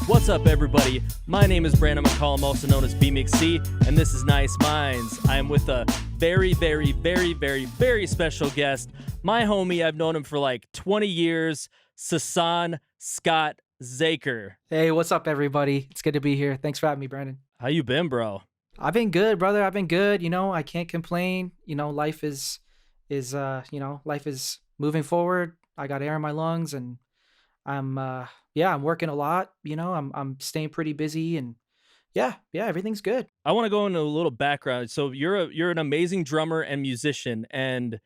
What's up, everybody? My name is Brandon McCollum, also known as BMXC, and this is Nice Minds. I am with a very, very, very, very, very special guest. My homie, I've known him for like 20 years, Sassan Scott Zaker. Hey, what's up, everybody? It's good to be here. Thanks for having me, Brandon. How you been, bro? I've been good, brother. I've been good. I can't complain. Life is life is moving forward. I got air in my lungs, and I'm working a lot. I'm staying pretty busy, and everything's good. I want to go into a little background. So you're an amazing drummer and musician, and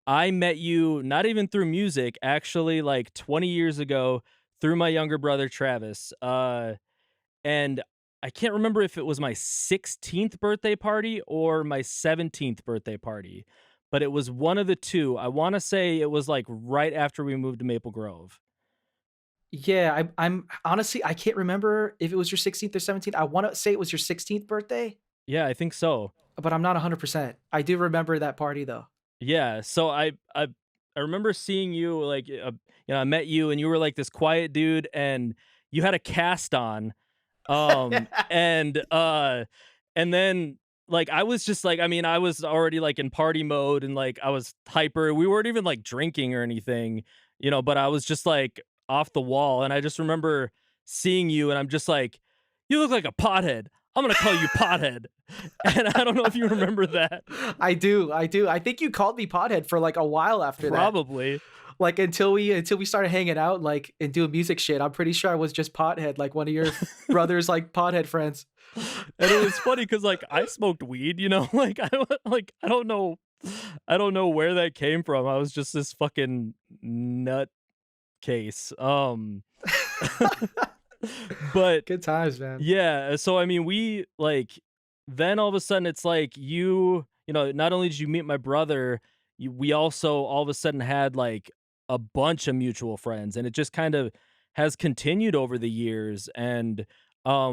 I met you not even through music, actually, like 20 years ago through my younger brother Travis. And I can't remember if it was my 16th birthday party or my 17th birthday party, but it was one of the two. I want to say it was like right after we moved to Maple Grove. Yeah, I'm honestly I can't remember if it was your 16th or 17th. I want to say it was your 16th birthday, Yeah, I think so. but I'm not 100%. I do remember that party though. Yeah, so I remember seeing you like I met you and you were like this quiet dude and you had a cast on. And then like I was just like, I mean, I was already like in party mode and like I was hyper. We weren't even like drinking or anything, but I was just like off the wall. And I just remember seeing you and I'm just like, you look like a pothead. I'm gonna call you pothead. And I don't know if you remember that. I do. I think you called me pothead for like a while after that. Probably. Like until we started hanging out like and doing music shit. I'm pretty sure I was just pothead, like one of your brothers like pothead friends. And it was funny because like I smoked weed, like I don't know where that came from. I was just this fucking nut case. But Good times, man. yeah, so I mean we like then all of a sudden it's like not only did you meet my brother, we also all of a sudden had like a bunch of mutual friends, and it just kind of has continued over the years. And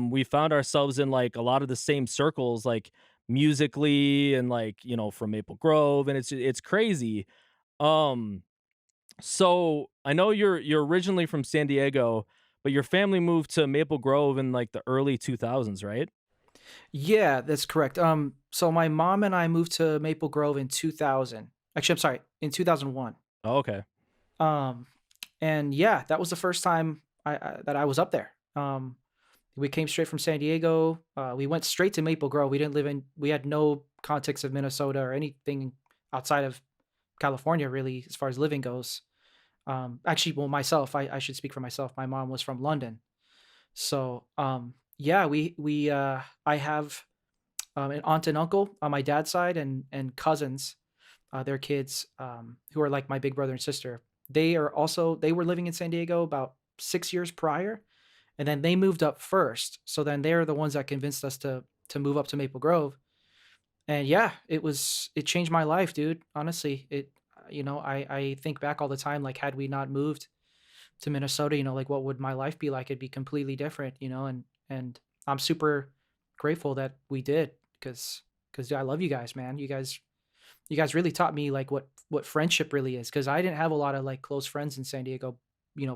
we found ourselves in like a lot of the same circles, like musically and like from Maple Grove, and it's crazy. um so I know you're originally from San Diego, but your family moved to Maple Grove in like the early 2000s, right? Yeah, that's correct. So my mom and I moved to Maple Grove in 2000. Actually, I'm sorry, in 2001. Oh, okay. Um, and yeah, that was the first time that I was up there. We came straight from San Diego. We went straight to Maple Grove. We had no context of Minnesota or anything outside of California, really, as far as living goes. Actually, well, myself, I should speak for myself. My mom was from London. So, yeah, I have an aunt and uncle on my dad's side and cousins, their kids, who are like my big brother and sister. They were living in San Diego about 6 years prior, and then they moved up first. So then they're the ones that convinced us to move up to Maple Grove. And yeah, it changed my life, dude. Honestly, I think back all the time, like had we not moved to Minnesota, like what would my life be like? It'd be completely different, and I'm super grateful that we did because I love you guys, man. You guys really taught me like what friendship really is, because I didn't have a lot of like close friends in San Diego,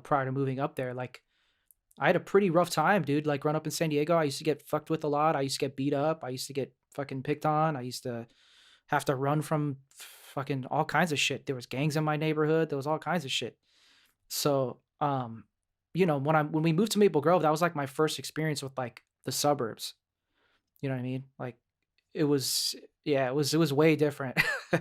prior to moving up there. Like I had a pretty rough time, dude. Like growing up in San Diego, I used to get fucked with a lot. I used to get beat up. I used to get fucking picked on. I used to have to run from fucking all kinds of shit. There was gangs in my neighborhood. There was all kinds of shit. So, when we moved to Maple Grove, that was like my first experience with like the suburbs. You know what I mean? Like it was, yeah, it was way different.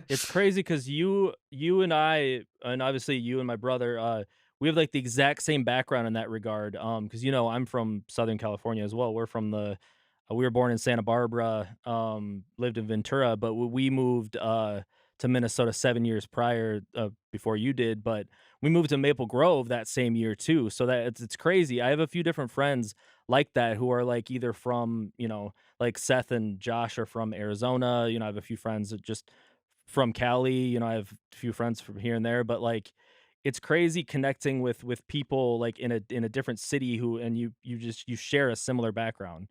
It's crazy because you and I, and obviously you and my brother, we have like the exact same background in that regard. Because I'm from Southern California as well. We were born in Santa Barbara, lived in Ventura, but we moved to Minnesota 7 years prior, before you did. But we moved to Maple Grove that same year too. So that it's crazy. I have a few different friends like that who are like either from like Seth and Josh are from Arizona. I have a few friends that just from Cali. I have a few friends from here and there, but like it's crazy connecting with people like in a different city who and you share a similar background.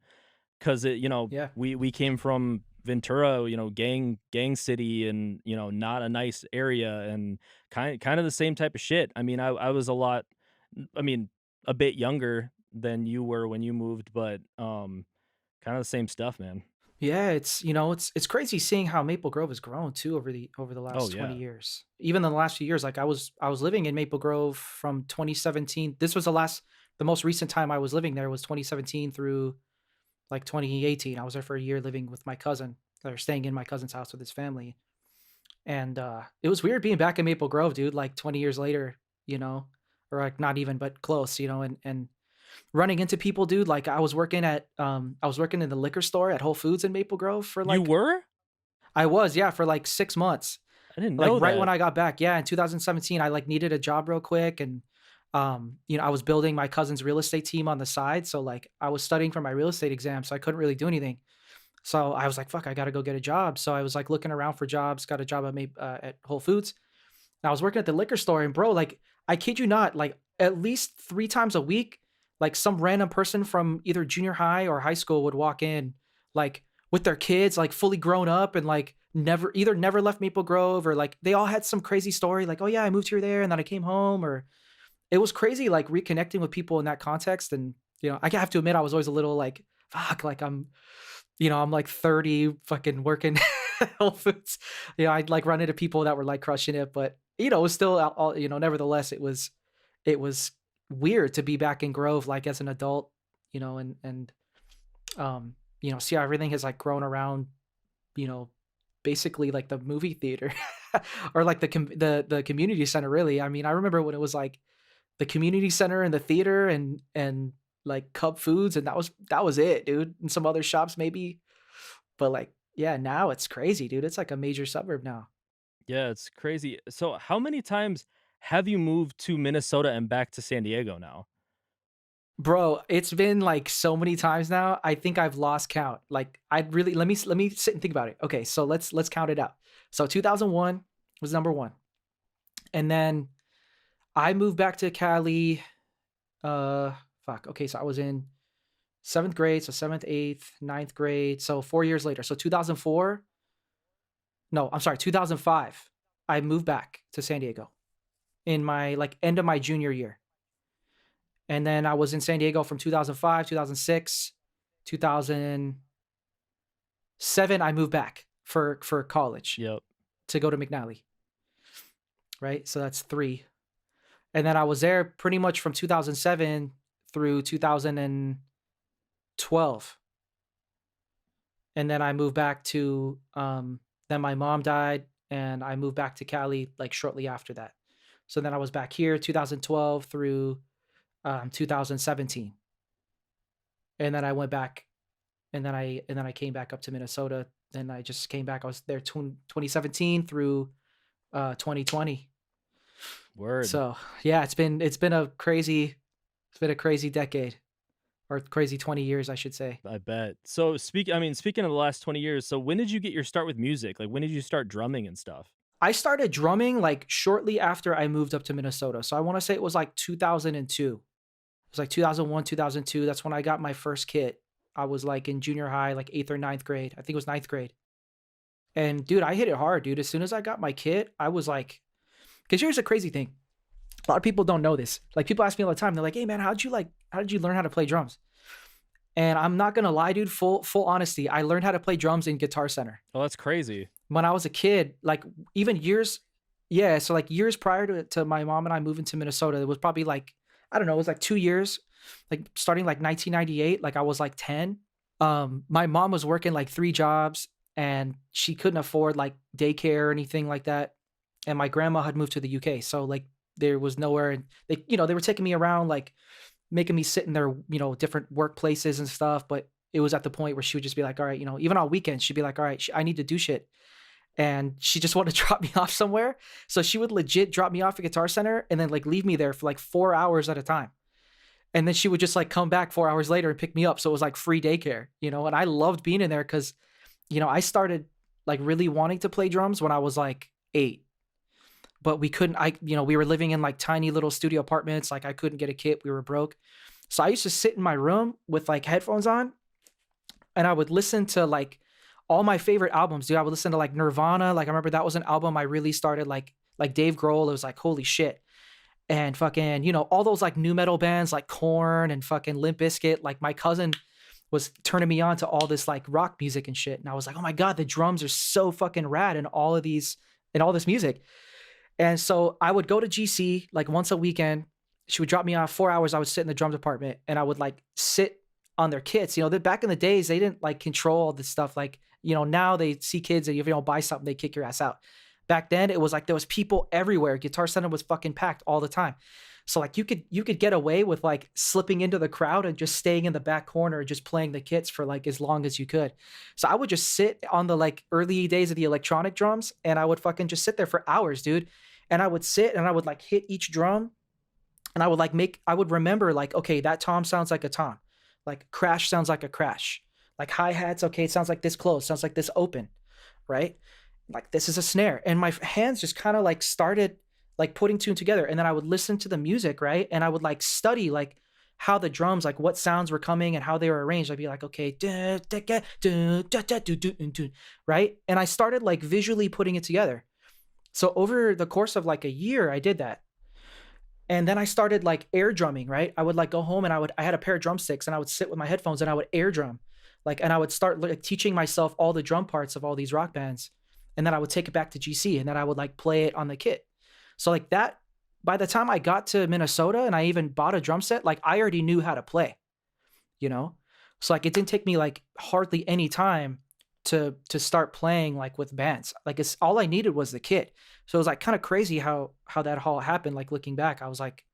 'Cause Yeah. we came from Ventura, gang city and, not a nice area and kind of the same type of shit. I mean, I was a lot I mean, a bit younger, than you were when you moved, but kind of the same stuff, man. Yeah, it's crazy seeing how Maple Grove has grown too over the Oh last 20 yeah. years. Even in the last few years, like I was living in Maple Grove from 2017. This was the most recent time I was living there was 2017 through like 2018. I was there for a year living with my cousin, or staying in my cousin's house with his family. And it was weird being back in Maple Grove, dude, like 20 years later, you know, or like not even but close, and running into people, dude. Like I was working in the liquor store at Whole Foods in Maple Grove for You like were? I was, yeah, for like 6 months. I didn't Like know right when that. I got back. Yeah, in 2017 I like needed a job real quick, and I was building my cousin's real estate team on the side, so like I was studying for my real estate exam, so I couldn't really do anything. So I was like, fuck, I got to go get a job. So I was like looking around for jobs, got a job at Whole Foods. And I was working at the liquor store, and bro, like I kid you not, like at least 3 times a week, like some random person from either junior high or high school would walk in, like with their kids, like fully grown up, and like never left Maple Grove, or like they all had some crazy story, like, oh yeah, I moved here there and then I came home, or it was crazy like reconnecting with people in that context. And I have to admit I was always a little like, fuck, like I'm like 30 fucking working at Whole Foods. I'd like run into people that were like crushing it, but it was still all, nevertheless, it was weird to be back in Grove like as an adult, and see how everything has like grown around, you know, basically like the movie theater or like the community center really. I mean, I remember when it was like the community center and the theater and like Cub Foods, and that was it, dude. And some other shops maybe, but like yeah, now it's crazy, dude. It's like a major suburb now. Yeah, it's crazy. So how many times have you moved to Minnesota and back to San Diego now? Bro, it's been like so many times now. I think I've lost count. Like I'd really let me sit and think about it. Okay, so let's count it out. So 2001 was number 1. And then I moved back to Cali uh fuck. Okay, so I was in 7th grade, so 7th, 8th, 9th grade. So 4 years later. So 2004, no, I'm sorry, 2005, I moved back to San Diego in my like end of my junior year. And then I was in San Diego from 2005, 2006, 2007. I moved back for college Yep. to go to McNally, right? So that's 3. And then I was there pretty much from 2007 through 2012. And then I moved back to then my mom died, and I moved back to Cali like shortly after that. So then I was back here 2012 through 2017. And then I went back, and then I came back up to Minnesota. Then I just came back. I was there 2017 through 2020. Word. So yeah, it's been a crazy decade, or crazy 20 years, I should say. I bet. So speaking of the last 20 years, so when did you get your start with music? Like when did you start drumming and stuff? I started drumming like shortly after I moved up to Minnesota. So I want to say it was like 2002. It was like 2001, 2002. That's when I got my first kit. I was like in junior high, like 8th or ninth grade. I think it was ninth grade. And dude, I hit it hard, dude. As soon as I got my kit, I was like, because here's a crazy thing. A lot of people don't know this. Like people ask me all the time. They're like, "Hey man, how did you learn how to play drums?" And I'm not gonna lie, dude. Full honesty, I learned how to play drums in Guitar Center Oh, that's crazy. when I was a kid. Like even years, yeah. So like years prior to my mom and I moving to Minnesota, it was probably like, I don't know, it was like 2 years, like starting like 1998. Like I was like 10. My mom was working like 3 jobs, and she couldn't afford like daycare or anything like that. And my grandma had moved to the UK, so like there was nowhere, and they were taking me around, like making me sit in their different workplaces and stuff. But it was at the point where she would just be like, all right, even on weekends, she'd be like, all right, I need to do shit. And she just wanted to drop me off somewhere. So she would legit drop me off at Guitar Center and then like leave me there for like 4 hours at a time. And then she would just like come back 4 hours later and pick me up. So it was like free daycare, and I loved being in there because, I started like really wanting to play drums when I was like 8. But we couldn't, we were living in like tiny little studio apartments. Like I couldn't get a kit. We were broke. So I used to sit in my room with like headphones on, and I would listen to like all my favorite albums, dude. I would listen to like Nirvana. Like I remember that was an album I really started like Dave Grohl. It was like, holy shit. and fucking, you know, all those like new metal bands like Korn and fucking Limp Bizkit. Like my cousin was turning me on to all this like rock music and shit. And I was like, oh my God, the drums are so fucking rad in all of these, in all this music. And so I would go to GC like once a weekend. She would drop me off 4 hours. I would sit in the drum department and I would like sit on their kits. You know, back in the days, they didn't like control all this stuff. Like, you know, now they see kids and if you don't buy something, they kick your ass out. Back then, it was like there was people everywhere. Guitar Center was fucking packed all the time. So like you could get away with like slipping into the crowd and just staying in the back corner, just playing the kits for like as long as you could. So I would just sit on the like early days of the electronic drums and I would fucking just sit there for hours, dude. And I would sit and I would like hit each drum and I would like I would remember like, okay, that tom sounds like a tom. Like crash sounds like a crash. Like hi-hats, okay, it sounds like this closed, sounds like this open, right? Like this is a snare. And my hands just kind of like started like putting two together. And then I would listen to the music, right? And I would like study like how the drums, like what sounds were coming and how they were arranged. I'd be like, okay, right? And I started like visually putting it together. So over the course of like a year, I did that. And then I started like air drumming, right? I would like go home and I had a pair of drumsticks and I would sit with my headphones and I would air drum. Like, and I would start like teaching myself all the drum parts of all these rock bands. And then I would take it back to GC and then I would like play it on the kit. So like that, by the time I got to Minnesota and I even bought a drum set, like I already knew how to play, you know? So like it didn't take me like hardly any time to start playing like with bands. Like it's all I needed was the kit. So it was like kind of crazy how that all happened. Like looking back, I was like,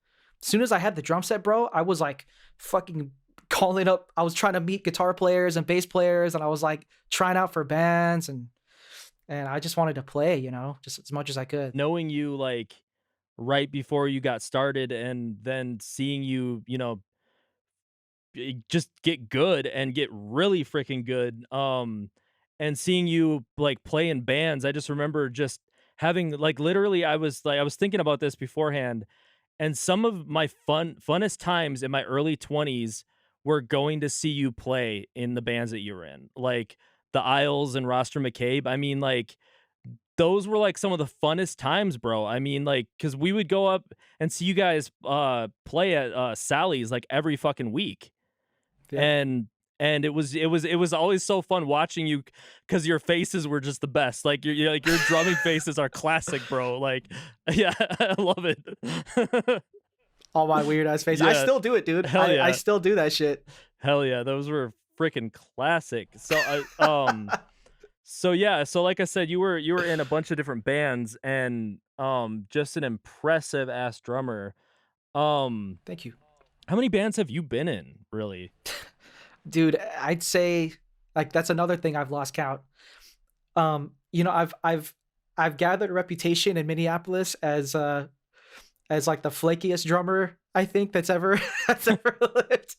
as soon as I had the drum set, bro, I was like fucking calling up. I was trying to meet guitar players and bass players, and I was like trying out for bands, and I just wanted to play, you know, just as much as I could. Knowing you, like, right before you got started and then seeing you, you know, just get good and get really freaking good, and seeing you, like, play in bands, I just remember just having like, literally, I was thinking about this beforehand, and some of my funnest times in my early 20s were going to see you play in the bands that you were in, like, The Isles and Roster McCabe. I mean, like, those were, like, some of the funnest times, bro. I mean, like, because we would go up and see you guys, play at, Sally's, like, every fucking week, Yeah. and it was always so fun watching you because your faces were just the best. Like, your drumming faces are classic, bro. Like, yeah, I love it. All my weird ass face. I Yeah, still do it, dude. hell I yeah. still do that shit. Hell yeah, those were freaking classic. So yeah, so like I said, you were in a bunch of different bands and just an impressive ass drummer. Um Thank you. how many bands have you been in, really? Dude, I'd say like that's another thing I've lost count. You know, I've gathered a reputation in Minneapolis as like the flakiest drummer I think that's ever that's ever lived.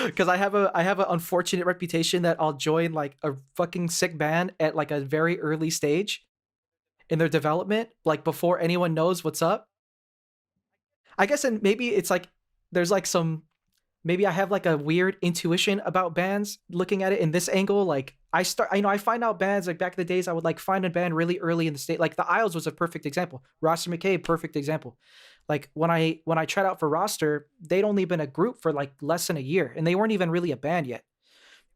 Because I have an unfortunate reputation that I'll join like a fucking sick band at like a very early stage in their development, like before anyone knows what's up. I guess, and maybe it's like there's like some, maybe I have like a weird intuition about bands looking at it in this angle. Like I find out bands like back in the days, I would like find a band really early in the state. Like the Isles was a perfect example. Roster McCabe, perfect example. Like when I tried out for Roster, they'd only been a group for like less than a year, and they weren't even really a band yet.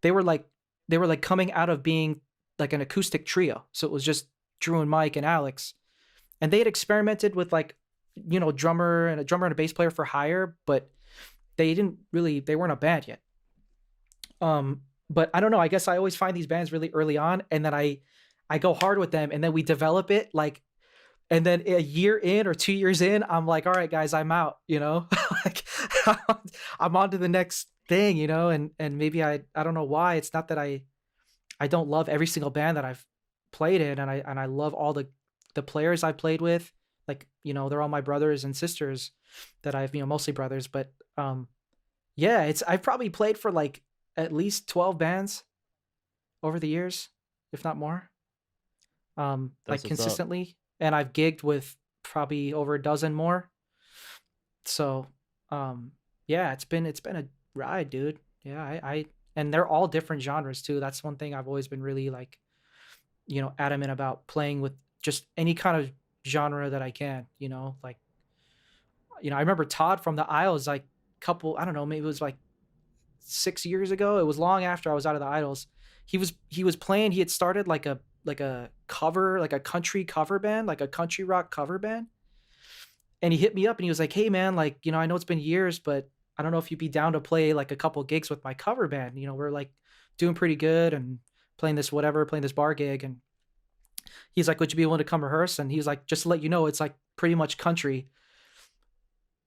They were like coming out of being like an acoustic trio. So it was just Drew and Mike and Alex, and they had experimented with like, you know, drummer and a bass player for hire, but they weren't a band yet. But I don't know, I guess I always find these bands really early on, and then I go hard with them, and then we develop it like, and then a year in or 2 years in, I'm like, all right guys, I'm out, you know. Like I'm on to the next thing, you know. And maybe I don't know why. It's not that I don't love every single band that I've played in, and I love all the players I played with. Like, you know, they're all my brothers and sisters that I've, you know, mostly brothers, but yeah, I've probably played for like at least 12 bands over the years, if not more. Like That's what's up. consistently, and I've gigged with probably over a dozen more. So, yeah, it's been a ride, dude. Yeah, I and they're all different genres too. That's one thing I've always been really like, you know, adamant about playing with just any kind of genre that I can, you know, like I remember Todd from the Isles, like, couple I don't know, maybe it was, like, 6 years ago. It was long after I was out of the Idols. He was playing he had started, like a cover like a country cover band, like a country rock cover band, and he hit me up and he was like, "Hey, man, like, I know it's been years, but I don't know if you'd be down to play, like, a couple gigs with my cover band. We're, like, doing pretty good and playing this bar gig," and he's like, "Would you be willing to come rehearse?" And he's like, "Just to let you know, it's, like, pretty much country."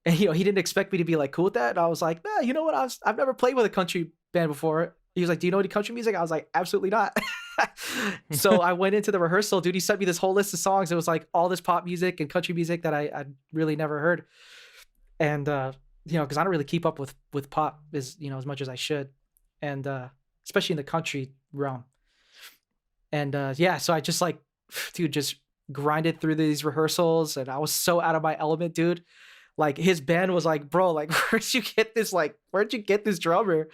And, he didn't expect me to be, like, cool with that, and I was like, "Nah, you know what? I've never played with a country band before." He was like, "Do you know any country music?" I was like, "Absolutely not." So I went into the rehearsal, dude, he sent me this whole list of songs. It was, like, all this pop music and country music that I'd really never heard. And, because I don't really keep up with pop as much as I should, and, especially in the country realm. And, yeah, so I just, like, dude, just grinded through these rehearsals, and I was so out of my element, dude. Like, his band was like, "Bro, like, where'd you get this drummer?"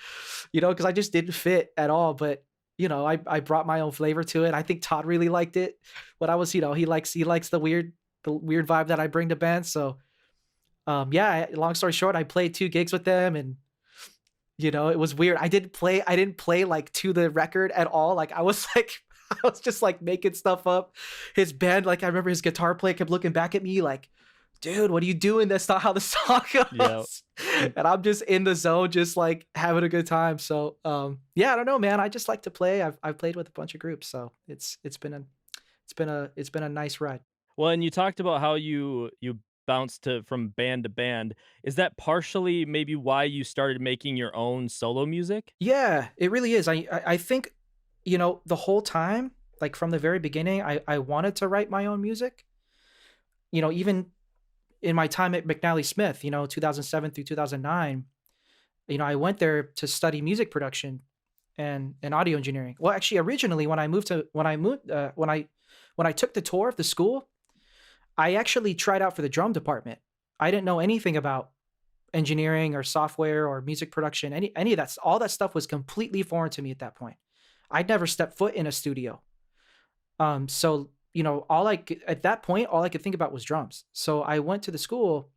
Because I just didn't fit at all, but, I brought my own flavor to it. I think Todd really liked it. But I was, he likes the weird vibe that I bring to bands, so, yeah, long story short, I played 2 gigs with them, and, it was weird. I didn't play, like, to the record at all. Like, I was, like I was just, like, making stuff up. His band, like, I remember his guitar player kept looking back at me like, "Dude, what are you doing? That's not how the song Yeah. goes." And I'm just in the zone, just, like, having a good time. So, yeah, I don't know, man. I just like to play. I've played with a bunch of groups, so it's been a nice ride. Well, and you talked about how you bounced to from band to band. Is that partially maybe why you started making your own solo music? Yeah, it really is. I think, the whole time, like, from the very beginning, I wanted to write my own music. Even in my time at McNally Smith, 2007 through 2009, I went there to study music production and audio engineering. Well, actually, originally when I took the tour of the school, I actually tried out for the drum department. I didn't know anything about engineering or software or music production. Any of that, all that stuff was completely foreign to me at that point. I'd never stepped foot in a studio. So, at that point, all I could think about was drums. So I went to the school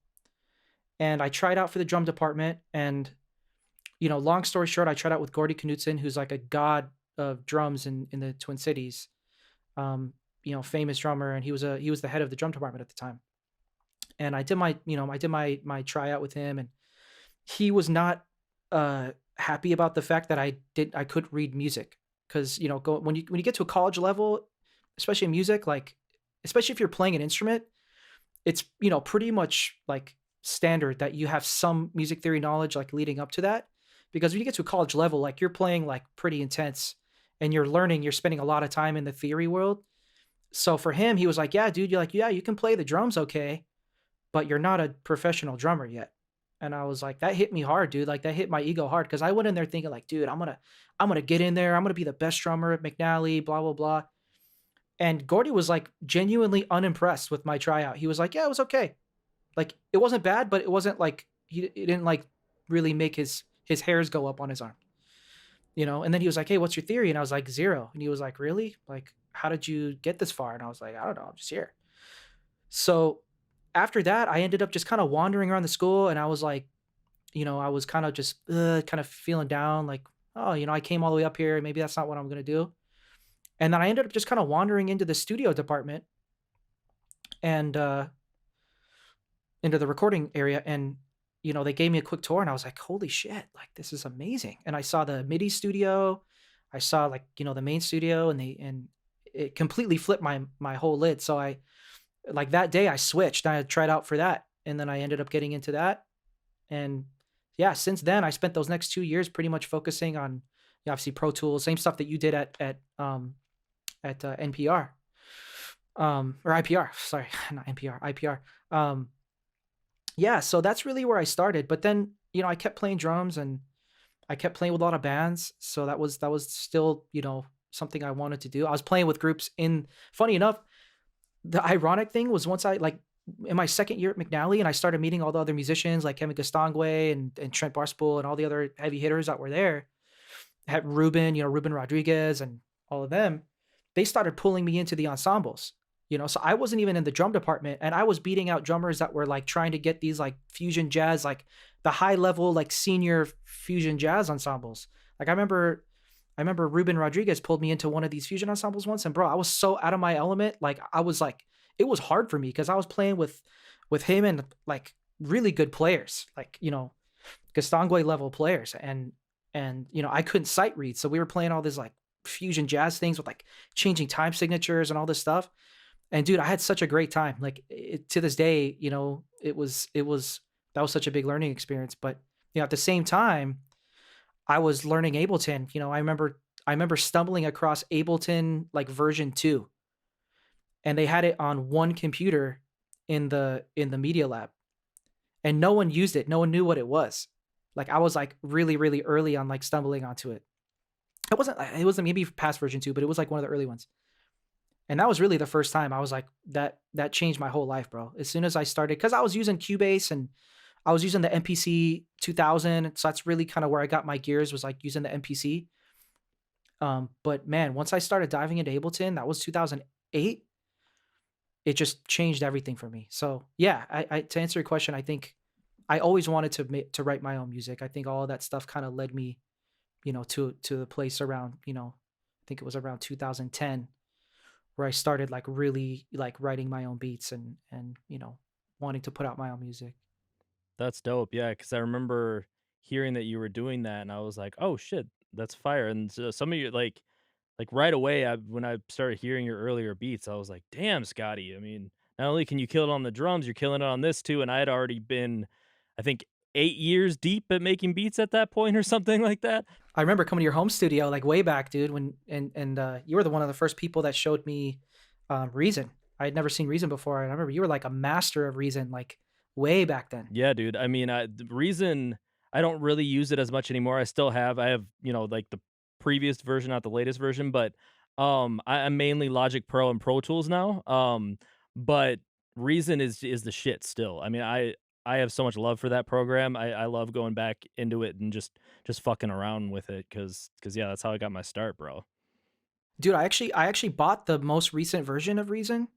and I tried out for the drum department. And, long story short, I tried out with Gordy Knudsen, who's like a god of drums in the Twin Cities. Famous drummer, and he was the head of the drum department at the time. And I did my tryout with him, and he was not happy about the fact that I could read music, because when you get to a college level, especially in music, like, especially if you're playing an instrument, it's pretty much like standard that you have some music theory knowledge, like, leading up to that, because when you get to a college level, like, you're playing, like, pretty intense, and you're spending a lot of time in the theory world. So for him, he was like, "Yeah, dude, you're like, yeah, you can play the drums okay, but you're not a professional drummer yet." And I was like, that hit me hard, dude. Like, that hit my ego hard, because I went in there thinking like, dude, I'm gonna get in there. I'm gonna be the best drummer at McNally, blah blah blah. And Gordy was, like, genuinely unimpressed with my tryout. He was like, "Yeah, it was okay. Like, it wasn't bad, but it wasn't like it didn't, like, really make his hairs go up on his arm." And then he was like, "Hey, what's your theory?" And I was like, "Zero." And he was like, "Really? Like, how did you get this far?" And I was like, "I don't know. I'm just here." So after that, I ended up just kind of wandering around the school, and I was like, I was kind of just kind of feeling down, like, oh, I came all the way up here. Maybe that's not what I'm gonna do. And then I ended up just kind of wandering into the studio department and into the recording area, and they gave me a quick tour, and I was like, "Holy shit! Like, this is amazing!" And I saw the MIDI studio, I saw, like, the main studio, and it completely flipped my whole lid. So I like that day I switched. I tried out for that, and then I ended up getting into that. And yeah, since then I spent those next 2 years pretty much focusing on, obviously, Pro Tools, same stuff that you did at NPR, or IPR. Sorry, not NPR, IPR. Yeah, so that's really where I started. But then, I kept playing drums, and I kept playing with a lot of bands. So that was still, something I wanted to do. I was playing with groups in. Funny enough, the ironic thing was, once I, like, in my second year at McNally, and I started meeting all the other musicians like Kevin Gastangwe and Trent Barspool and all the other heavy hitters that were there. Had Ruben Rodriguez and all of them. They started pulling me into the ensembles. you know? So I wasn't even in the drum department, and I was beating out drummers that were, like, trying to get these, like, fusion jazz, like, the high level, like, senior fusion jazz ensembles. Like, I remember Ruben Rodriguez pulled me into one of these fusion ensembles once, and bro, I was so out of my element, like, I was like it was hard for me because I was playing with him and, like, really good players, like, Gastangwe level players, and, I couldn't sight read, so we were playing all this, like, fusion jazz things with, like, changing time signatures and all this stuff, and dude, I had such a great time. Like to this day, it was that was such a big learning experience. But at the same time, I was learning Ableton. I remember stumbling across Ableton like version 2, and they had it on one computer in the media lab, and no one used it. No one knew what it was. Like I was like really really early on like stumbling onto it. It wasn't maybe past version 2, but it was like one of the early ones. And that was really the first time I was like, that changed my whole life, bro. As soon as I started, because I was using Cubase and I was using the MPC 2000, so that's really kind of where I got my gears was like using the MPC. But man, once I started diving into Ableton, that was 2008. It just changed everything for me. So yeah, I to answer your question, I think I always wanted to write my own music. I think all of that stuff kind of led me, to the place around, I think it was around 2010 where I started like really like writing my own beats and wanting to put out my own music. That's dope, yeah, because I remember hearing that you were doing that, and I was like, "Oh, shit, that's fire," and so some of your right away, when I started hearing your earlier beats, I was like, "Damn, Scotty." I mean, not only can you kill it on the drums, you're killing it on this too, and I had already been, I think, 8 years deep at making beats at that point or something like that. I remember coming to your home studio like way back, dude, when and you were the one of the first people that showed me Reason. I had never seen Reason before, and I remember you were like a master of Reason like way back then. Yeah, dude. I mean, the reason I don't really use it as much anymore, I have, like the previous version, not the latest version, but I'm mainly Logic Pro and Pro Tools now. But Reason is the shit still. I mean, I have so much love for that program. I love going back into it and just fucking around with it because yeah, that's how I got my start, bro. Dude, I actually bought the most recent version of Reason,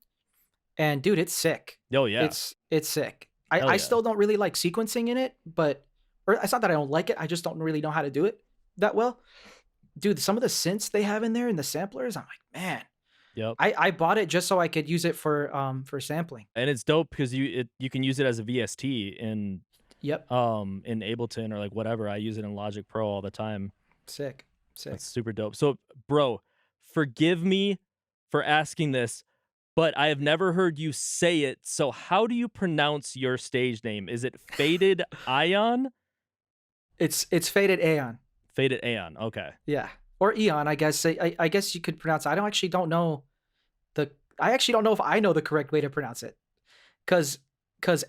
and dude, it's sick. Oh yeah. It's sick. I Hell I yeah. still don't really like sequencing in it, but or it's not that I don't like it, I just don't really know how to do it that well. Dude, some of the synths they have in there and the samplers, I'm like, man, Yep. I bought it just so I could use it for sampling. And it's dope because you can use it as a VST Yep. in Ableton or like whatever. I use it in Logic Pro all the time. Sick. That's Sick. super dope. So, bro, forgive me for asking this, but I have never heard you say it. So, how do you pronounce your stage name? Is it Faded Ion? It's Faded Aeon. Faded Aeon. Okay. Yeah. Or Eon, I guess. I guess you could pronounce it. I actually don't know if I know the correct way to pronounce it. Cause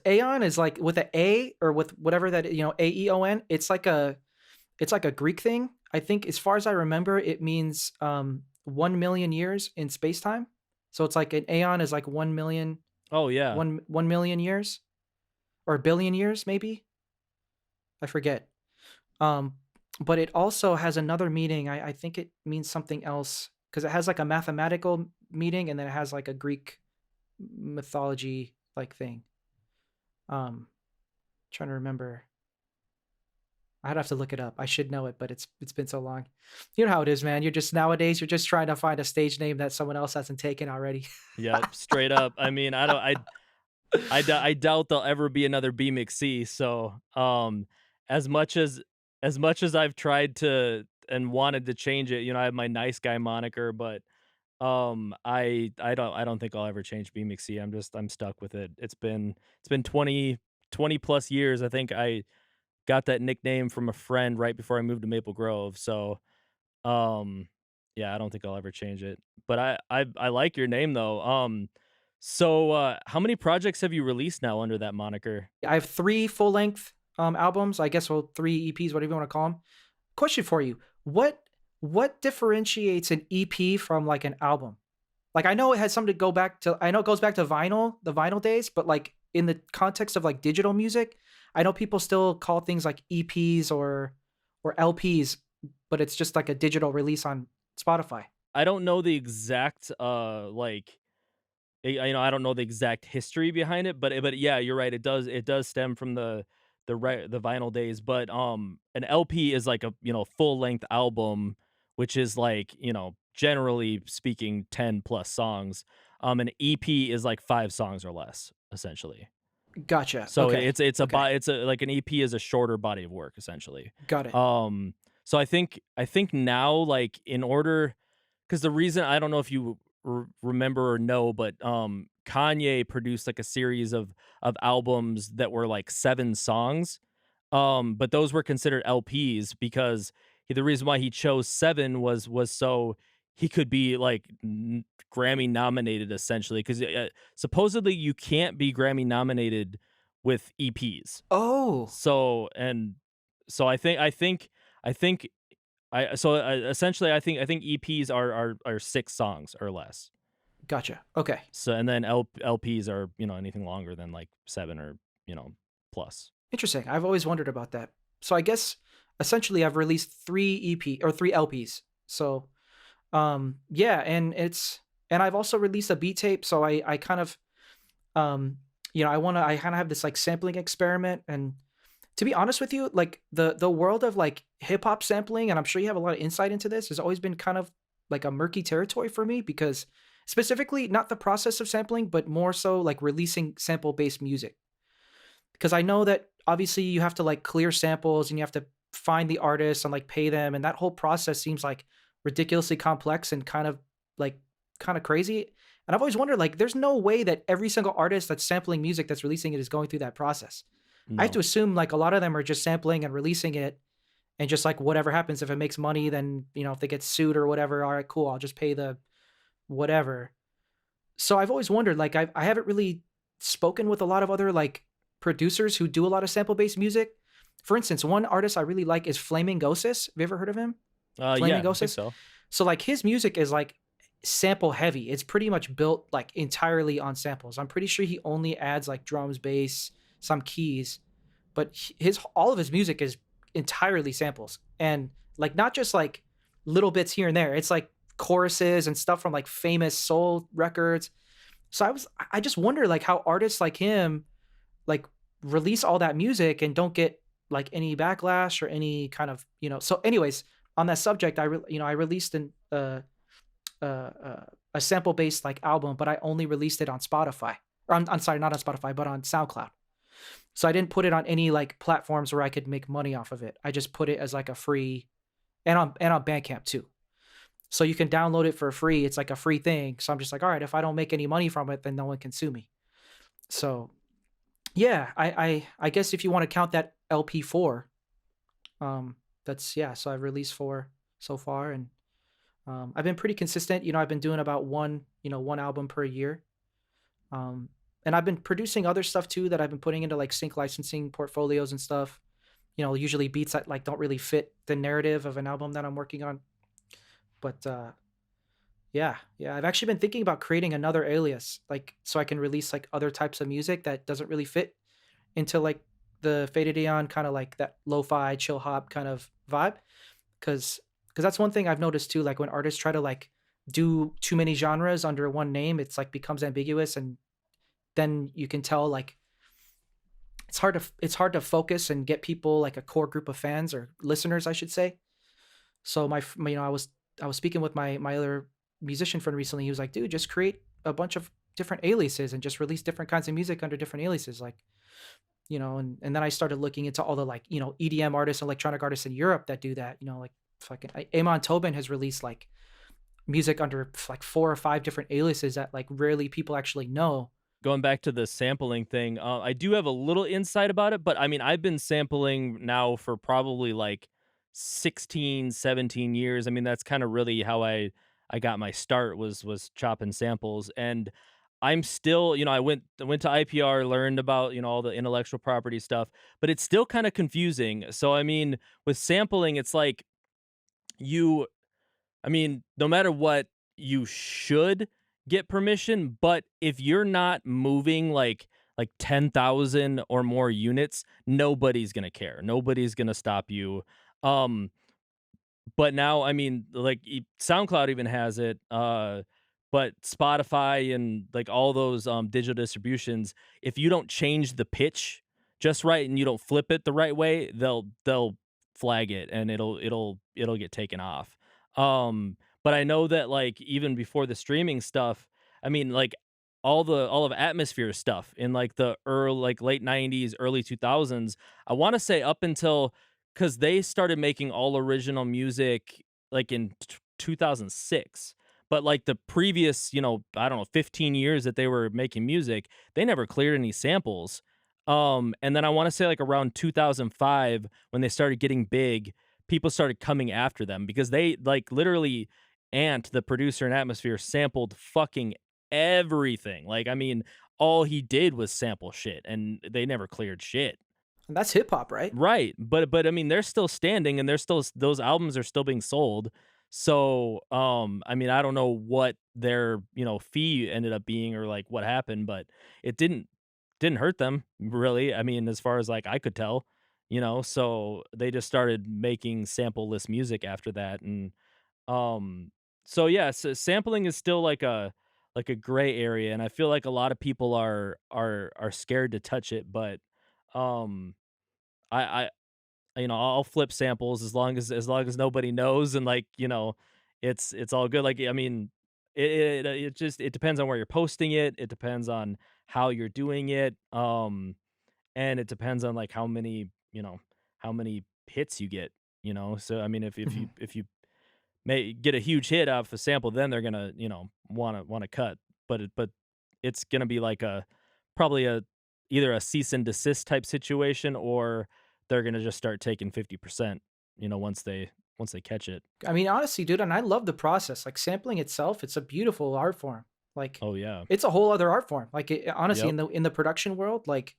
Aeon is like with an A or with whatever that AEON, it's like a Greek thing. I think as far as I remember, it means 1 million years in space time. So it's like an aeon is like 1 million, Oh, yeah. 1 million years or a billion years, maybe. I forget. Um, but it also has another meaning. I think it means something else because it has like a mathematical meaning and then it has like a Greek mythology like thing. Trying to remember. I'd have to look it up. I should know it, but it's been so long. You know how it is, man. You're just nowadays, you're just trying to find a stage name that someone else hasn't taken already. Yep. Straight up. I mean, I don't, I doubt there'll ever be another B McC. So, as much as I've tried to and wanted to change it, I have my nice guy moniker, but I don't think I'll ever change B McC. I'm stuck with it. It's been 20 plus years. I think I got that nickname from a friend right before I moved to Maple Grove. So, um, yeah, I don't think I'll ever change it. But I like your name though. So how many projects have you released now under that moniker? I have 3 full-length, albums, I guess, well, 3 EPs, whatever you wanna call them. Question for you, what differentiates an EP from, like, an album? Like, I know it has something to go back to I know it goes back to vinyl, the vinyl days, but, like, in the context of, like, digital music, I know people still call things like EPs or LPs, but it's just like a digital release on Spotify. I don't know the exact I don't know the exact history behind it, but yeah, you're right. It does stem from the vinyl days, but an LP is like a, full length album, which is like, generally speaking 10 plus songs. An EP is like 5 songs or less, essentially. Gotcha. So Okay. it's a Okay. it's a like an EP is a shorter body of work, essentially. Got it. Um, so I think now, like, in order, because the reason, I don't know if you remember or know, but Kanye produced like a series of albums that were like 7 songs. But those were considered LPs because the reason why he chose 7 was so he could be like Grammy nominated, essentially, because supposedly you can't be Grammy nominated with EPs. Oh, So I think essentially I think EPs are 6 songs or less. gotcha. Okay. So, and then LPs are, anything longer than like 7 or, plus. Interesting. I've always wondered about that. So I guess essentially I've released 3 EP or 3 LPs. So yeah, and I've also released a beat tape, so I kind of um I kind of have this like sampling experiment. And to be honest with you, like the world of like hip hop sampling, and I'm sure you have a lot of insight into this, has always been kind of like a murky territory for me, because specifically not the process of sampling, but more so like releasing sample based music. Because I know that obviously you have to like clear samples and you have to find the artists and like pay them, and that whole process seems like ridiculously complex and like kind of crazy. And I've always wondered, like, there's no way that every single artist that's sampling music that's releasing it is going through that process. I have to No. assume like a lot of them are just sampling and releasing it, and just like whatever happens, if it makes money, then if they get sued or whatever, all right, cool, I'll just pay the whatever. So I've always wondered, like, I haven't really spoken with a lot of other like producers who do a lot of sample based music. For instance, one artist I really like is Flaming Ghosis. Have you ever heard of him? Flaming Yeah, I think Ghosis. so. So like his music is like sample heavy. It's pretty much built like entirely on samples. I'm pretty sure he only adds like drums, bass, some keys, but his all of his music is entirely samples, and like not just like little bits here and there. It's like choruses and stuff from like famous soul records. So I just wonder like how artists like him like release all that music and don't get like any backlash or any kind of, so anyways, on that subject, I released a sample based like album, but I only released it on Spotify. Or I'm sorry, not on Spotify, but on SoundCloud. So I didn't put it on any like platforms where I could make money off of it. I just put it as like a free, and on Bandcamp too. So you can download it for free. It's like a free thing. So I'm just like, all right, if I don't make any money from it, then no one can sue me. So yeah, I guess if you want to count that LP4, that's, yeah. So I've released 4 so far, and I've been pretty consistent. I've been doing about one album per year. Um, and I've been producing other stuff too that I've been putting into like sync licensing portfolios and stuff. Usually beats that like don't really fit the narrative of an album that I'm working on. But yeah, yeah, I've actually been thinking about creating another alias, like so I can release like other types of music that doesn't really fit into like the FADEDAEON kind of like that lo-fi chill hop kind of vibe. Because that's one thing I've noticed too. Like when artists try to like do too many genres under one name, it's like becomes ambiguous, and then you can tell like it's hard to focus and get people like a core group of fans or listeners, I should say. So I was speaking with my other musician friend recently. He was like, dude, just create a bunch of different aliases and just release different kinds of music under different aliases, like, and then I started looking into all the like, EDM artists, electronic artists in Europe that do that, like fucking Amon Tobin has released like music under like 4 or 5 different aliases that like rarely people actually know. Going back to the sampling thing, I do have a little insight about it, but I mean, I've been sampling now for probably like 16, 17 years. I mean, that's kind of really how I got my start, was chopping samples. And I'm still, I went to IPR, learned about, all the intellectual property stuff, but it's still kind of confusing. So I mean, with sampling, it's like you I mean, no matter what, you should get permission, but if you're not moving like 10,000 or more units, nobody's going to care. Nobody's going to stop you. Um but now, I mean, like SoundCloud even has it. but Spotify and, like, all those, digital distributions, if you don't change the pitch just right and you don't flip it the right way, they'll flag it and it'll get taken off. But I know that, like, even before the streaming stuff, I mean, like, all of Atmosphere stuff in, like, the like, late '90s, early 2000s, I wanna say up until, because they started making all original music, like, in 2006. But, like, the previous, I don't know, 15 years that they were making music, they never cleared any samples. And then I wanna say, like, around 2005, when they started getting big, people started coming after them because they, like, literally Ant, the producer in Atmosphere, sampled fucking everything. Like, I mean, all he did was sample shit, and they never cleared shit. And that's hip hop, right? Right, but I mean, they're still standing and they're still those albums are still being sold. So, I mean, I don't know what their, fee ended up being or, like, what happened, but it didn't hurt them, really. I mean, as far as, like, I could tell, so they just started making sample-less music after that, and, um, so, yeah, sampling is still like a gray area, and I feel like a lot of people are scared to touch it, but, um, I I'll flip samples as long as nobody knows and, like, it's all good. Like, I mean, it just it depends on where you're posting it. It depends on how you're doing it. And it depends on, like, how many hits you get, So I mean, Mhm. if you may get a huge hit off a sample, then they're gonna, wanna cut. But it's gonna be like a probably a either a cease and desist type situation, or they're gonna just start taking 50%, once they catch it. I mean, honestly, dude, and I love the process. Like sampling itself, it's a beautiful art form. Like, Oh, yeah. it's a whole other art form. Like, honestly, Yep. in the production world, like,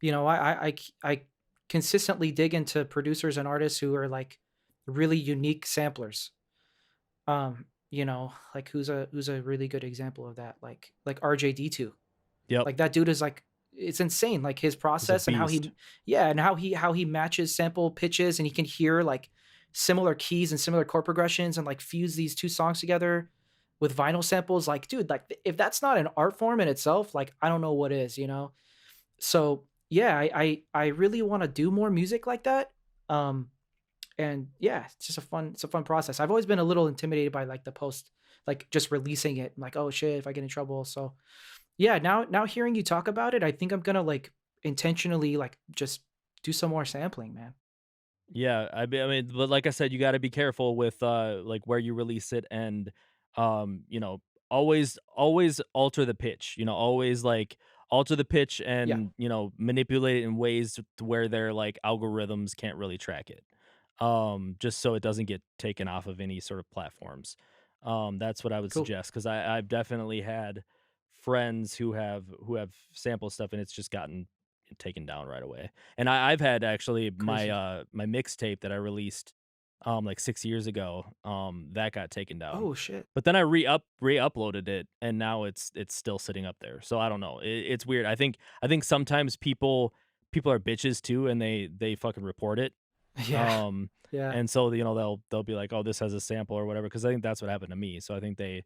I consistently dig into producers and artists who are like really unique samplers. Like who's a really good example of that? Like RJD2. Yep. Like that dude is like it's insane. Like his He's a process and how beast. he yeah, and how he matches sample pitches and he can hear like similar keys and similar chord progressions and like fuse these two songs together with vinyl samples. Like, dude, like if that's not an art form in itself, like I don't know what is, you know? So yeah, I really want to do more music like that. Um and yeah, it's a fun process. I've always been a little intimidated by like the post, like just releasing it, like, oh shit, if I get in trouble. So yeah, now hearing you talk about it, I think I'm gonna like intentionally like just do some more sampling, man. Yeah, I mean, but like I said, you gotta be careful with, like, where you release it and, always alter the pitch, always, like, alter the pitch Yeah. and, manipulate it in ways to where their, like, algorithms can't really track it. Just so it doesn't get taken off of any sort of platforms. That's what I would Cool. suggest because I've definitely had friends who have sampled stuff and it's just gotten taken down right away. And I've had actually my, Crazy. my mixtape that I released, like 6 years ago, that got taken down. Oh shit. But then I re-uploaded it, and now it's still sitting up there. So I don't know. It's weird. I think sometimes people are bitches too, and they fucking report it. Yeah. Um, Yeah. and so, they'll be like, "Oh, this has a sample or whatever," because I think that's what happened to me. So I think they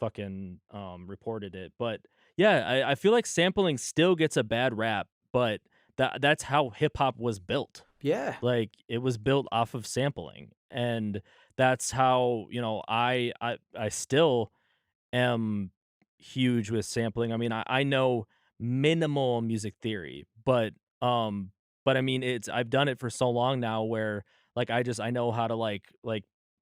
fucking, reported it. But yeah, I feel like sampling still gets a bad rap, but that's how hip hop was built. Yeah. Like, it was built off of sampling, and that's how, I still am huge with sampling. I mean, I know minimal music theory, but I mean, I've done it for so long now where, like, I know how to, like,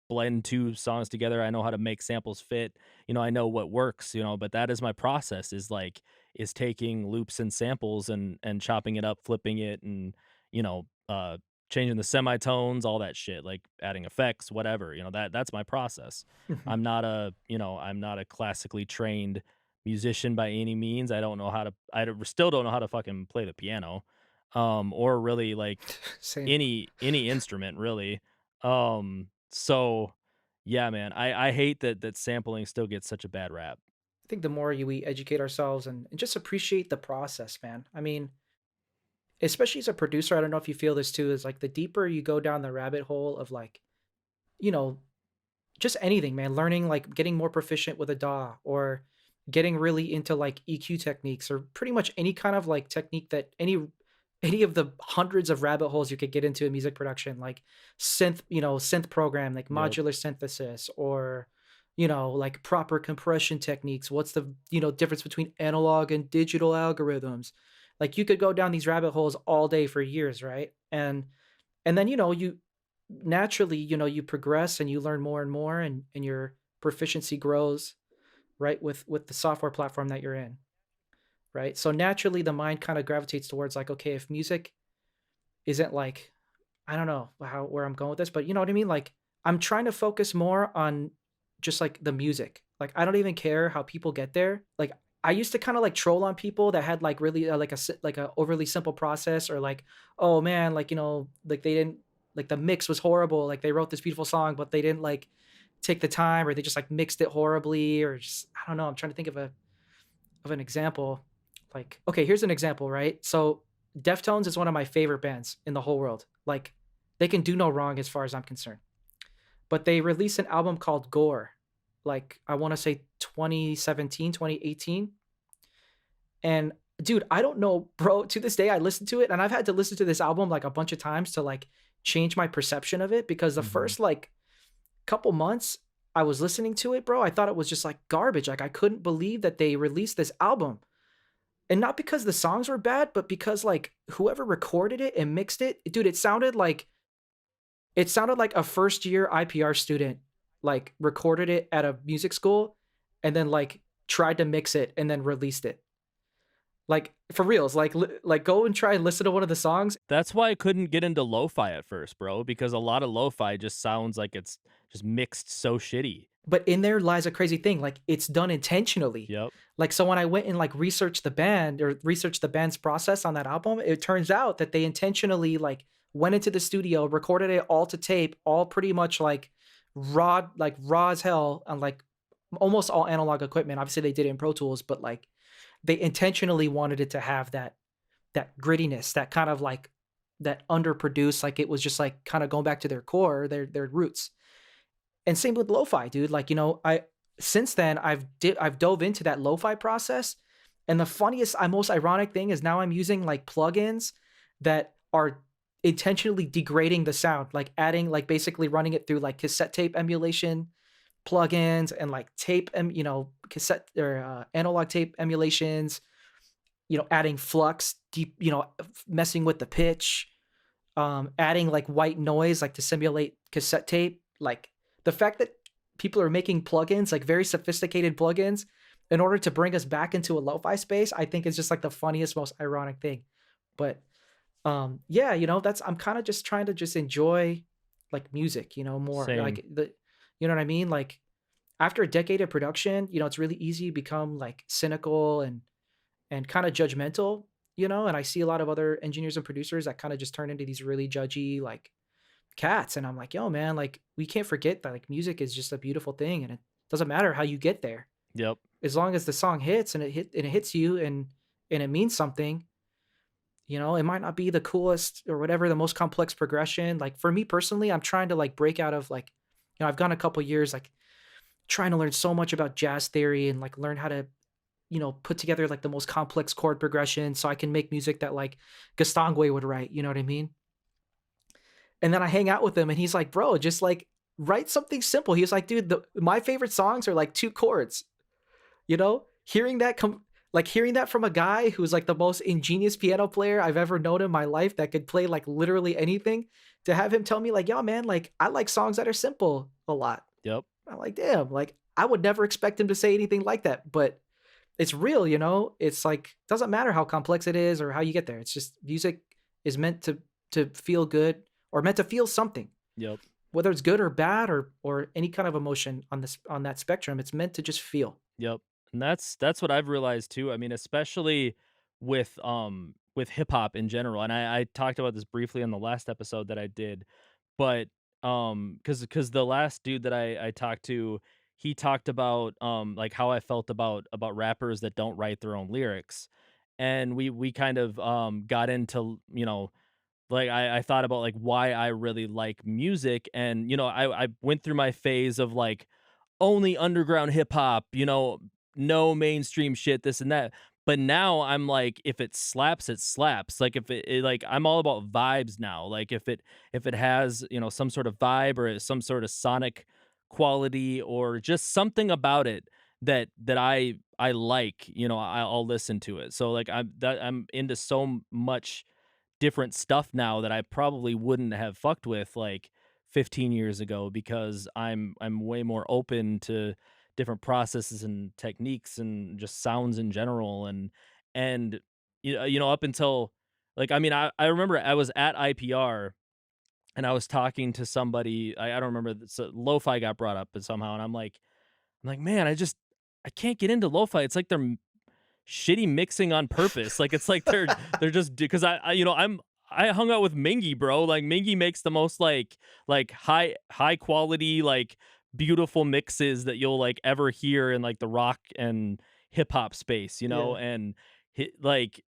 blend 2 songs together. I know how to make samples fit. I know what works, but that is my process, is taking loops and samples and chopping it up, flipping it, and, you know, uh, changing the semitones, all that shit, like adding effects, whatever, that's my process. Mhm. I'm not a classically trained musician by any means. Still don't know how to fucking play the piano, or really, like, Same. any instrument really. So yeah, man, I hate that sampling still gets such a bad rap. I think the more we educate ourselves and just appreciate the process, man. I mean, especially as a producer, I don't know if you feel this too, is like the deeper you go down the rabbit hole of like, you know, just anything, man. Learning, like, getting more proficient with a DAW, or getting really into, like, EQ techniques, or pretty much any kind of, like, technique that any of the hundreds of rabbit holes you could get into in music production, like synth program, like Yep. modular synthesis, or, like proper compression techniques. What's the, difference between analog and digital algorithms? Like, you could go down these rabbit holes all day for years, right? And then, you naturally, you progress and you learn more and more, and your proficiency grows, right, with the software platform that you're in, right? So naturally the mind kind of gravitates towards, like, okay, if music isn't like, I don't know how where I'm going with this, but you know what I mean? Like, I'm trying to focus more on just like the music. Like, I don't even care how people get there. Like, I used to kind of like troll on people that had like really like like a overly simple process, or like, oh man, like, like they didn't, like, the mix was horrible. Like, they wrote this beautiful song, but they didn't like take the time, or they just like mixed it horribly, or just, I don't know. I'm trying to think of an example. Like, okay, here's an example, right? So Deftones is one of my favorite bands in the whole world. Like, they can do no wrong as far as I'm concerned. But they released an album called Gore, like, I want to say 2017, 2018. And dude, I don't know, bro. To this day, I listen to it, and I've had to listen to this album like a bunch of times to like change my perception of it, because the Mhm. first like couple months I was listening to it, bro, I thought it was just like garbage. Like, I couldn't believe that they released this album. And not because the songs were bad, but because, like, whoever recorded it and mixed it, dude, it sounded like a first year IPR student, like, recorded it at a music school, and then, like, tried to mix it and then released it. Like, for reals, like, go and try and listen to one of the songs. That's why I couldn't get into lo-fi at first, bro, because a lot of lo-fi just sounds like it's just mixed so shitty. But in there lies a crazy thing, like, it's done intentionally. Yep. Like, so when I went and, like, researched the band, or researched the band's process on that album, it turns out that they intentionally, like, went into the studio, recorded it all to tape, all pretty much, like, raw as hell, on, like, almost all analog equipment. Obviously, they did it in Pro Tools, but, like, they intentionally wanted it to have that grittiness, that kind of, like, that underproduced, like, it was just, like, kinda going back to their core, their roots. And same with lo-fi, dude. Like, I since then I've dove into that lo-fi process, and the funniest, most ironic thing is now I'm using like plugins that are intentionally degrading the sound, like adding, like, basically running it through like cassette tape emulation plugins, and like cassette or analog tape emulations, adding flux, deep, messing with the pitch, adding like white noise, like to simulate cassette tape. Like, the fact that people are making plugins, like very sophisticated plugins, in order to bring us back into a lo-fi space, I think is just like the funniest, most ironic thing. But yeah, that's, I'm kind of just trying to just enjoy like music, more. Same. Like, you know what I mean? Like, after a decade of production, it's really easy to become like cynical and kind of judgmental, and I see a lot of other engineers and producers that kind of just turn into these really judgy, like, cats, and I'm like, "Yo, man, like, we can't forget that, like, music is just a beautiful thing, and it doesn't matter how you get there. Yep. As long as the song hits, and it hits you, and it means something, it might not be the coolest or whatever, the most complex progression." Like, for me personally, I'm trying to, like, break out of, like, I've gone a couple years, like, trying to learn so much about jazz theory, and, like, learn how to, put together, like, the most complex chord progression so I can make music that, like, Gastangwe would write, you know what I mean? And then I hang out with him, and he's like, "Bro, just, like, write something simple." He was like, "Dude, my favorite songs are, like, 2 chords." You know? Hearing that from a guy who's, like, the most ingenious piano player I've ever known in my life, that could play, like, literally anything, to have him tell me, like, "Yo, man, like, I like songs that are simple a lot." Yep. I'm like, "Damn," like, I would never expect him to say anything like that, but it's real, you know? It's like, doesn't matter how complex it is or how you get there. It's just music is meant to feel good, or meant to feel something. Yep. Whether it's good or bad, or any kind of emotion on that spectrum, it's meant to just feel. Yep. And that's what I've realized too. I mean, especially with hip hop in general. And I talked about this briefly in the last episode that I did, but because the last dude that I talked to, he talked about like how I felt about rappers that don't write their own lyrics. And we kind of got into, like I thought about like why I really like music, and I went through my phase of like only underground hip hop, no mainstream shit, this and that. But now I'm like, if it slaps, it slaps. Like if like I'm all about vibes now. Like if it has, some sort of vibe or some sort of sonic quality or just something about it that I like, I'll listen to it. So like I'm into so much different stuff now that I probably wouldn't have fucked with like 15 years ago, because I'm way more open to different processes and techniques and just sounds in general. And up until like, I mean, I remember I was at IPR and I was talking to somebody. I don't remember, so lo-fi got brought up somehow, and I'm like, man, I can't get into lo-fi. It's like they're shitty mixing on purpose. Like it's like they're just because I hung out with Mingy, bro. Like Mingy makes the most like high quality, like beautiful mixes that you'll like ever hear in like the rock and hip hop space, Yeah. and like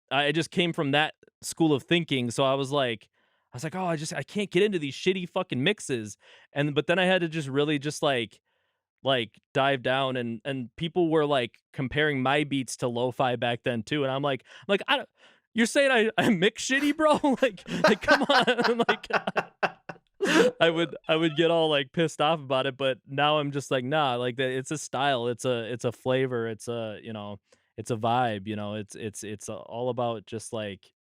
I just came from that school of thinking. So I was like, oh, I can't get into these shitty fucking mixes. And but then I had to just really just like dive down, and people were like comparing my beats to lo-fi back then too, and I'm like, I don't, you're saying I mix shitty, bro? Like come on. Like I would get all like pissed off about it, but now I'm just like, nah, like that, it's a style, it's a flavor, it's a vibe, it's all about just like,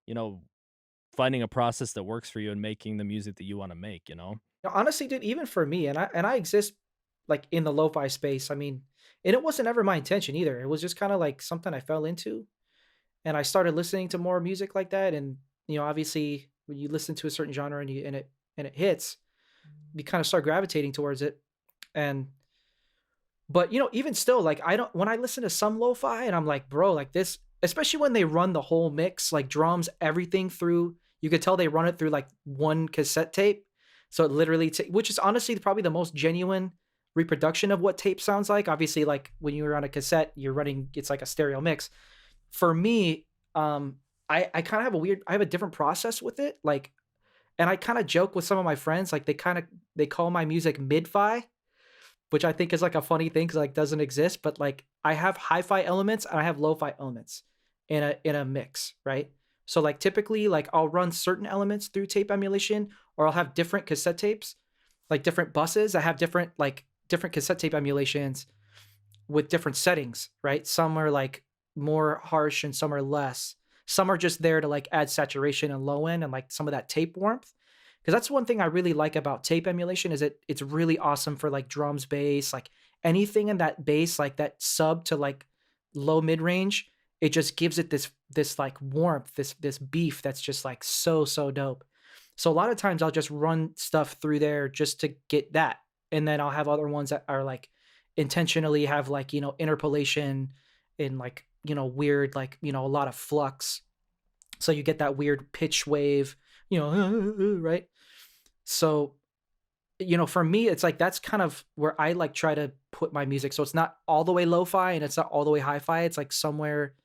you know finding a process that works for you and making the music that you want to make. Honestly, dude, even for me, and I exist like in the lo-fi space. I mean, and it wasn't ever my intention either. It was just kind of like something I fell into, and I started listening to more music like that. And obviously, when you listen to a certain genre and it hits, you kind of start gravitating towards it. And but even still, like I don't when I listen to some lo-fi and I'm like, bro, like this, especially when they run the whole mix, like drums, everything through. You could tell they run it through like one cassette tape. So it literally, which is honestly probably the most genuine reproduction of what tape sounds like. Obviously, like when you're on a cassette, you're running, it's like a stereo mix. For me, I kind of have I have a different process with it. Like, and I kind of joke with some of my friends, like they call my music mid-fi, which I think is like a funny thing because like doesn't exist. But like I have hi-fi elements and I have lo-fi elements in a mix, right? So like typically like I'll run certain elements through tape emulation, or I'll have different cassette tapes, like different buses. I have different cassette tape emulations with different settings, right? Some are like more harsh and some are less. Some are just there to like add saturation and low end and like some of that tape warmth. Because that's one thing I really like about tape emulation is it's really awesome for like drums, bass, like anything in that bass, like that sub to like low mid range. It just gives it this like warmth, this beef that's just like so dope. So a lot of times I'll just run stuff through there just to get that, and then I'll have other ones that are like intentionally have like interpolation in like weird like a lot of flux, so you get that weird pitch wave, right? So, for me, it's like that's kind of where I like try to put my music. So it's not all the way lo-fi and it's not all the way hi-fi. It's like somewhere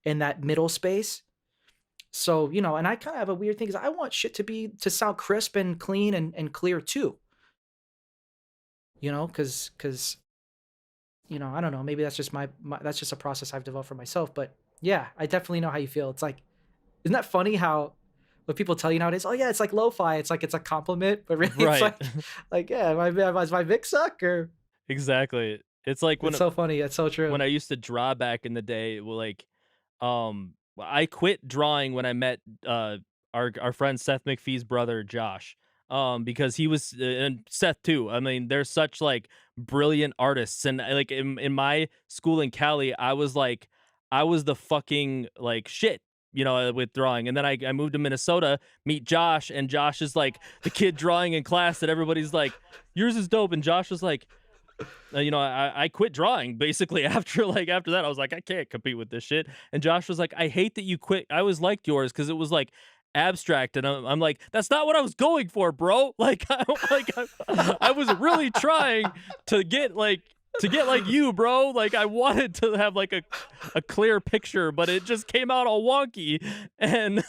in that middle space. So, and I kind of have a weird thing because I want shit to sound crisp and clean and clear too. Because I don't know, maybe that's just that's just a process I've developed for myself. But yeah, I definitely know how you feel. It's like, isn't that funny how what people tell you nowadays? Oh yeah, it's like lo-fi. It's like it's a compliment, but really it's Right. like yeah, my mix suck or Exactly. It's like it's so funny. It's so true. when I used to draw back in the day, I quit drawing when I met our friend Seth McPhee's brother Josh. Because he was and Seth too. I mean, they're such like brilliant artists, and like in my school in Cali, I was the fucking like shit. With drawing, and then I moved to Minnesota, meet Josh, and Josh is like the kid drawing in class that everybody's like, yours is dope, and Josh was like, I quit drawing basically after that. I was like, I can't compete with this shit. And Josh was like, I hate that you quit. I always liked yours because it was like abstract, and I'm like, that's not what I was going for, bro. Like, I was really trying to get like to get like you, bro. Like I wanted to have like a clear picture, but it just came out all wonky. And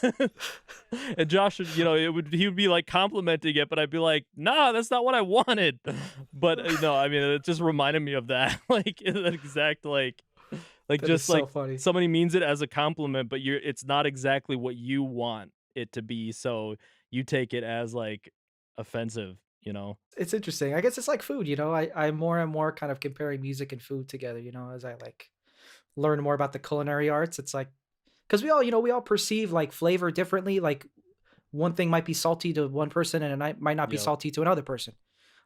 and Josh, he would be like complimenting it, but I'd be like, nah, that's not what I wanted. But no, I mean, it just reminded me of that, like that exact That is just so like funny. somebody means it as a compliment, but it's not exactly what you want it to be, so you take it as like offensive, you know? It's interesting. I guess it's like food, you know. I more and more kind of comparing music and food together, you know, as I like learn more about the culinary arts. It's like because we all perceive like flavor differently. Like one thing might be salty to one person and it might not be Yep. salty to another person.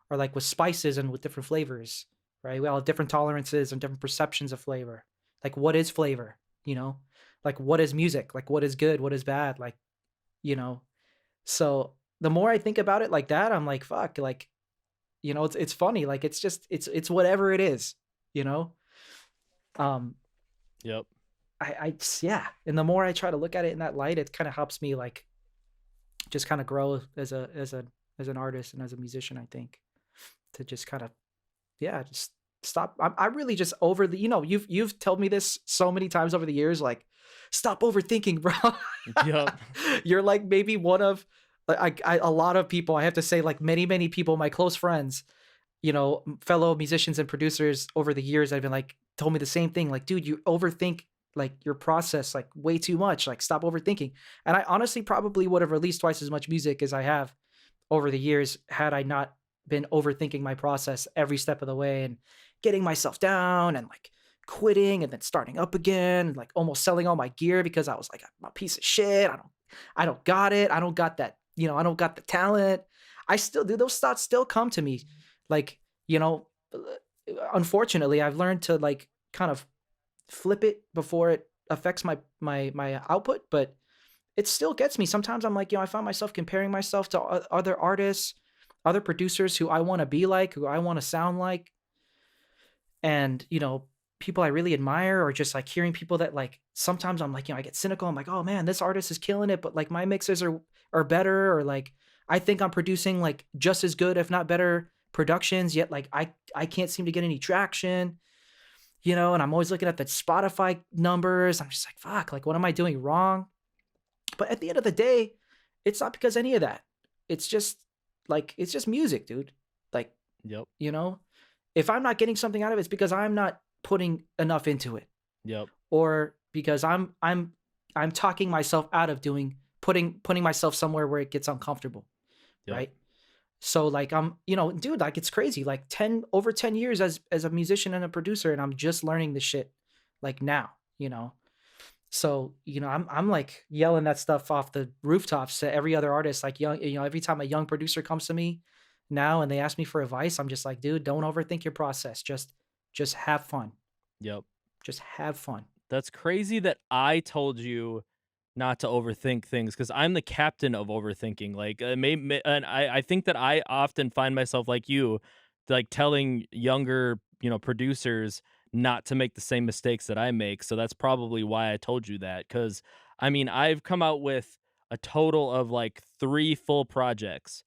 Or like with spices and with different flavors, right? We all have different tolerances and different perceptions of flavor. Like what is flavor, you know? Like what is music? Like what is good? What is bad? Like, you know. So the more I think about it like that, I'm like, fuck, like, it's funny. Like it's just it's whatever it is, you know? Um Yep. yeah. And the more I try to look at it in that light, it kind of helps me like just kind of grow as an artist and as a musician, I think. To just kind of yeah, just stop. I'm really just over the you've told me this so many times over the years, like, "Stop overthinking, bro." Yep. You're like maybe one of a lot of people, I have to say, like, many, many people, my close friends, fellow musicians and producers over the years have been like told me the same thing, like, "Dude, you overthink, like, your process, like, way too much, like, stop overthinking." And I honestly probably would have released twice as much music as I have over the years had I not been overthinking my process every step of the way and getting myself down and like quitting and then starting up again and like almost selling all my gear because I was like, I'm a piece of shit. I don't got it. I don't got that, I don't got the talent. I still do those thoughts still come to me. Like, unfortunately, I've learned to like kind of flip it before it affects my output, but it still gets me. Sometimes I'm like, I find myself comparing myself to other artists, other producers who I want to be like, who I want to sound like, and people I really admire, or just like hearing people that like. Sometimes I'm like, I get cynical. I'm like, oh man, this artist is killing it, but like my mixes are better, or like I think I'm producing like just as good, if not better, productions. Yet like I can't seem to get any traction. And I'm always looking at the Spotify numbers. I'm just like, fuck, like what am I doing wrong? But at the end of the day, it's not because any of that. It's just it's just music, dude. Like, Yep. you know, if I'm not getting something out of it, it's because I'm not putting enough into it, Yep. or because I'm talking myself out of putting myself somewhere where it gets uncomfortable, Yep. right? So like dude, like it's crazy. Like over 10 years as a musician and a producer, and I'm just learning the shit like now, So, I'm like yelling that stuff off the rooftops to every other artist, like every time a young producer comes to me now and they ask me for advice, I'm just like, dude, don't overthink your process. Just have fun. Yep. Just have fun. That's crazy that I told you not to overthink things because I'm the captain of overthinking. Like, and I think that I often find myself like you, like telling younger, producers not to make the same mistakes that I make. So that's probably why I told you that. Because I mean, I've come out with a total of like 3 full projects,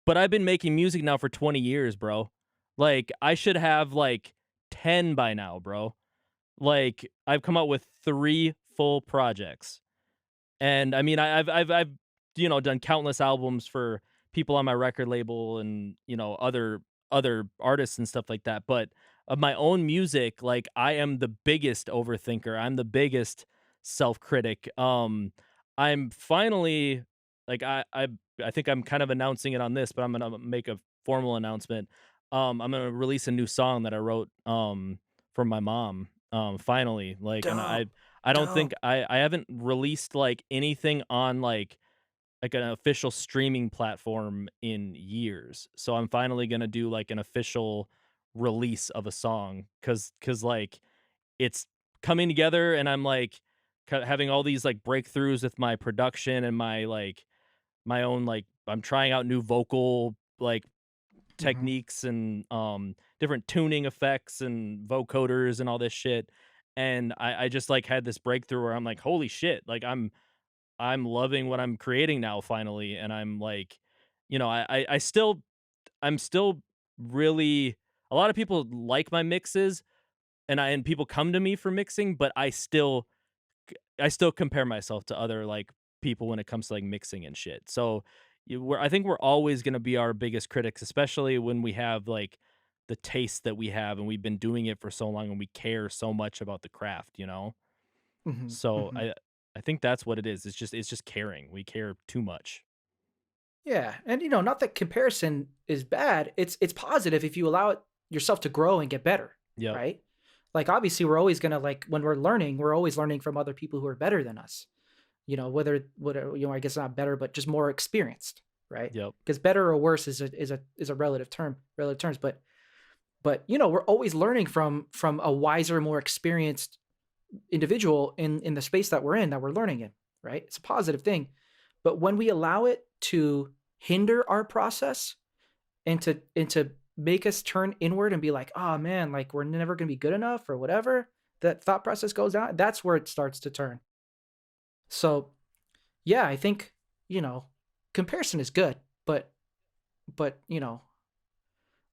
but I've been making music now for 20 years, bro. Like, I should have like 10 by now, bro. Like, I've come out with 3 full projects, and I mean, I've done countless albums for people on my record label and, other artists and stuff like that, but of my own music, like, I am the biggest overthinker, I'm the biggest self-critic. I'm finally like, I think I'm kind of announcing it on this, but I'm gonna make a formal announcement. I'm gonna release a new song that I wrote, for my mom, finally, like, and I Dope. I don't think Dope. I haven't released, like, anything on, like an official streaming platform in years, so I'm finally gonna do, like, an official release of a song, cause like, it's coming together and I'm, like, having all these, like, breakthroughs with my production and my own, like I'm trying out new vocal, like, Mhm. techniques and different tuning effects and vocoders and all this shit. And I just like had this breakthrough where I'm like, holy shit, like I'm loving what I'm creating now finally. And I'm like, I still I'm still really a lot of people like my mixes, and people come to me for mixing, but I still compare myself to other, like, people when it comes to, like, mixing and shit. So, I think we're always gonna be our biggest critics, especially when we have, like, the taste that we have, and we've been doing it for so long, and we care so much about the craft, you know? Mhm, So, mhm. I think that's what it is. It's just caring. We care too much. Yeah, and, not that comparison is bad, it's positive if you allow it yourself to grow and get better, Yep, right? Like, obviously, we're always gonna, like when we're learning, we're always learning from other people who are better than us, whether, I guess not better, but just more experienced, right? yep, Because better or worse is a relative terms, but, we're always learning from a wiser, more experienced individual in the space that we're in, that we're learning in, right? It's a positive thing. But when we allow it to hinder our process and to make us turn inward and be like, oh man, like we're never gonna be good enough or whatever, that thought process goes down, that's where it starts to turn. So yeah, I think, you know, comparison is good, but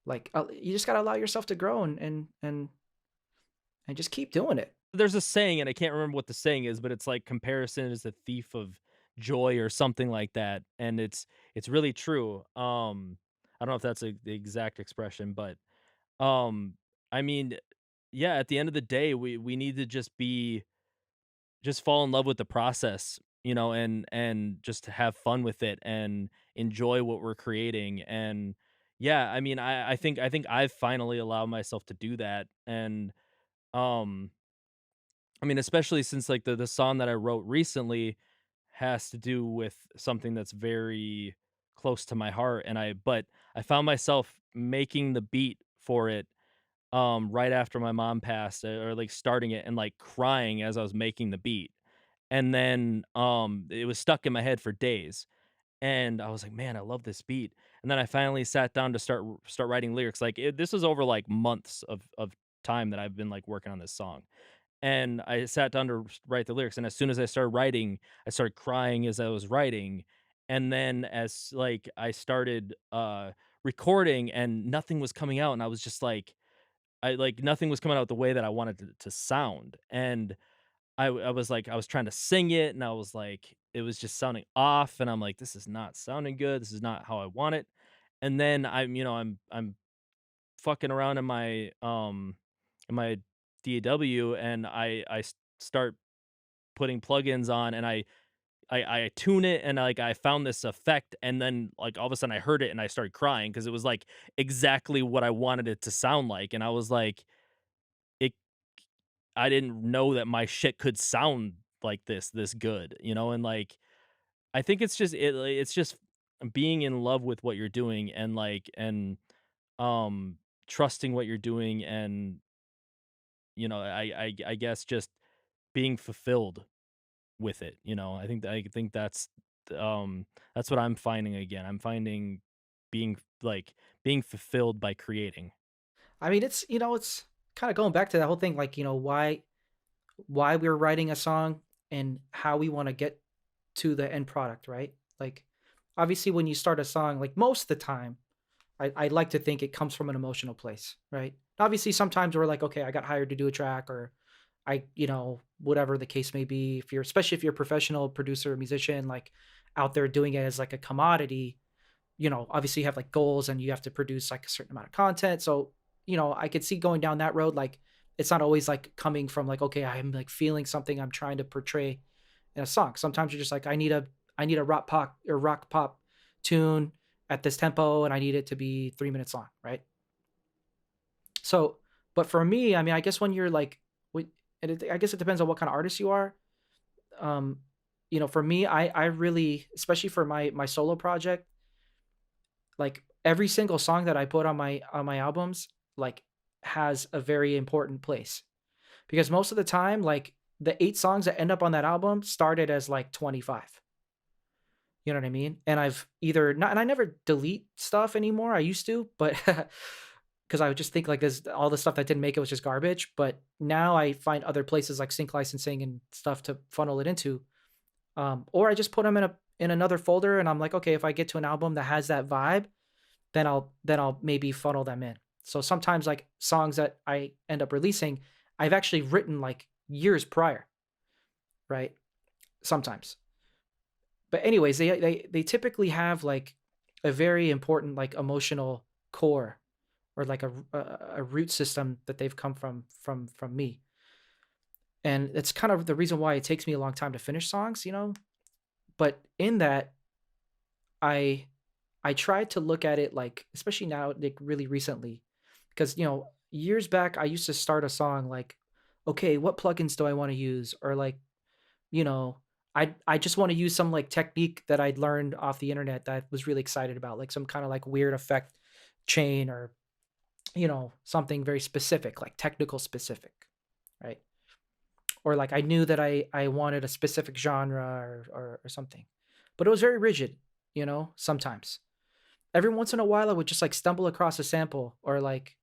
like you just gotta allow yourself to grow and just keep doing it. there's a saying, and I can't remember what the saying is, but it's like comparison is a thief of joy or something like that, and it's really true. I don't know if that's the exact expression, but um, I mean, yeah, at the end of the day, we need to just fall in love with the process, and just to have fun with it and enjoy what we're creating. And yeah, I mean, I think I've finally allowed myself to do that, and um I mean, especially since, like, the song that I wrote recently has to do with something that's very close to my heart, I found myself making the beat for it, right after my mom passed, or, like, starting it and, like, crying as I was making the beat, and then, it was stuck in my head for days, and I was like, "Man, I love this beat," and then I finally sat down to start writing lyrics, like, this was over, like, months of time that I've been, like, working on this song, and I sat down to write the lyrics, and as soon as I started writing, I started crying as I was writing, and then as, like, I started, recording and nothing was coming out, and I was just nothing was coming out the way that I wanted it to sound, and I was like I was trying to sing it, and I was like it was just sounding off, and I'm like, "This is not sounding good, this is not how I want it," and then I'm fucking around in my DAW, and start putting plugins on, and I tune it, and, like, I found this effect, and then, like, all of a sudden I heard it and I started crying because it was, like, exactly what I wanted it to sound like, and I was like, it I didn't know that my shit could sound like this good, and, like, I think it's just being in love with what you're doing, and, um, trusting what you're doing, and, I guess just being fulfilled with it, I think that's what I'm finding again. I'm finding being fulfilled by creating. I mean, it's kind of going back to that whole thing, like, why we're writing a song and how we want to get to the end product, right? Like, obviously, when you start a song, like most of the time, I like to think it comes from an emotional place, right? Obviously, sometimes we're like, okay, I got hired to do a track, or whatever the case may be. Especially if you're a professional producer, musician, like out there doing it as like a commodity, obviously you have like goals and you have to produce like a certain amount of content. So, I could see going down that road. Like, it's not always like coming from like, okay, I'm like feeling something I'm trying to portray in a song. Sometimes you're just like, I need a rock pop tune at this tempo, and I need it to be 3 minutes long, right? So, but for me, I mean, I guess when you're like, I guess it depends on what kind of artist you are. Um, for me, I really, especially for my solo project, like every single song that I put on my albums, like has a very important place, because most of the time, like the 8 songs that end up on that album started as like 25. You know what I mean? And I've either not, and I never delete stuff anymore. I used to, but because I would just think like this, all the stuff that didn't make it was just garbage. But now I find other places like sync licensing and stuff to funnel it into. Or I just put them in another folder, and I'm like, okay, if I get to an album that has that vibe, then I'll maybe funnel them in. So sometimes like songs that I end up releasing, I've actually written like years prior, right? Sometimes. But anyways, they typically have like a very important like emotional core or like a root system that they've come from me. And it's kind of the reason why it takes me a long time to finish songs, you know? But in that, I I tried to look at it like, especially now, like really recently, because years back I used to start a song like, okay, what plugins do I want to use? Or like, you know, I just want to use some like technique that I'd learned off the internet that I was really excited about, like some kind of like weird effect chain or something very specific, like technical specific, right? Or like I knew that I wanted a specific genre or something. But it was very rigid, sometimes. Every once in a while I would just like stumble across a sample or like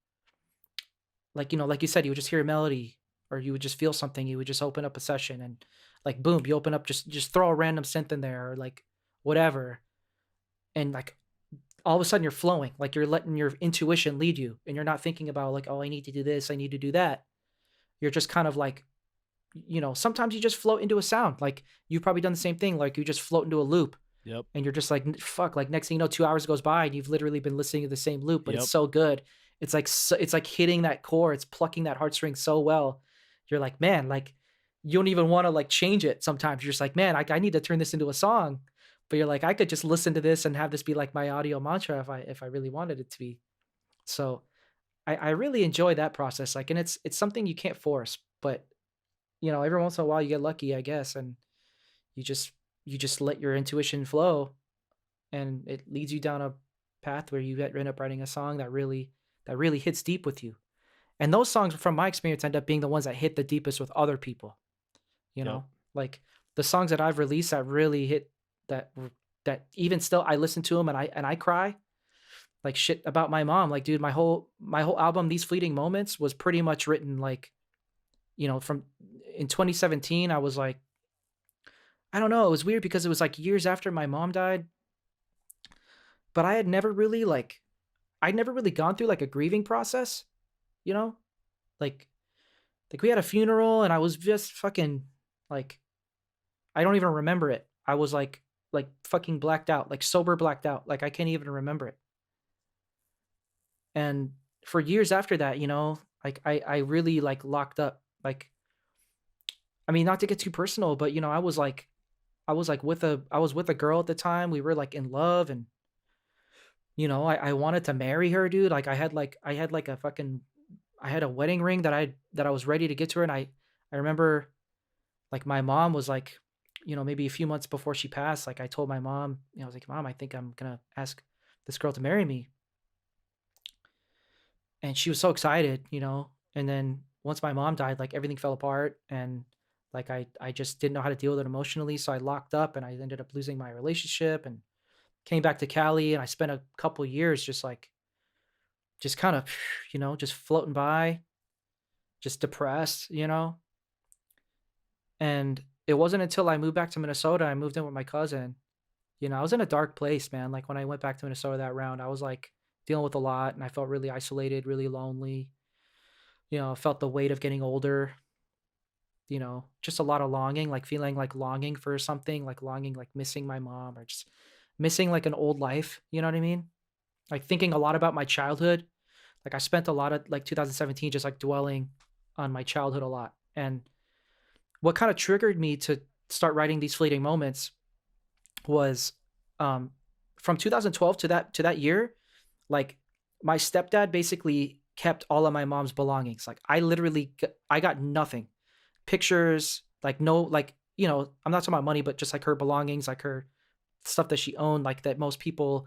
you said, you would just hear a melody or you would just feel something, you would just open up a session and like boom, you open up just throw a random synth in there or like whatever and like all of a sudden you're flowing, like you're letting your intuition lead you and you're not thinking about like, oh, I need to do this, I need to do that. You're just kind of like, sometimes you just float into a sound. Like you've probably done the same thing. Like you just float into a loop Yep. and you're just like, fuck, like next thing you know, 2 hours goes by and you've literally been listening to the same loop, but it's Yep. so good. It's like, it's like hitting that core. It's plucking that heartstring so well. You're like, man, like you don't even want to like change it. Sometimes you're just like, man, I need to turn this into a song, but you're like, I could just listen to this and have this be like my audio mantra if I really wanted it to be. So I really enjoy that process. Like, and it's something you can't force, but every once in a while you get lucky, I guess, and you just you just let your intuition flow, and it leads you down a path where you end up writing a song that really hits deep with you. And those songs, from my experience, end up being the ones that hit the deepest with other people. You Yep. know, like the songs that I've released that really hit that even still I listen to them and I cry like shit about my mom. Like, dude, my whole album, These Fleeting Moments, was pretty much written like from in 2017. I was like, I don't know, it was weird because it was, like, years after my mom died, but I'd never really gone through, like, a grieving process, you know? Like we had a funeral and I was just fucking, like, I don't even remember it. I was, like, fucking blacked out, like, sober blacked out, like, I can't even remember it. And for years after that, like, I really, like, locked up, like I mean, not to get too personal, but, I was with a girl at the time, we were, like, in love and I wanted to marry her, dude. Like I had like a fucking I had a wedding ring that I was ready to get to her, and I remember like my mom was like, maybe a few months before she passed, like I told my mom, I was like, "Mom, I think I'm gonna ask this girl to marry me." And she was so excited, And then once my mom died, like everything fell apart and like I just didn't know how to deal with it emotionally, so I locked up and I ended up losing my relationship and came back to Cali and I spent a couple years just kind of, just floating by, just depressed, And it wasn't until I moved back to Minnesota, I moved in with my cousin. I was in a dark place, man. Like when I went back to Minnesota that round, I was like dealing with a lot and I felt really isolated, really lonely. I felt the weight of getting older, just a lot of longing, like feeling like longing for something, like longing, like missing my mom or just missing like an old life. You know what I mean? Like thinking a lot about my childhood. Like I spent a lot of like 2017 just like dwelling on my childhood a lot. And what kind of triggered me to start writing These Fleeting Moments was um from 2012 to that year, like my stepdad basically kept all of my mom's belongings. Like I got nothing. Pictures, like no like, I'm not talking about money, but just like her belongings, like her stuff that she owned, like that most people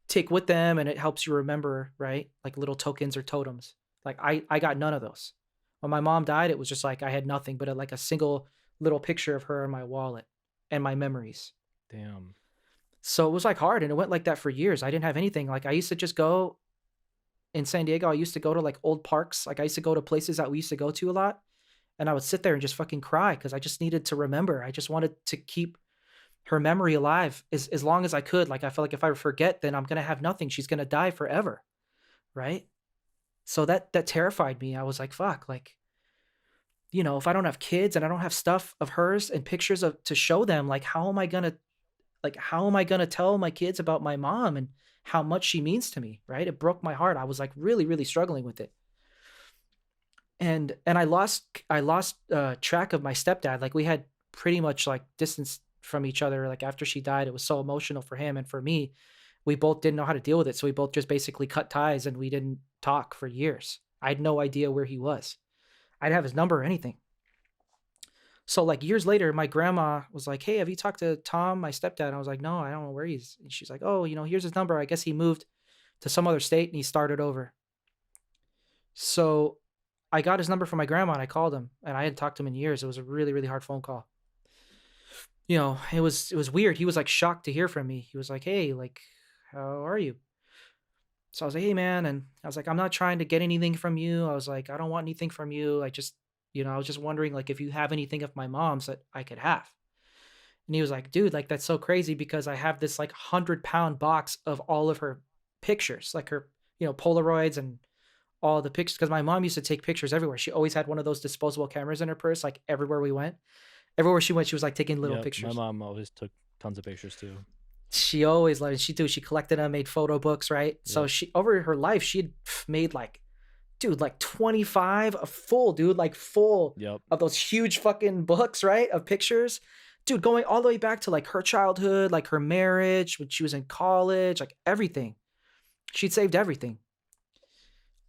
take with them and it helps you remember, right? Like little tokens or totems. Like I got none of those. When my mom died, it was just like I had nothing but like a single little picture of her in my wallet and my memories. Damn. So it was like hard and it went like that for years. I didn't have anything. Like I used to just go in San Diego, I used to go to like old parks. Like I used to go to places that we used to go to a lot and I would sit there and just fucking cry because I just needed to remember. I just wanted to keep her memory alive as long as I could. Like I felt like if I forget, then I'm gonna have nothing. She's gonna die forever, right? So that terrified me. I was like, "Fuck," like, if I don't have kids and I don't have stuff of hers and pictures of to show them, like, how am I gonna tell my kids about my mom and how much she means to me, right? It broke my heart. I was, like, really, really struggling with it. And I lost track of my stepdad. Like, we had pretty much, like, distance from each other, like, after she died. It was so emotional for him and for me. We both didn't know how to deal with it, so we both just basically cut ties, and we didn't talk for years. I had no idea where he was. I didn't have his number or anything. So, like, years later, my grandma was like, "Hey, have you talked to Tom, my stepdad?" And I was like, "No, I don't know where he's." And she's like, "Oh, here's his number. I guess he moved to some other state and he started over." So, I got his number from my grandma and I called him, and I hadn't talked to him in years. It was a really, really hard phone call. It was weird. He was, like, shocked to hear from me. He was like, "Hey, like, how are you?" So I was like, "Hey, man," and I was like, "I'm not trying to get anything from you." I was like, "I don't want anything from you. I was just wondering, like, if you have anything of my mom's that I could have." And he was like, "Dude, like, that's so crazy because I have this, like, 100-pound box of all of her pictures, like her, Polaroids and all the pictures. Because my mom used to take pictures everywhere. She always had one of those disposable cameras in her purse, like, everywhere we went. Everywhere she went, she was, like, taking little Yep, my pictures. mom always took tons of pictures too. She always loved it. She collected them, made photo books, right? So Yep, she over her life, she had made, like, dude, like 25, a full, dude, like full yep, of those huge fucking books, right? Of pictures. Dude, going all the way back to like her childhood, like her marriage, when she was in college, like everything. She'd saved everything.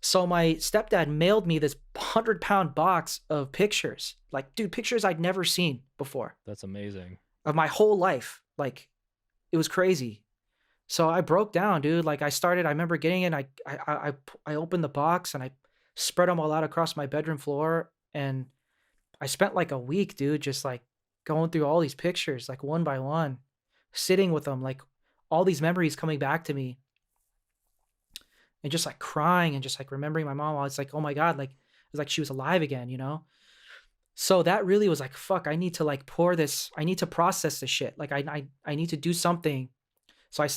So my stepdad mailed me this 100-pound box of pictures. Like, dude, pictures I'd never seen before that's amazing. of my whole life. Like, it was crazy. So I broke down, dude. Like I remember getting in, I opened the box and I spread them all out across my bedroom floor, and I spent like a week, dude, just like going through all these pictures, like one by one, sitting with them, like all these memories coming back to me, and just like crying and just like remembering my mom. I was like, oh my God, like it was like she was alive again. So that really was like, fuck, I need to like I need to process this shit. Like I need to do something. So I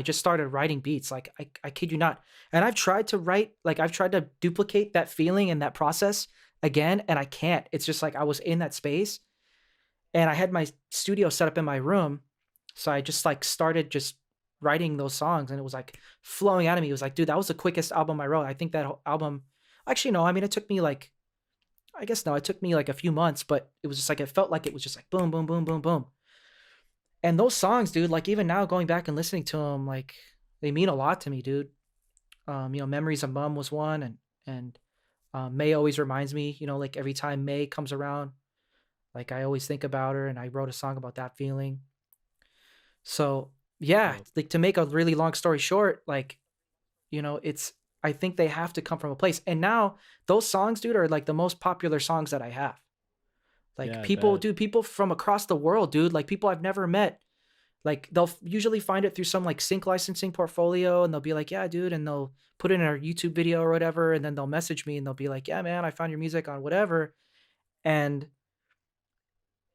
just started writing beats. Like I kid you not. And I've tried to duplicate that feeling and that process again, and I can't. It's just like I was in that space and I had my studio set up in my room. So I just like started just writing those songs and it was like flowing out of me. It was like, dude, that was the quickest album I wrote. I think that album, actually, no, I mean, it took me like, I guess no, it took me like a few months, but it was just like, it felt like it was just like boom, boom, boom, boom, boom. And those songs, dude, like even now going back and listening to them, like they mean a lot to me, dude. Memories of Mom was one, and May always reminds me, like every time May comes around, like I always think about her, and I wrote a song about that feeling. So yeah, Yep. like to make a really long story short, like it's I think they have to come from a place. And now those songs, dude, are like the most popular songs that I have. Like Yeah, I bet. people from across the world, dude, like people I've never met. Like, they'll usually find it through some, like, sync licensing portfolio, and they'll be like, "Yeah, dude," and they'll put it in our YouTube video or whatever, and then they'll message me, and they'll be like, "Yeah, man, I found your music on whatever," and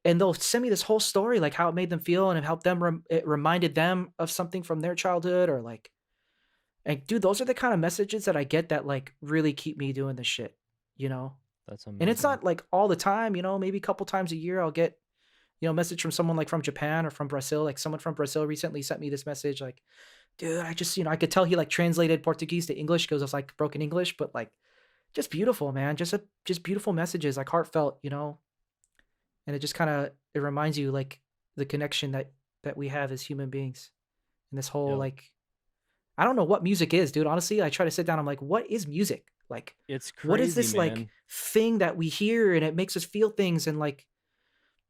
they'll send me this whole story, like, how it made them feel and it helped them it reminded them of something from their childhood or, like, dude, those are the kind of messages that I get that, like, really keep me doing this shit, you know? That's And it's amazing. not, like, all the time, maybe a couple times a year I'll get message from someone like from Japan or from Brazil. Like someone from Brazil recently sent me this message, like, dude, I just, I could tell he like translated Portuguese to English because it was like broken English, but like just beautiful, man. Just beautiful messages, like heartfelt, and it just kind of it reminds you like the connection that we have as human beings. And this whole Yep. like I don't know what music is, dude. Honestly, I try to sit down, I'm like, what is music? Like, It's what is crazy, this like man. thing that we hear and it makes us feel things and like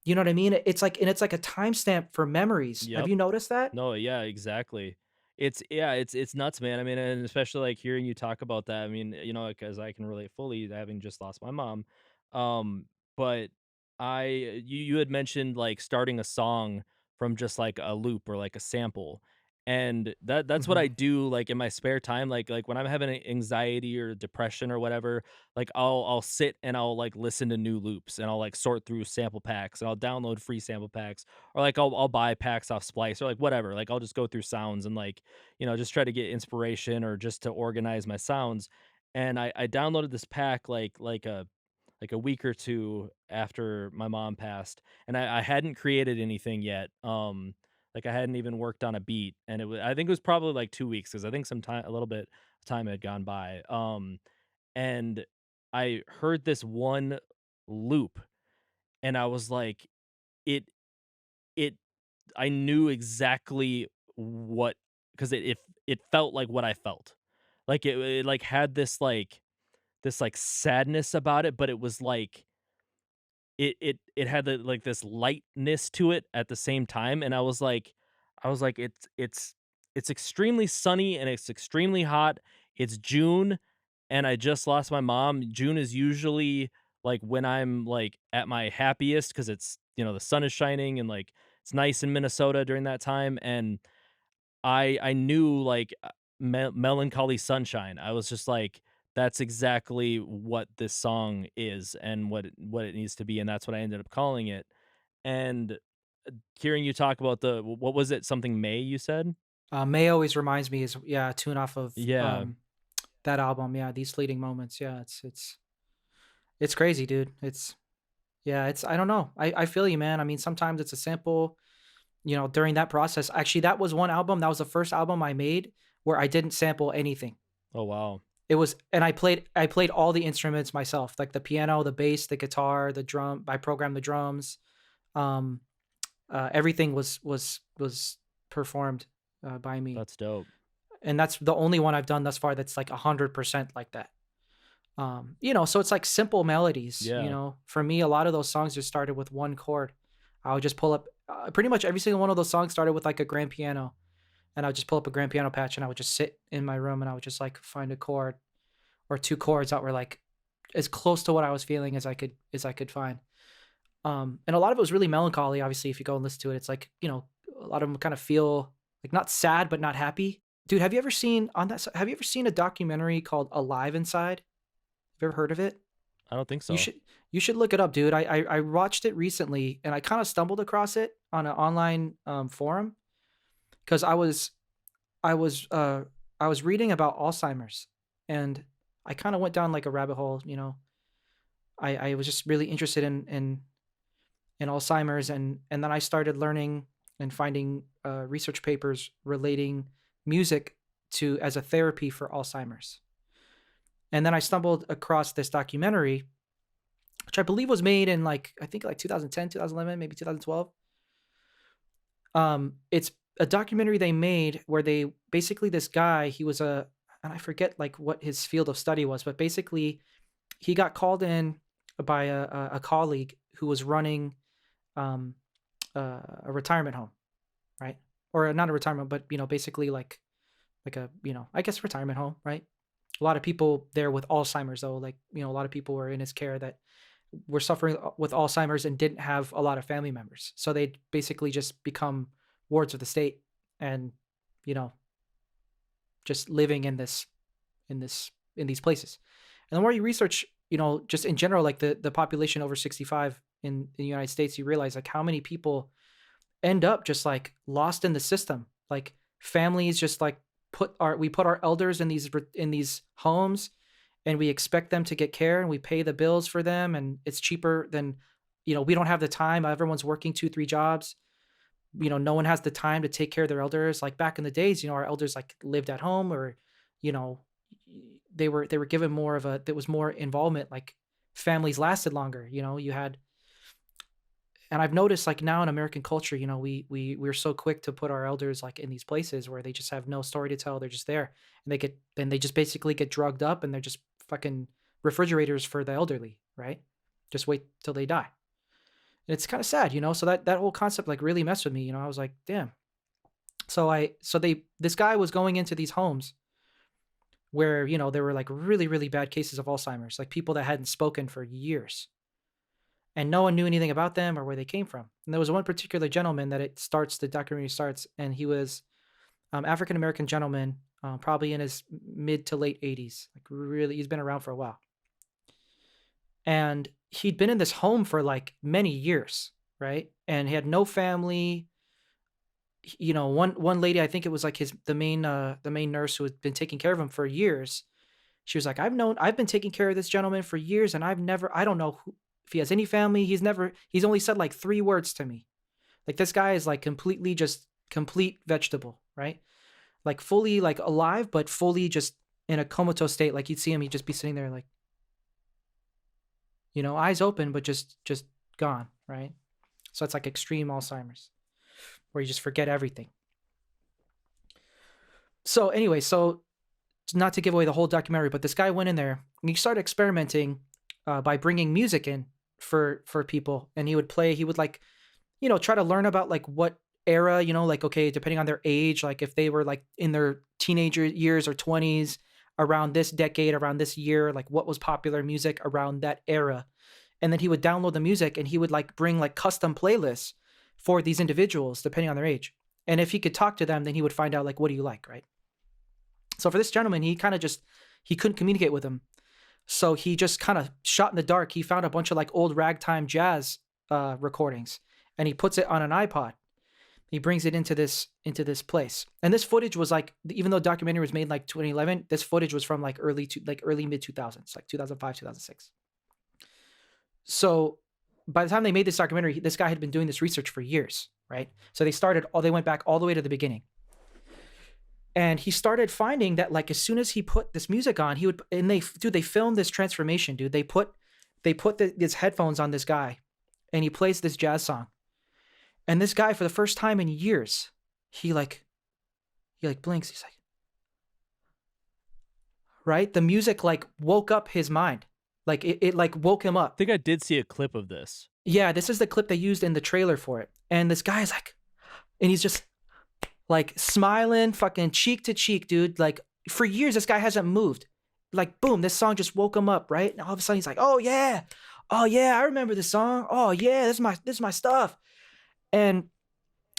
you know what I mean? It's like a timestamp for memories. Have Yep. you noticed that? No, yeah, exactly. It's nuts, man. I mean, and especially like hearing you talk about that. I mean, because I can relate fully, having just lost my mom. Um, but you had mentioned like starting a song from just like a loop or like a sample. And that's what I Mhm. do like in my spare time. Like when I'm having anxiety or depression or whatever, like I'll sit and I'll like listen to new loops and I'll like sort through sample packs and I'll download free sample packs or like I'll buy packs off Splice or like whatever. Like I'll just go through sounds and like, just try to get inspiration or just to organize my sounds. and I downloaded this pack like a week or 2 after my mom passed, and I hadn't created anything yet, like, I hadn't even worked on a beat, and I think it was probably, like, 2 weeks because I think some time a little bit of time had gone by, and I heard this one loop, and I was like, it it I knew exactly what, because it felt like what I felt. Like, like, had this, like, sadness about it, but it was like it had the like, this lightness to it at the same time, and I was like, it's extremely sunny and it's extremely hot. It's June, and I just lost my mom. June is usually, like, when I'm, like, at my happiest because it's, the sun is shining and, like, it's nice in Minnesota during that time, and I knew, like, Melancholy Sunshine. I was just like, "That's exactly what this song is and what it needs to be," and that's what I ended up calling it, and, hearing you talk about what was it? Something May, you said? May always reminds me is, yeah, a tune off of Yeah. that album. Yeah, these fleeting moments. Yeah, it's crazy, dude. It's yeah, it's I don't know. I feel you, man. I mean, sometimes it's a sample. During that process, actually, that was one album. That was the first album I made where I didn't sample anything. Oh, wow. It was, and I played all the instruments myself, like the piano, the bass, the guitar, the drum. I programmed the drums. Um, Everything was performed by me, That's dope. and that's the only one I've done thus far that's like 100% like that. So it's like simple melodies. Yeah. For me, a lot of those songs just started with one chord. I would just pull up. Pretty much every single one of those songs started with like a grand piano, and I would just pull up a grand piano patch, and I would just sit in my room, and I would just like find a chord or two chords that were like as close to what I was feeling as I could find. And a lot of it was really melancholy. Obviously, if you go and listen to it, it's like a lot of them kind of feel like not sad but not happy. Dude, have you ever seen a documentary called Alive Inside? Have you ever heard of it? I don't think You so. should you should look it up, dude. I watched it recently, and I kind of stumbled across it on an online forum because I was reading about Alzheimer's, and I kind of went down like a rabbit hole. I was just really interested in Alzheimer's, and then I started learning and finding research papers relating music to as a therapy for Alzheimer's. And then I stumbled across this documentary, which I believe was made in like I think like 2010, 2011, maybe 2012. It's a documentary they made where they basically this guy, he was a and I forget like what his field of study was, but basically he got called in by a colleague who was running um, a retirement home, right? Or not a retirement, but basically like a I guess retirement home, right? A lot of people there with Alzheimer's though, like a lot of people were in his care that were suffering with Alzheimer's and didn't have a lot of family members, so they basically just become wards of the state and you know just living in these places. And the more you research, just in general, like the population over 65 in the United States, you realize like how many people end up just like lost in the system. Like families just like put our elders in these homes, and we expect them to get care, and we pay the bills for them, and it's cheaper than we don't have the time. Everyone's working 2 3 jobs. No one has the time to take care of their elders. Like back in the days, our elders like lived at home, or you know they were given more of a there was more involvement. Like families lasted longer. You had and I've noticed like now in American culture, we're so quick to put our elders like in these places where they just have no story to tell. They're just there, and they just basically get drugged up, and they're just fucking refrigerators for the elderly, right? Just wait till they die. And it's kind of sad, so that whole concept like really messed with me. I was like, damn. So this guy was going into these homes where there were like really really bad cases of Alzheimer's, like people that hadn't spoken for years, and no one knew anything about them or where they came from. And there was one particular gentleman that the documentary starts, and he was African American gentleman, probably in his mid to late 80s. Like really, he's been around for a while, and he'd been in this home for like many years, right? And he had no family. One lady, I think it was like the main nurse who had been taking care of him for years. She was like, I've been taking care of this gentleman for years, and I don't know if he has any family. He's only said like 3 words to me. Like, this guy is like completely just complete vegetable, right? Like fully like alive, but fully just in a comatose state. Like, you'd see him, he'd just be sitting there like, eyes open, but just gone, right? So it's like extreme Alzheimer's, where you just forget everything. So anyway, so not to give away the whole documentary, but this guy went in there and he started experimenting by bringing music in for people, and he would like, try to learn about like what era, like, okay, depending on their age, like if they were like in their teenager years or 20s, around this decade, around this year, like what was popular music around that era. And then he would download the music and he would like bring like custom playlists for these individuals depending on their age. And if he could talk to them, then he would find out like, what do you like, right? So for this gentleman, he couldn't communicate with him. So he just kind of shot in the dark. He found a bunch of like old ragtime jazz recordings, and he puts it on an iPod. He brings it into this place. And this footage was like, even though the documentary was made like 2011, this footage was from like early mid 2000s, like 2005, 2006. So by the time they made this documentary, this guy had been doing this research for years, right? So they went back all the way to the beginning. And he started finding that like as soon as he put this music on, they filmed this transformation, dude. They put these headphones on this guy, and he plays this jazz song. And this guy, for the first time in years, he blinks. He's like, right? The music like woke up his mind. Like it like woke him up. I think I did see a clip of this. Yeah, this is the clip they used in the trailer for it. And this guy's like, and he's just like smiling, fucking cheek to cheek, dude. Like for years, this guy hasn't moved. Like, boom, this song just woke him up, right? And all of a sudden he's like, oh yeah, I remember this song. Oh yeah, this is my stuff. And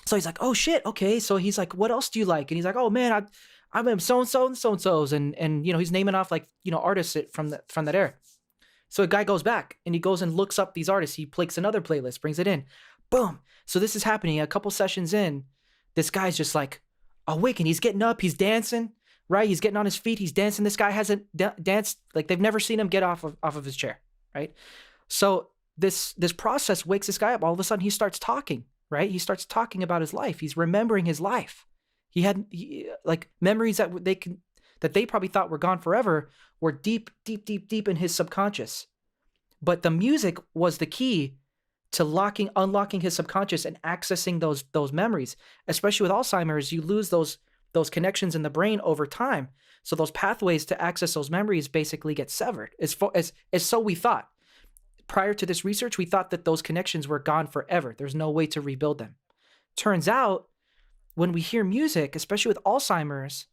so he's like, oh shit, okay. So he's like, what else do you like? And he's like, oh man, I'm so-and-so and so-and-so's. And he's naming off like, artists from that era. So a guy goes back and he goes and looks up these artists. He plays another playlist, brings it in. Boom. So this is happening a couple sessions in. This guy's just like awake, and he's getting up, he's dancing, right? He's getting on his feet, he's dancing. This guy hasn't danced, like they've never seen him get off of his chair, right? So this process wakes this guy up. All of a sudden he starts talking, right? He starts talking about his life. He's remembering his life. He had like memories that they probably thought were gone forever were deep in his subconscious. But the music was the key to unlocking his subconscious and accessing those memories. Especially with Alzheimer's, you lose those connections in the brain over time. So those pathways to access those memories basically get severed. As so we thought. Prior to this research, we thought that those connections were gone forever. There's no way to rebuild them. Turns out, when we hear music, especially with Alzheimer's,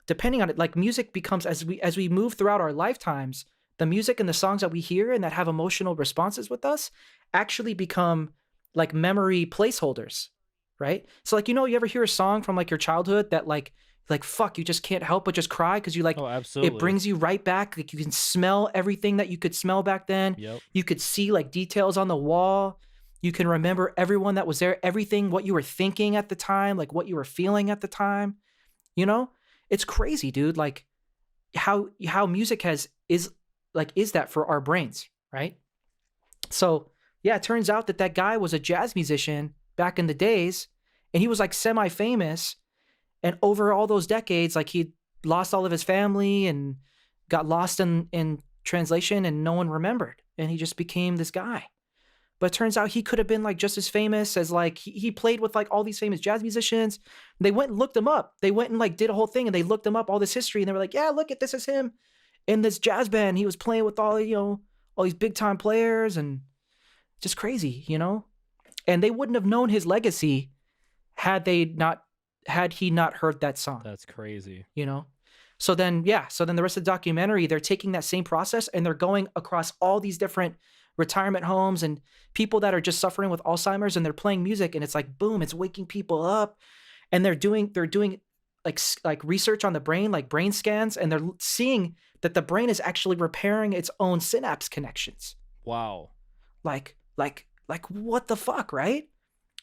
depending on it, like music becomes, as we move throughout our lifetimes, the music and the songs that we hear and that have emotional responses with us actually become like memory placeholders, right? So like, you ever hear a song from like your childhood that like fuck, you just can't help but just cry because you like, oh, absolutely. It brings you right back. Like you can smell everything that you could smell back then. Yep. You could see like details on the wall. You can remember everyone that was there, everything, what you were thinking at the time, like what you were feeling at the time. It's crazy, dude. Like how music is that for our brains, right? So yeah, it turns out that guy was a jazz musician back in the days, and he was like semi-famous. And over all those decades, like he lost all of his family and got lost in translation, and no one remembered. And he just became this guy. But it turns out he could have been like just as famous as like he played with like all these famous jazz musicians. They went and looked him up. They went and like did a whole thing, and they looked him up, all this history, and they were like, yeah, look at this is him in this jazz band. He was playing with all these big time players, and just crazy, And they wouldn't have known his legacy had he not heard that song. That's crazy. So then the rest of the documentary, they're taking that same process and they're going across all these different retirement homes and people that are just suffering with Alzheimer's, and they're playing music, and it's like, boom, it's waking people up. And they're doing like research on the brain, like brain scans, and they're seeing that the brain is actually repairing its own synapse connections. Wow. Like what the fuck, right?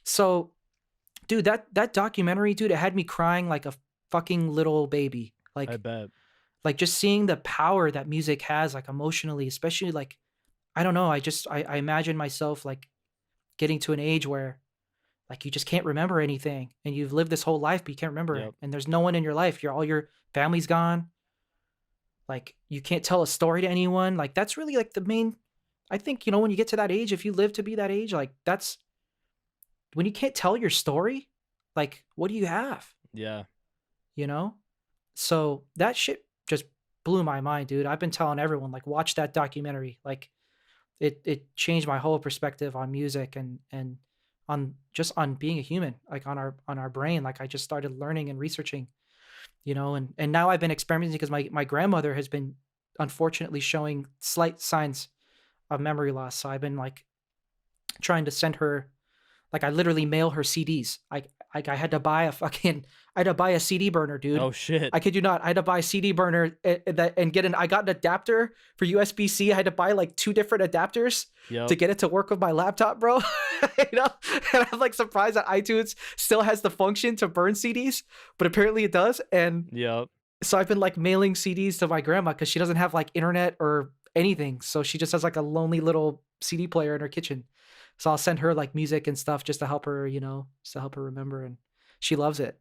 So dude, that documentary, dude, it had me crying like a fucking little baby. Like, I bet. Like, just seeing the power that music has, like, emotionally, especially, like, I don't know, I imagine myself, like, getting to an age where, like, you just can't remember anything, and you've lived this whole life, but you can't remember it, Yep. and there's no one in your life, all your family's gone, like, you can't tell a story to anyone, like, that's really, like, the main I think, when you get to that age, if you live to be that age, like, that's when you can't tell your story, like, what do you have, Yeah. you know? So, that shit just blew my mind, dude. I've been telling everyone, like, watch that documentary, like, it changed my whole perspective on music and on just on being a human, like, on our brain, like, I just started learning and researching, and now I've been experimenting because my grandmother has been unfortunately showing slight signs of memory loss, so I've been, like, trying to send her like, I literally mail her CDs. I had to buy a fucking I had to buy a CD burner, dude. Oh, shit. I kid you not. I had to buy a CD burner and get an I got an adapter for USB-C. I had to buy, like, 2 different adapters to Yep. get it to work with my laptop, bro. You know? And I'm, like, surprised that iTunes still has the function to burn CDs, but apparently it does, and Yep. so I've been, like, mailing CDs to my grandma because she doesn't have, like, internet or anything, so she just has, like, a lonely little CD player in her kitchen. So I'll send her, like, music and stuff just to help her, just to help her remember, and she loves it.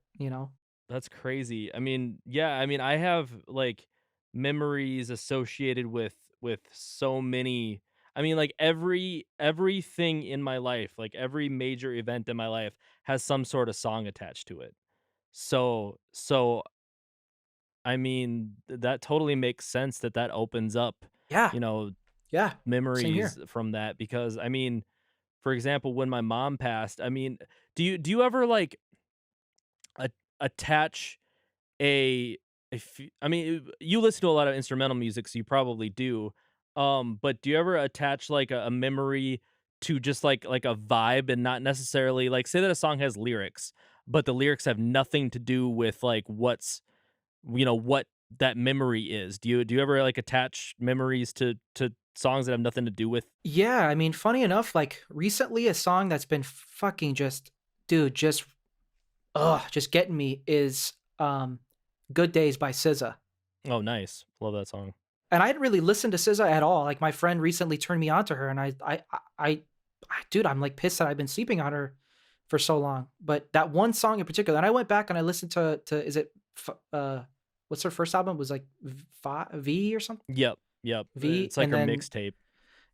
That's crazy. I mean, yeah, I mean, I have, like, memories associated with so many. I mean, like, everything in my life, like, every major event in my life has some sort of song attached to it. So, I mean, that totally makes sense that that opens up, Yeah, you know, yeah, same memories here. from that because, I mean, for example, when my mom passed, I mean, do you ever, like, a attach a I mean, you listen to a lot of instrumental music, so you probably do. But do you ever attach like a memory to just like a vibe and not necessarily like say that a song has lyrics, but the lyrics have nothing to do with like what that memory is. Do you ever like attach memories to songs that have nothing to do with. Yeah, I mean, funny enough, like, recently a song that's been fucking just dude, just getting me is, "Good Days" by SZA. Oh, nice. Love that song. And I hadn't really listened to SZA at all, like, my friend recently turned me on to her, and dude, I'm, like, pissed that I've been sleeping on her for so long, but that one song in particular and I went back and I listened to is it what's her first album? It was, like, V or something? Yep, yep. V, It's like and her then mixtape.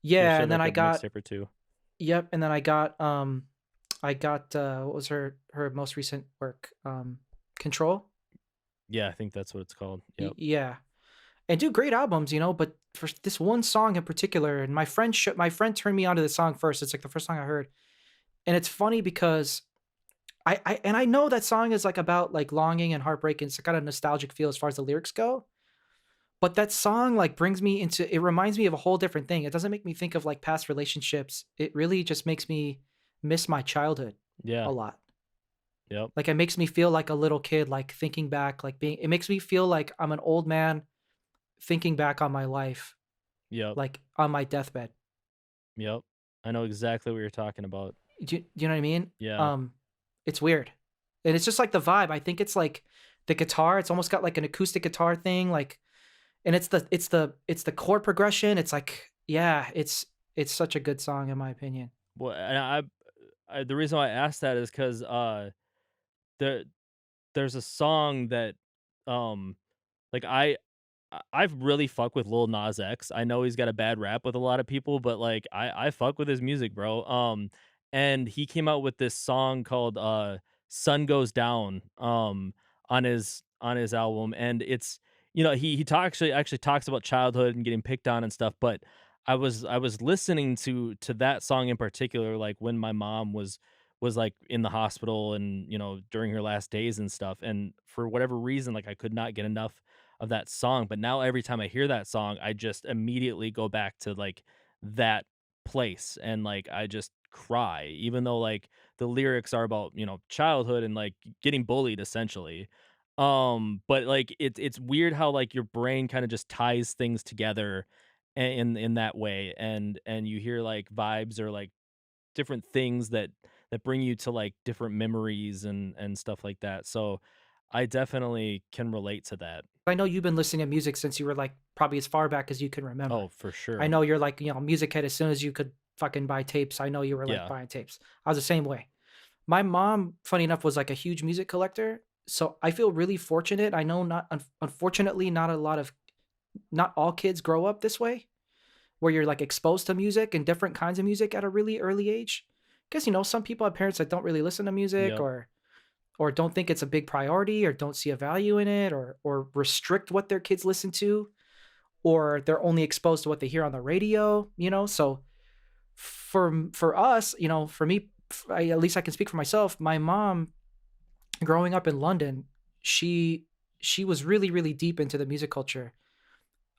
yeah, She had and then like I a got mixtape or two. yep, and then I got, what was her most recent work? Control? Yeah, I think that's what it's called. Yep. Yeah. And do great albums, but for this one song in particular, and my friend turned me onto the song first. It's like the first song I heard, and it's funny because I know that song is like about like longing and heartbreak, and it's got a nostalgic feel as far as the lyrics go. But that song like brings me into it reminds me of a whole different thing. It doesn't make me think of like past relationships. It really just makes me miss my childhood Yeah. a lot. Yep. Like it makes me feel like a little kid, like thinking back, like being. It makes me feel like I'm an old man thinking back on my life, Yep. like on my deathbed. Yep. I know exactly what you're talking about. Do you know what I mean? Yeah. It's weird, and it's just like the vibe. I think it's like the guitar. It's almost got like an acoustic guitar thing, like, and it's the chord progression. It's like, yeah, it's such a good song in my opinion. Well, and I the reason why I asked that is because there there's a song that, um, like, I've really fuck with Lil Nas X. I know he's got a bad rap with a lot of people, but, like, I fuck with his music, bro. And he came out with this song called, "Sun Goes Down," on his album, and it's he actually talks about childhood and getting picked on and stuff, but I was listening to that song in particular, like, when my mom was, like, in the hospital and, during her last days and stuff, and for whatever reason, like, I could not get enough of that song, but now every time I hear that song, I just immediately go back to, like, that place, and, like, I just cry, even though, like, the lyrics are about, childhood and, like, getting bullied essentially. But, like, it's weird how, like, your brain kinda just ties things together in that way, and you hear, like, vibes or, like, different things that bring you to, like, different memories and stuff like that, so I definitely can relate to that. I know you've been listening to music since you were like probably as far back as you can remember. Oh, for I sure. know you're like, music head as soon as you could fucking buy tapes. I know you were like Yeah. buying tapes. I was the same way. My mom, funny enough, was like a huge music collector. So I feel really fortunate. I know unfortunately, not all kids grow up this way where you're like exposed to music and different kinds of music at a really early age. Because, some people have parents that don't really listen to music Yep. or don't think it's a big priority or don't see a value in it or restrict what their kids listen to or they're only exposed to what they hear on the radio. So for us, for me, at least I can speak for myself. My mom, growing up in London, she was really really deep into the music culture.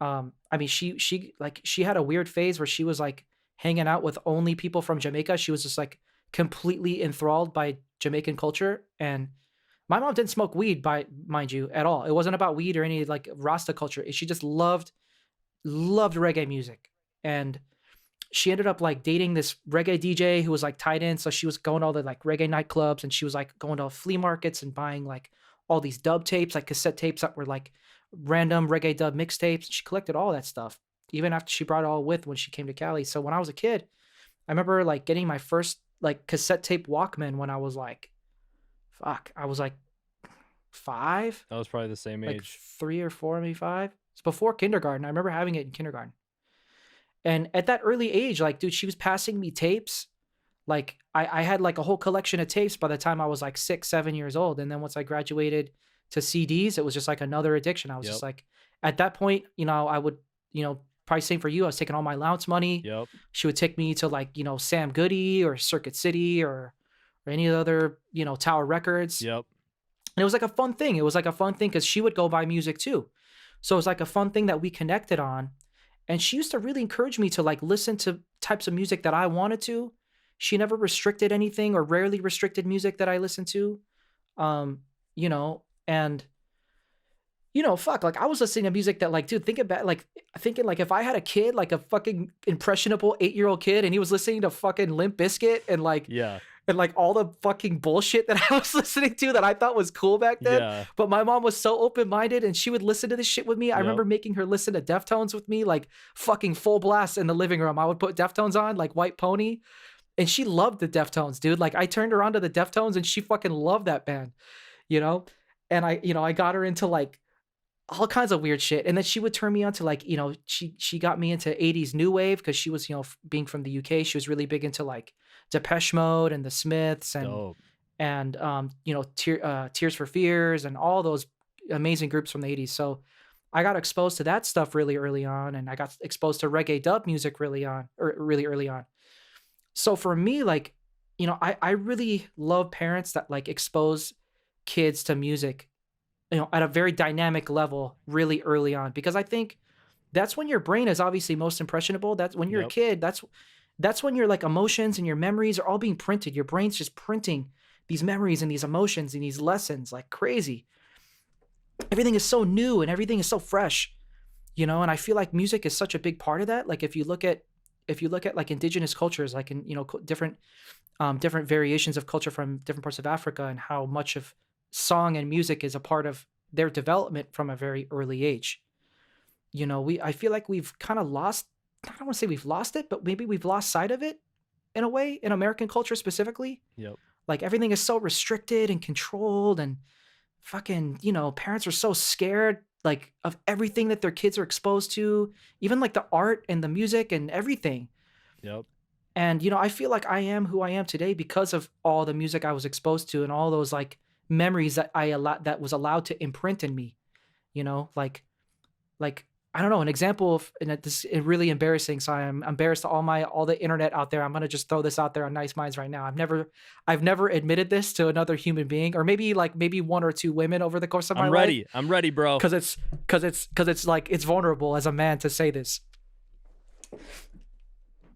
I mean, she had a weird phase where she was like hanging out with only people from Jamaica. She was just like completely enthralled by Jamaican culture. And my mom didn't smoke weed, by mind you, at all. It wasn't about weed or any like Rasta culture. She just loved reggae music. And she ended up like dating this reggae DJ who was like tied in. So she was going to all the like reggae nightclubs and she was like going to flea markets and buying like all these dub tapes, like cassette tapes that were like random reggae dub mixtapes. She collected all that stuff, even after she brought it all with when she came to Cali. So when I was a kid, I remember like getting my first like cassette tape Walkman when I was like, I was like 5, That was probably the same like age. 3 or 4, maybe 5. It's before kindergarten. I remember having it in kindergarten. And at that early age, like, dude, she was passing me tapes. Like, I had like a whole collection of tapes by the time I was like 6, 7 years old. And then once I graduated to CDs, it was just like another addiction. I was just Yep. like, at that point, I would, probably same for you. I was taking all my allowance money. Yep. She would take me to like, Sam Goody or Circuit City or any other, Tower Records. Yep. And it was like a fun thing. It was like a fun thing because she would go buy music too. So it was like a fun thing that we connected on. And she used to really encourage me to like listen to types of music that I wanted to. She never restricted anything or rarely restricted music that I listened to. And fuck, like I was listening to music that like, dude, think about like thinking like if I had a kid, like a fucking impressionable 8-year-old kid, and he was listening to fucking Limp Bizkit Yeah. and like all the fucking bullshit that I was listening to that I thought was cool back then. Yeah. But my mom was so open-minded and she would listen to this shit with me. I Yep. remember making her listen to Deftones with me, like fucking full blast in the living room. I would put Deftones on, like White Pony. And she loved the Deftones, dude. Like I turned her on to the Deftones and she fucking loved that band, you know? And I got her into like all kinds of weird shit. And then she would turn me on to like, she got me into 80s new wave because she was, being from the UK, she was really big into like Depeche Mode and the Smiths Dope. and Tears for Fears and all those amazing groups from the 80s. So I got exposed to that stuff really early on, and I got exposed to reggae dub music really early on. So for me, like, I really love parents that like expose kids to music, at a very dynamic level really early on, because I think that's when your brain is obviously most impressionable. That's when you're a Yep. kid. That's when your like emotions and your memories are all being printed. Your brain's just printing these memories and these emotions and these lessons like crazy. Everything is so new and everything is so fresh, and I feel like music is such a big part of that. Like if you look at like indigenous cultures, like in different variations of culture from different parts of Africa, and how much of song and music is a part of their development from a very early age. I feel like we've kind of lost, I don't want to say we've lost it, but maybe we've lost sight of it in a way in American culture specifically. Yep. Like everything is so restricted and controlled, and fucking, parents are so scared like of everything that their kids are exposed to, even like the art and the music and everything. Yep. And I feel like I am who I am today because of all the music I was exposed to and all those like memories that was allowed to imprint in me. Like I don't know, an example of, and this is really embarrassing. So I'm embarrassed to all the internet out there. I'm gonna just throw this out there on Nice Minds right now. I've never admitted this to another human being, or maybe one or two women over the course of my I'm life, ready. I'm ready, bro. because it's like it's vulnerable as a man to say this.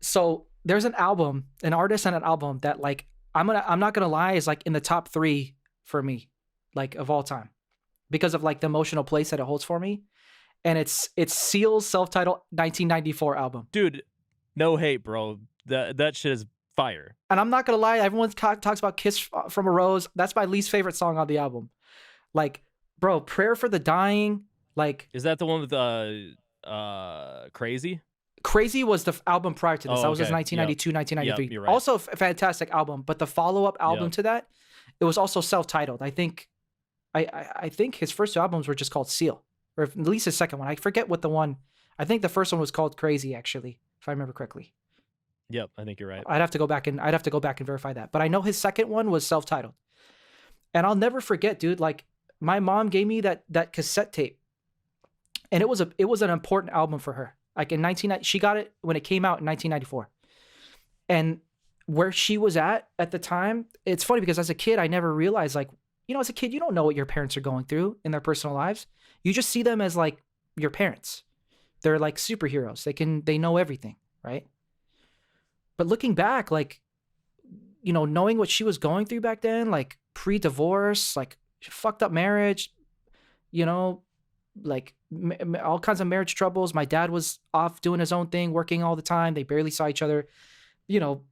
So there's an artist and an album that like I'm not gonna lie is like in the top 3 for me, like of all time, because of like the emotional place that it holds for me. And it's Seal's self-titled 1994 album. Dude, no hate, bro. That shit is fire. And I'm not gonna lie, everyone talks about Kiss from a Rose. That's my least favorite song on the album. Like bro, Prayer for the Dying, like Is that the one with Crazy? Crazy was the album prior to this. Oh, That was his okay. Yep. 1992, Yep, 1993. you're right. Also a fantastic album, but the follow-up album Yep. to that, it was also self-titled. I think his first two albums were just called Seal, or at least his second one. I forget what the one. I think the first one was called Crazy, actually, if I remember correctly. Yep, I think you're right. I'd have to go back and verify that. But I know his second one was self-titled. And I'll never forget, dude, like my mom gave me that cassette tape. And it was an important album for her. Like in 1990, she got it when it came out in 1994. And where she was at the time, it's funny because as a kid, I never realized, like, as a kid, you don't know what your parents are going through in their personal lives. You just see them as like your parents. They're like superheroes. They know everything, right? But looking back, like, knowing what she was going through back then, like pre-divorce, like fucked up marriage, you know, like all kinds of marriage troubles. My dad was off doing his own thing, working all the time. They barely saw each other. You know,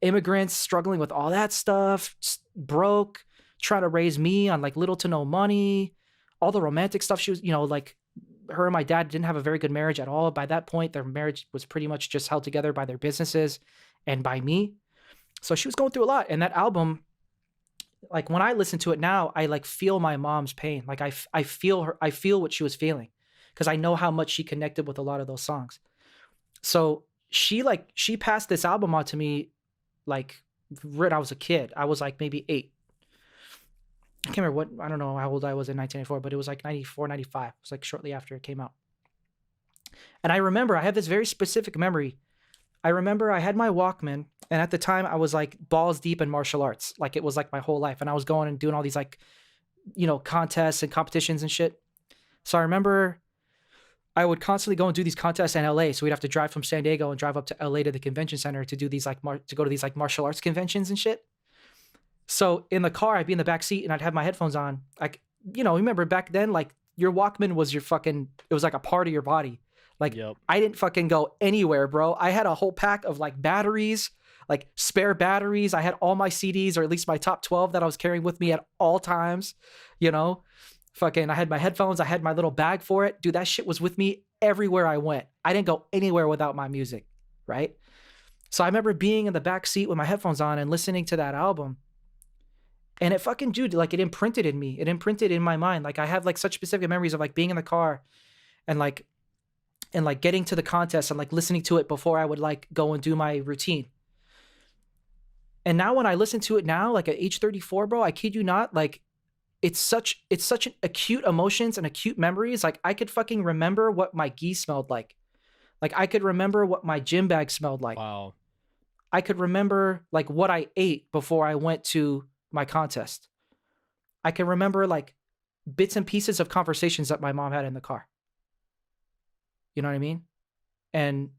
immigrants struggling with all that stuff, broke, trying to raise me on like little to no money, all the romantic stuff she was, like her and my dad didn't have a very good marriage at all. By that point, their marriage was pretty much just held together by their businesses and by me. So she was going through a lot. And that album, like when I listen to it now, I like feel my mom's pain. Like I feel her, I feel what she was feeling because I know how much she connected with a lot of those songs. So she passed this album on to me like when I was a kid. I was like maybe 8. I can't remember I don't know how old I was in 1994, but it was like 94, 95. It was like shortly after it came out. And I remember I have this very specific memory. I remember I had my Walkman, and at the time I was like balls deep in martial arts. Like it was like my whole life. And I was going and doing all these like, contests and competitions and shit. So I remember I would constantly go and do these contests in LA. So we'd have to drive from San Diego and drive up to LA to the convention center to do these like to go to these like martial arts conventions and shit. So in the car, I'd be in the back seat and I'd have my headphones on. Like, remember back then, like your Walkman was it was like a part of your body. Like Yep. I didn't fucking go anywhere, bro. I had a whole pack of like batteries, like spare batteries. I had all my CDs, or at least my top 12 that I was carrying with me at all times, fucking, I had my headphones. I had my little bag for it. Dude, that shit was with me everywhere I went. I didn't go anywhere without my music. Right. So I remember being in the back seat with my headphones on and listening to that album. And it fucking, dude, like it imprinted in me. It imprinted in my mind. Like I have like such specific memories of like being in the car and like getting to the contest and like listening to it before I would like go and do my routine. And now when I listen to it now, like at age 34, bro, I kid you not, like it's such an acute emotions and acute memories. Like I could fucking remember what my gi smelled like. Like I could remember what my gym bag smelled like. Wow. I could remember like what I ate before I went to my contest. I can remember like bits and pieces of conversations that my mom had in the car. You know what I mean? And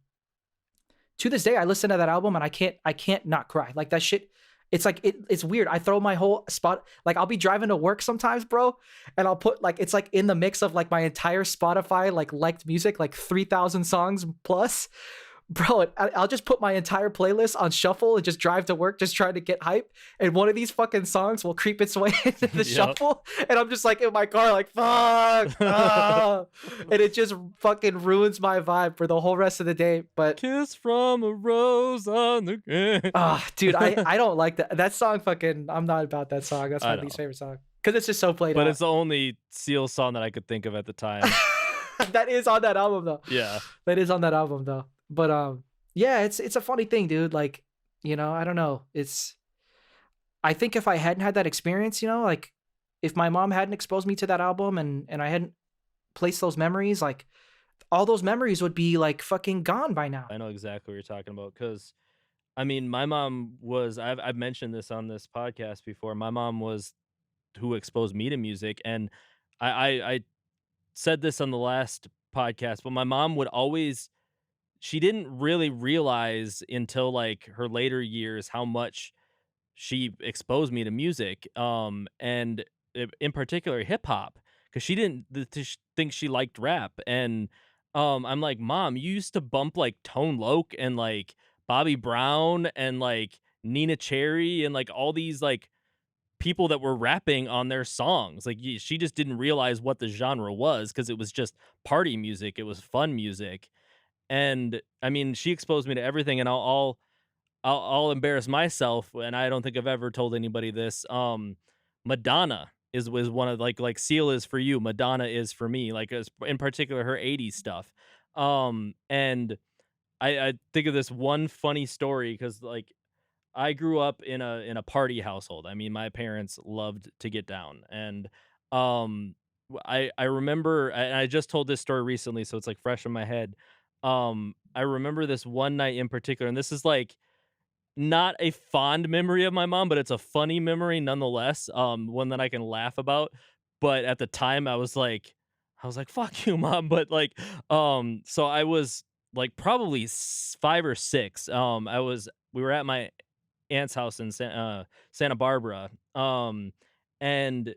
to this day, I listen to that album and I can't not cry. Like that shit, it's like it's weird. I throw my whole spot, like I'll be driving to work sometimes, bro, and I'll put like it's like in the mix of like my entire Spotify like liked music, like 3,000 songs plus. Bro, I'll just put my entire playlist on shuffle and just drive to work, just trying to get hype. And one of these fucking songs will creep its way into the shuffle. And I'm just like in my car, like, fuck. And it just fucking ruins my vibe for the whole rest of the day. But Kiss from a rose on the ground. dude, I don't like that. That song fucking, I'm not about that song. That's my least favorite song. Because it's just so played out. But it's the only Seal song that I could think of at the time. That is on that album, though. Yeah. That is on that album, though. But yeah, it's a funny thing, dude. Like, I don't know. I think if I hadn't had that experience, like if my mom hadn't exposed me to that album and I hadn't placed those memories, like all those memories would be like fucking gone by now. I know exactly what you're talking about because I mean, my mom was I've mentioned this on this podcast before. My mom was who exposed me to music, and I said this on the last podcast, but my mom would always she didn't really realize until like her later years how much she exposed me to music, and in particular hip hop, because she didn't think she liked rap, and I'm like, Mom, you used to bump like Tone Loc and like Bobby Brown and like Nina Cherry and like all these like people that were rapping on their songs. Like she just didn't realize what the genre was because it was just party music. It was fun music. And I mean, she exposed me to everything, and I'll embarrass myself, and I don't think I've ever told anybody this. Madonna is was one of like Seal is for you, Madonna is for me. Like as, in particular, her '80s stuff. And I think of this one funny story because like I grew up in a party household. I mean, my parents loved to get down, and I remember, and I just told this story recently, so it's like fresh in my head. I remember this one night in particular, and this is like not a fond memory of my mom, but it's a funny memory nonetheless, one that I can laugh about, but at the time, I was like, "Fuck you, mom," but, like, so I was, like, probably 5 or 6, we were at my aunt's house in Santa Barbara, and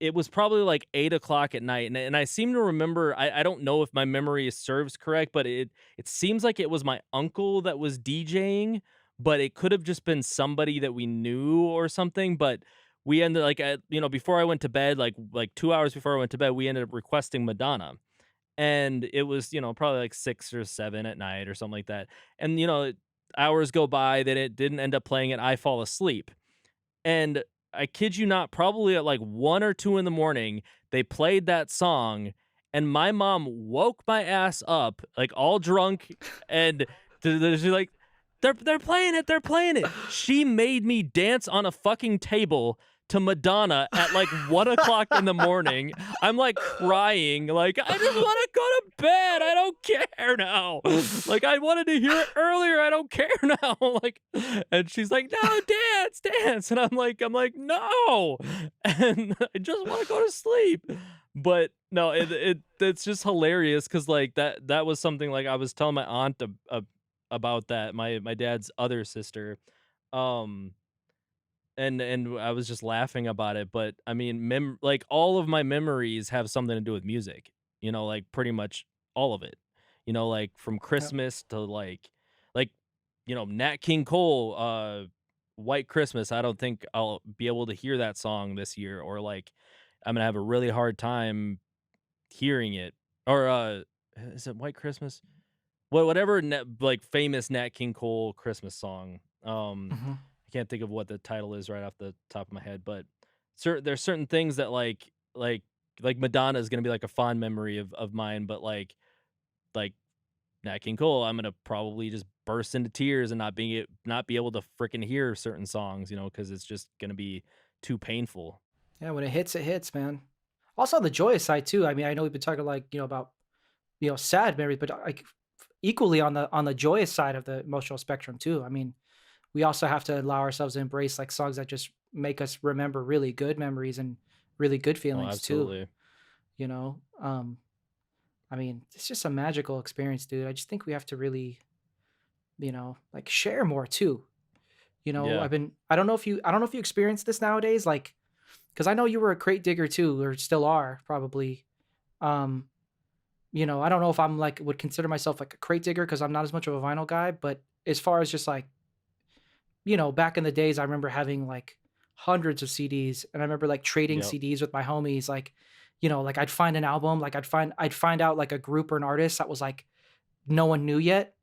it was probably like 8 o'clock at night, and I seem to remember, I don't know if my memory serves correct, but it seems like it was my uncle that was DJing, but it could have just been somebody that we knew or something, but we ended like, before I went to bed, like 2 hours before I went to bed, we ended up requesting Madonna, and it was, probably like 6 or 7 at night or something like that, and, hours go by, then it didn't end up playing it, I fall asleep. And I kid you not, probably at like 1 or 2 in the morning, they played that song, and my mom woke my ass up, like, all drunk, and she's like, they're playing it, they're playing it." She made me dance on a fucking table to Madonna at, like, 1 o'clock in the morning. I'm, like, crying, like, "I just wanna go to bed, I don't care now." Like, "I wanted to hear it earlier, I don't care now." Like, and she's like, "No, dance, dance." And I'm like, "No." And I just wanna go to sleep. But no, it's just hilarious because like, that was something, like, I was telling my aunt about that, my dad's other sister, um, and I was just laughing about it, but, I mean, like, all of my memories have something to do with music, like, pretty much all of it, like, from Yeah. Christmas to, like, Nat King Cole, White Christmas, I don't think I'll be able to hear that song this year, or, like, I'm gonna have a really hard time hearing it, or, is it White Christmas? Whatever like, famous Nat King Cole Christmas song, Mhm. I can't think of what the title is right off the top of my head, but there's certain things that, like Madonna is gonna be, like, a fond memory of mine, but, like Nat King Cole, I'm gonna probably just burst into tears and not be able to freaking hear certain songs, because it's just gonna be too painful. Yeah, when it hits, man. Also on the joyous side too. I mean, I know we've been talking like, about, sad memories, but like equally on the joyous side of the emotional spectrum too. I mean, we also have to allow ourselves to embrace like songs that just make us remember really good memories and really good Oh, feelings too, absolutely. you know? I mean, it's just a magical experience, dude. I just think we have to really, like share more too. Yeah. I don't know if you experience this nowadays, like, because I know you were a crate digger too, or still are probably. Um, I don't know if I'm like would consider myself like a crate digger because I'm not as much of a vinyl guy, but as far as just like, back in the days, I remember having like hundreds of CDs, and I remember like trading Yep. CDs with my homies. Like, like I'd find an album, like I'd find out like a group or an artist that was like no one knew yet,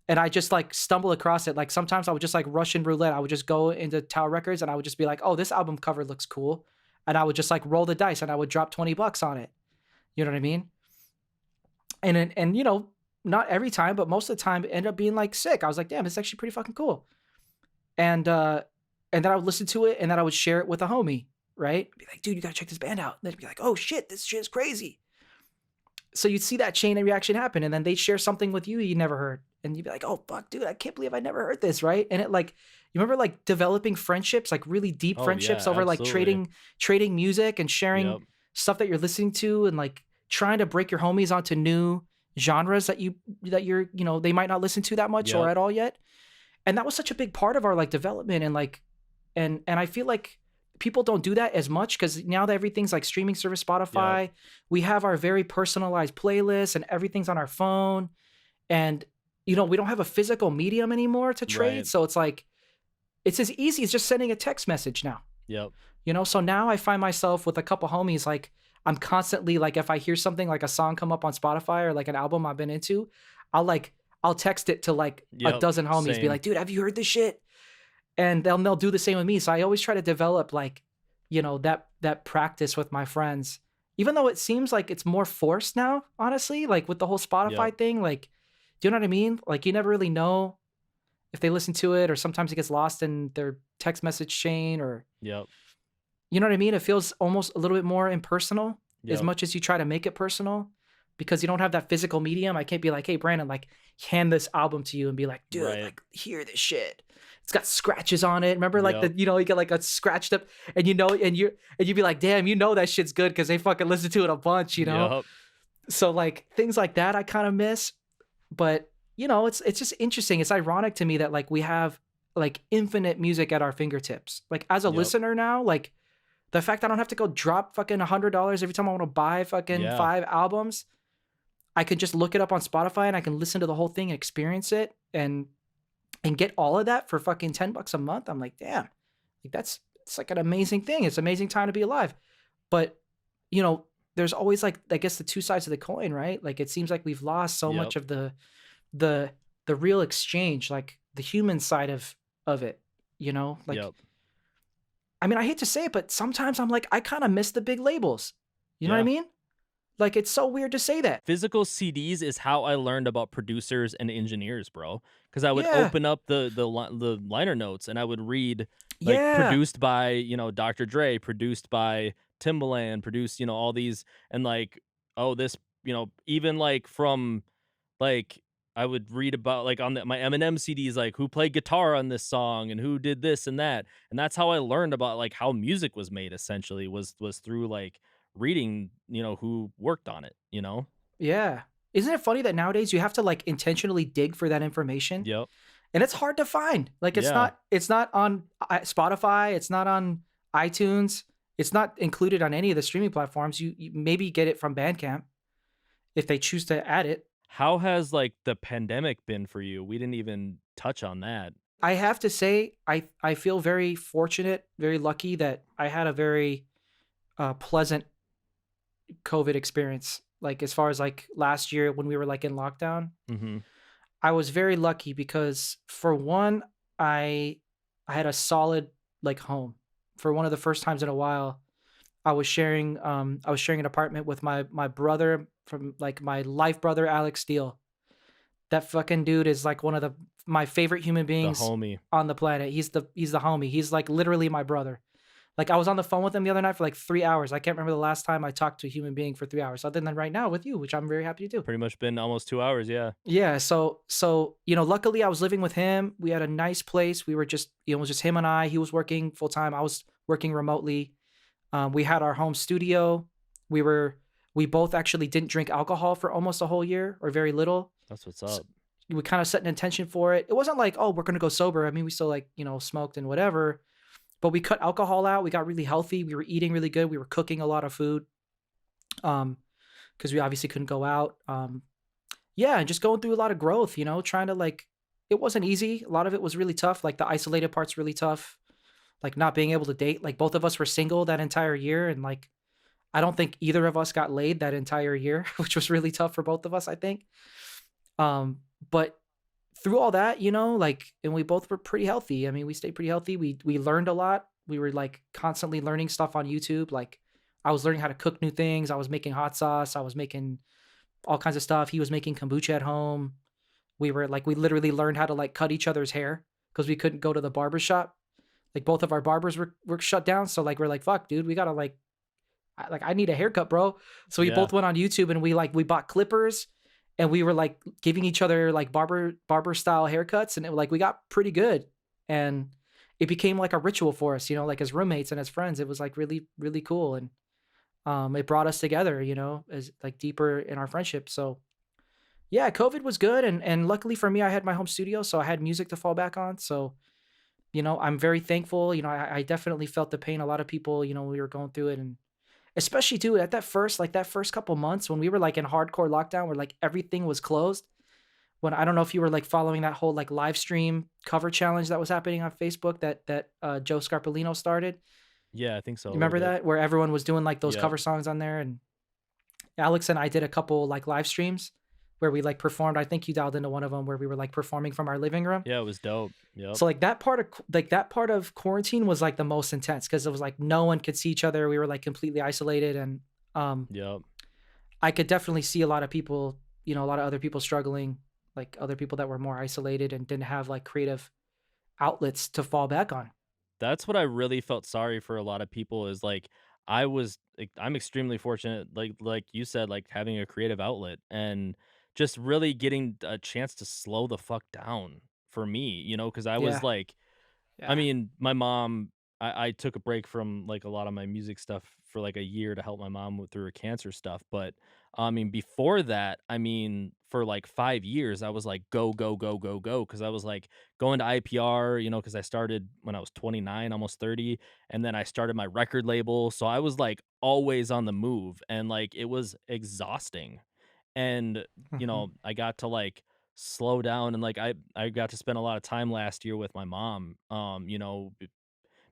and I just like stumble across it. Like sometimes I would just like Russian roulette. I would just go into Tower Records and I would just be like, "Oh, this album cover looks cool," and I would just like roll the dice and I would drop $20 on it. You know what I mean? And not every time, but most of the time, it ended up being like sick. I was like, "Damn, it's actually pretty fucking cool." And and then I would listen to it and then I would share it with a homie, right? Be like, "Dude, you gotta check this band out." And they'd be like, "Oh shit, this shit is crazy." So you'd see that chain of reaction happen, and then they'd share something with you you never heard. And you'd be like, "Oh fuck, dude, I can't believe I never heard this," right? And it like you remember like developing friendships, like really deep Oh, friendships yeah, over like absolutely. trading music and sharing Yep. stuff that you're listening to and like trying to break your homies onto new genres that you're, they might not listen to that much or Yep. at all yet. And that was such a big part of our like development and like and I feel like people don't do that as much because now that everything's like streaming service Yep. Spotify, we have our very personalized playlists and everything's on our phone. And we don't have a physical medium anymore to trade. Right. So it's like it's as easy as just sending a text message now. Yep. So now I find myself with a couple homies, like I'm constantly like, if I hear something like a song come up on Spotify or like an album I've been into, I'll like, I'll text it to like a Yep. dozen homies, be Same. like, dude, have you heard this shit? And they'll do the same with me. So I always try to develop like, that practice with my friends, even though it seems like it's more forced now, honestly, like with the whole Yep. Spotify thing, like, do you know what I mean? Like you never really know if they listen to it, or sometimes it gets lost in their text message chain, or Yep. you know what I mean? It feels almost a little bit more impersonal as Yep. much as you try to make it personal, because you don't have that physical medium. I can't be like, hey, Brandon, like hand this album to you and be like, dude, Right. like hear this shit. It's got scratches on it. Remember like Yep. you get like a scratched up, and you'd be like, damn, that shit's good because they fucking listen to it a bunch. Yep. So like things like that I kind of miss. But it's just interesting. It's ironic to me that like we have like infinite music at our fingertips. Like as a Yep. listener now, like the fact I don't have to go drop fucking $100 every time I want to buy fucking Yeah. 5 albums, I can just look it up on Spotify and I can listen to the whole thing, experience it, and get all of that for fucking $10 a month. I'm like, damn, like it's like an amazing thing. It's an amazing time to be alive. But there's always like, I guess, the two sides of the coin, right? Like it seems like we've lost so Yep. much of the real exchange, like the human side of it. Like, Yep. I mean, I hate to say it, but sometimes I'm like, I kind of miss the big labels. You know what I Yeah. mean? Like, it's so weird to say that. Physical CDs is how I learned about producers and engineers, bro. Because I would Yeah. open up the liner notes and I would read like Yeah. produced by Dr. Dre, produced by Timbaland, produced all these, and like, oh, this, even like from like, I would read about like on my Eminem CDs, like who played guitar on this song and who did this and that, and that's how I learned about like how music was made. Essentially, was through like reading, who worked on it. Yeah. Isn't it funny that nowadays you have to like intentionally dig for that information? Yep. And it's hard to find. Like Yeah. it's not on Spotify, it's not on iTunes, it's not included on any of the streaming platforms. You maybe get it from Bandcamp if they choose to add it. How has like the pandemic been for you? We didn't even touch on that. I have to say I feel very fortunate, very lucky that I had a very pleasant COVID experience. Like as far as like last year when we were like in lockdown, Mhm. I was very lucky because for one, I I had a solid like home. For one of the first times in a while, I was sharing an apartment with my brother, from like my life brother Alex Steele. That fucking dude is like one of my favorite human The beings homie. on the planet. He's the homie. He's like literally my brother. Like I was on the phone with him the other night for like 3 hours. I can't remember the last time I talked to a human being for 3 hours, other than right now with you, which I'm very happy to do. Pretty much been almost 2 hours. Yeah. Yeah, so luckily I was living with him. We had a nice place. We were just, it was just him and I. He was working full time. I was working remotely. We had our home studio. We both actually didn't drink alcohol for almost a whole year, or very little. That's what's S- up. We kind of set an intention for it. It wasn't like, oh, we're gonna go sober. I mean, we still like smoked and whatever, but we cut alcohol out. We got really healthy. We were eating really good. We were cooking a lot of food, um, because we obviously couldn't go out. Yeah, and just going through a lot of growth. Trying to like, it wasn't easy. A lot of it was really tough. Like the isolated part's really tough. Like not being able to date. Like both of us were single that entire year, and like I don't think either of us got laid that entire year, which was really tough for both of us, I think. But through all that, like, and we both were pretty healthy. I mean, we stayed pretty healthy. We learned a lot. We were like constantly learning stuff on YouTube. Like I was learning how to cook new things. I was making hot sauce. I was making all kinds of stuff. He was making kombucha at home. We literally learned how to like cut each other's hair because we couldn't go to the barber shop. Like both of our barbers were shut down. So like we're like, fuck, dude, we gotta I need a haircut, bro. So we Yeah. both went on YouTube and we bought clippers, and we were like giving each other like barber style haircuts, and we got pretty good. And it became like a ritual for us, like as roommates and as friends. It was like really, really cool. And it brought us together, as like deeper in our friendship. So yeah, COVID was good. And luckily for me, I had my home studio, so I had music to fall back on. So I'm very thankful. I definitely felt the pain. A lot of people, we were going through it, and especially too at that first couple months when we were like in hardcore lockdown, where like everything was closed. when I don't know if you were, like, following that whole, like, live stream cover challenge that was happening on Facebook that Joe Scarpellino started. Yeah, I think so, You a little remember bit. that? Where everyone was doing, like, those Yep. cover songs on there, and Alex and I did a couple, like, live streams where we, like, performed. I think you dialed into one of them where we were, like, performing from our living room. Yeah, it was dope. Yep. So, like, that part of quarantine was, like, the most intense because it was, like, no one could see each other. We were, like, completely isolated, and, um, Yep. I could definitely see a lot of people, a lot of other people struggling, like, other people that were more isolated and didn't have, like, creative outlets to fall back on. That's what I really felt sorry for a lot of people is, like, I'm extremely fortunate, like you said, like, having a creative outlet and just really getting a chance to slow the fuck down for me, because I was Yeah, like, I yeah. mean, my mom I took a break from, like, a lot of my music stuff for, like, a year to help my mom with through her cancer stuff, but, I mean, before that, I mean, for, like, 5 years, I was like, "Go, go, go, go, go," because I was, like, going to IPR, because I started when I was 29, almost 30, and then I started my record label, so I was, like, always on the move, and, like, it was exhausting, and, Mhm, I got to, like, slow down and, like, I got to spend a lot of time last year with my mom,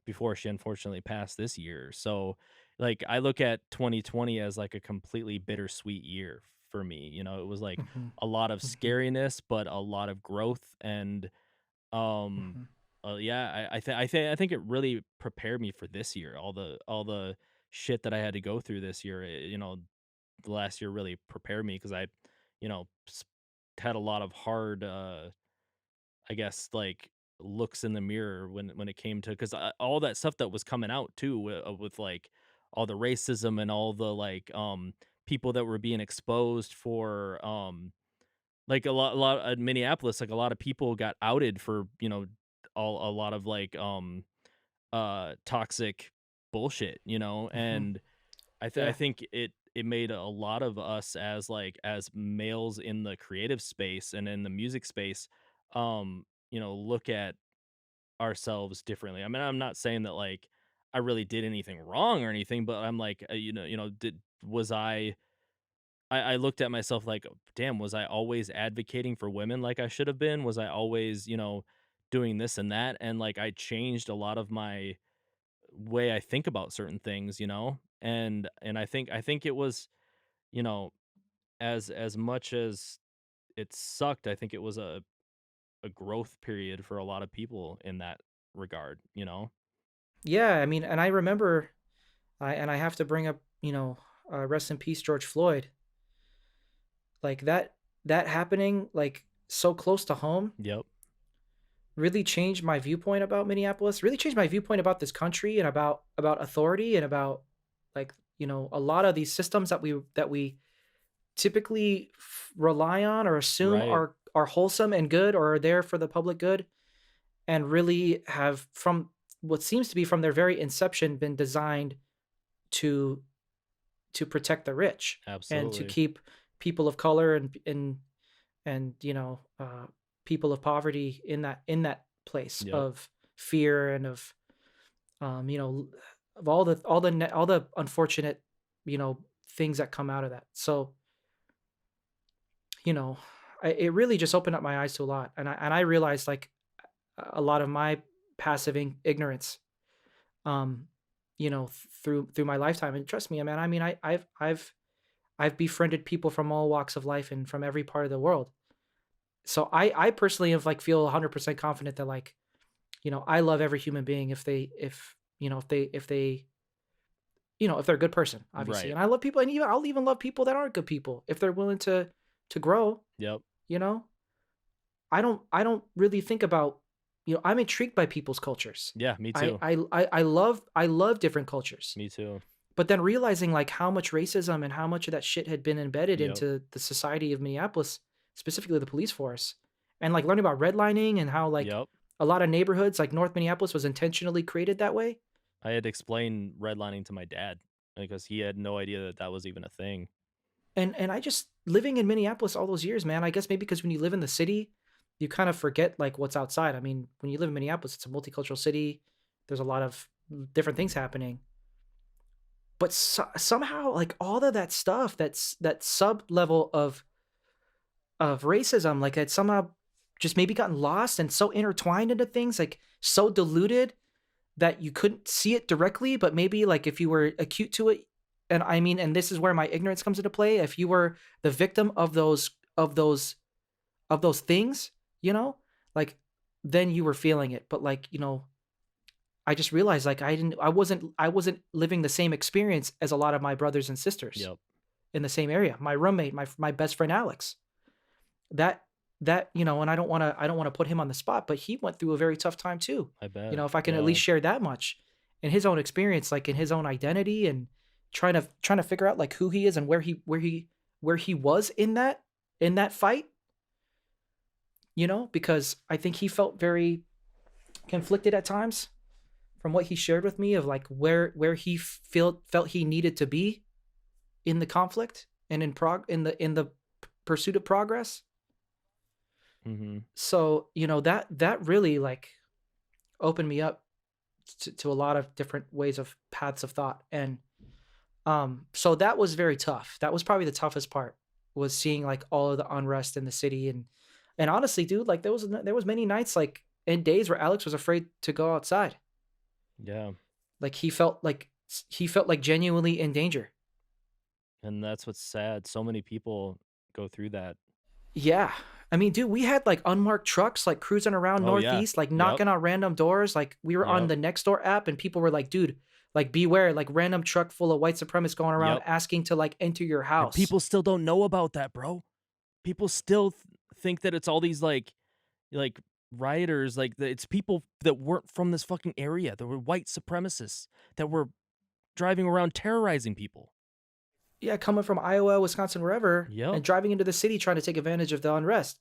before she unfortunately passed this year. So, like, I look at 2020 as like a completely bittersweet year for me. It was like mhm, a lot of mhm, scariness, but a lot of growth. And um, mhm, yeah, I think it really prepared me for this year. All the shit that I had to go through this year. The last year really prepared me because I, you know, s- had a lot of hard I guess, like, looks in the mirror when it came to because all that stuff that was coming out too with, like, all the racism and all the, like, people that were being exposed for, like, a lot in Minneapolis, like, a lot of people got outed for, a lot of, like, toxic bullshit, mhm, and I yeah. think it made a lot of us as, like, as males in the creative space and in the music space, look at ourselves differently. I mean, I'm not saying that, like, I really did anything wrong or anything, but I'm like, did was I looked at myself like, "Damn, was I always advocating for women like I should have been? Was I always, doing this and that?" And, like, I changed a lot of my way I think about certain things, and I think it was, you know, as much as it sucked, I think it was a growth period for a lot of people in that regard, you know? Yeah, I mean, and I remember, I have to bring up, rest in peace, George Floyd. Like, that happening, like, so close to home Yep. really changed my viewpoint about Minneapolis, really changed my viewpoint about this country and about authority and about, like, a lot of these systems that we typically rely on or assume Right. are wholesome and good or are there for the public good, and really have, from what seems to be from their very inception, been designed to protect the rich and to Absolutely. keep people of color and people of poverty in that place Yep. of fear and of, of all the unfortunate, things that come out of that. So, you know, it really just opened up my eyes to a lot, and I realized, like, a lot of my passive ignorance, um, through my lifetime. And trust me, man, I mean, I've befriended people from all walks of life and from every part of the world. So I personally have, like, feel 100% confident that, like, I love every human being if they if you know if they if they're a good person, obviously. Right. And I love people, and I'll even love people that aren't good people if they're willing to grow, Yep. you know? I don't really think about, I'm intrigued by people's cultures. Yeah, me I too. I I love different cultures. Me too. But then realizing, like, how much racism and how much of that shit had been embedded Yep. into the society of Minneapolis, specifically the police force, and, like, learning about redlining and how, like, Yep. a lot of neighborhoods, like North Minneapolis, was intentionally created that way. I had to explain redlining to my dad because he had no idea that that was even a thing. And I just, living in Minneapolis all those years, man, I guess maybe because when you live in the city, you kind of forget, like, what's outside. I mean, when you live in Minneapolis, it's a multicultural city. There's a lot of different things happening. But somehow, like, all of that stuff, that sub level of racism, like had somehow just maybe gotten lost and so intertwined into things, like so diluted that you couldn't see it directly, but maybe like if you were acute to it, and I mean, and this is where my ignorance comes into play. If you were the victim of those of those things, you know, like then you were feeling it. But like, I just realized like I wasn't living the same experience as a lot of my brothers and sisters Yep. in the same area. My roommate, my best friend Alex, that and I don't want to put him on the spot, but he went through a very tough time too. I bet. If I can at Yeah. least share that much in his own experience, like in his own identity and trying to figure out like who he is and where he was in that fight, because I think he felt very conflicted at times from what he shared with me of like where he felt he needed to be in the conflict and in the pursuit of progress. Mhm. So, that really like opened me up to a lot of different ways of paths of thought. And so that was very tough. That was probably the toughest part, was seeing like all of the unrest in the city. And honestly, dude, like there was many nights like and days where Alex was afraid to go outside. Yeah. Like he felt like genuinely in danger. And that's what's sad. So many people go through that. Yeah. I mean, dude, we had like unmarked trucks like cruising around Oh, yeah. Northeast, like Yep. knocking on random doors. Like we were on Yep. the Nextdoor app and people were like, dude, like beware, like random truck full of white supremacists going around Yep. asking to like enter your And house. people still don't know about that, bro. People still think that it's all these like rioters, like it's people that weren't from this fucking area. There were white supremacists that were driving around terrorizing people. Yeah, coming from Iowa, Wisconsin, wherever, Yep. and driving into the city trying to take advantage of the unrest.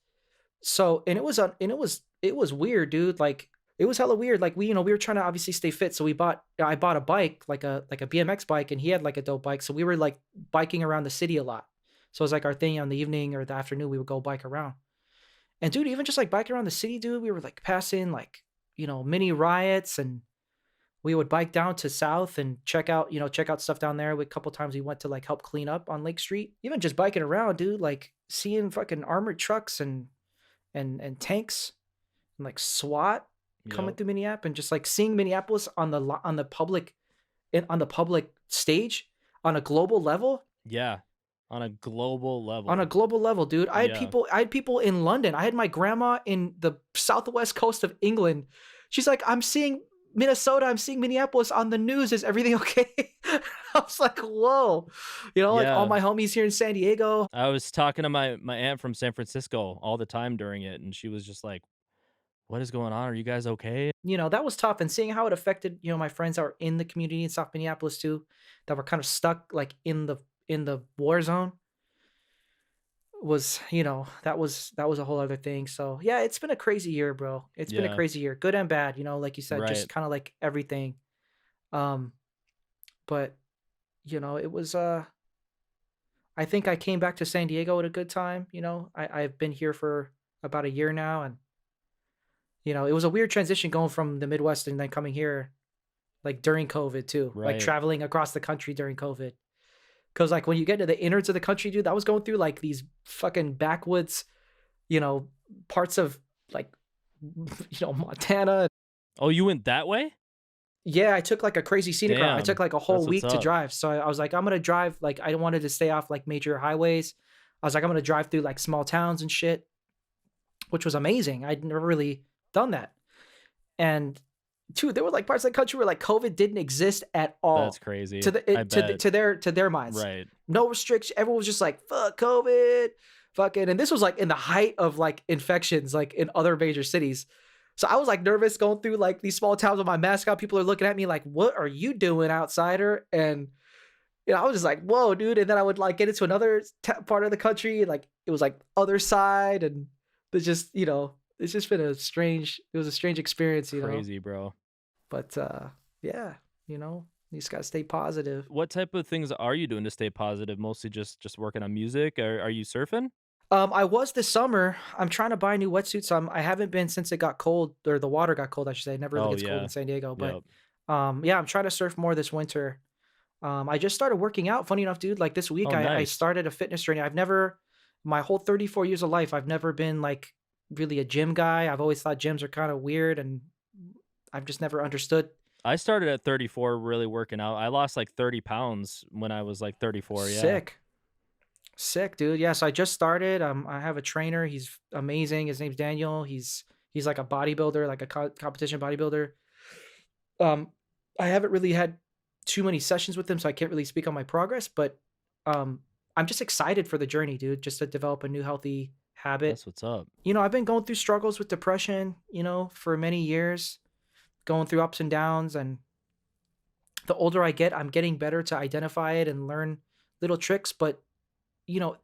So, it was weird, dude. Like it was hella weird. Like we were trying to obviously stay fit, so I bought a bike, like a BMX bike, and he had like a dope bike. So we were like biking around the city a lot. So it was like our thing on the evening or the afternoon, we would go bike around. And dude, even just like biking around the city, dude, we were like passing like, mini riots, and we would bike down to South and check out stuff down there. A couple times we went to like help clean up on Lake Street. Even just biking around, dude, like seeing fucking armored trucks and tanks and like SWAT coming Yep. through Minneapolis, and just like seeing Minneapolis on the public stage on a global level. Yeah. On a global On a level. global level, dude. Yeah. I had people in London. I had my grandma in the southwest coast of England. She's like, I'm seeing Minnesota, I'm seeing Minneapolis on the news. Is everything okay? I was like, whoa. Like all Yeah. my homies here in San Diego. I was talking to my aunt from San Francisco all the time during it, and she was just like, "What is going on? Are you guys okay?" That was tough. And seeing how it affected, my friends that were in the community in South Minneapolis too, that were kind of stuck like in the war zone was, that was a whole other thing. So yeah, it's been a crazy year, bro. It's been a Yeah. crazy year, good and bad, like you said, just Right. kind of like everything. Um, but it was I think I came back to San Diego at a good time. I've been here for about a year now, and it was a weird transition going from the Midwest and then coming here like during COVID too, like Right. traveling across the country during COVID. Cause like when you get into the innards of the country, dude, I was going through like these fucking backwoods, you know, parts of like, Montana. Oh, you went that way? Yeah, I took like a crazy scenic route. I took Damn. like a whole That's what's week to up. drive. So I was like, I'm gonna drive. Like I wanted to stay off like major highways. I was like, I'm gonna drive through like small towns and shit, which was amazing. I'd never really done that. And dude, there were like parts of the country where like COVID didn't exist at That's all crazy. to I bet. to their minds. Right. No restriction. Everyone was just like, fuck COVID, fucking. And this was like in the height of like infections, like in other major cities. So I was like nervous going through like these small towns with my mask on. People are looking at me like, what are you doing, outsider? And I was just like, whoa, dude. And then I would like get into another part of the country, and like it was like other side, and it's just it's just been it was a strange experience. Crazy, bro. But yeah, you just gotta stay positive. What type of things are you doing to stay positive? Mostly just working on music? Are you surfing? I was this summer. I'm trying to buy a new wetsuit, so I haven't been since it got cold, or the water got cold, I should say. It never really Oh, gets cold in yeah. San Diego, but Yep. yeah, I'm trying to surf more this winter. I just started working out. Funny enough, dude, like this week, Oh, I nice. started a fitness training. I've never My whole 34 years of life, I've never been like really a gym guy. I've always thought gyms are kind of weird and I've just never understood. I started at 34 really working out. I lost like 30 pounds when I was like 34, yeah. Sick. Sick, dude. Yes, I just started. I have a trainer. He's amazing. His name's Daniel. He's like a bodybuilder, like a competition bodybuilder. Um, I haven't really had too many sessions with him, so I can't really speak on my progress. But I'm just excited for the journey, dude. Just to develop a new healthy habit. That's what's up. I've been going through struggles with depression, for many years, going through ups and downs. And the older I get, I'm getting better to identify it and learn little tricks. But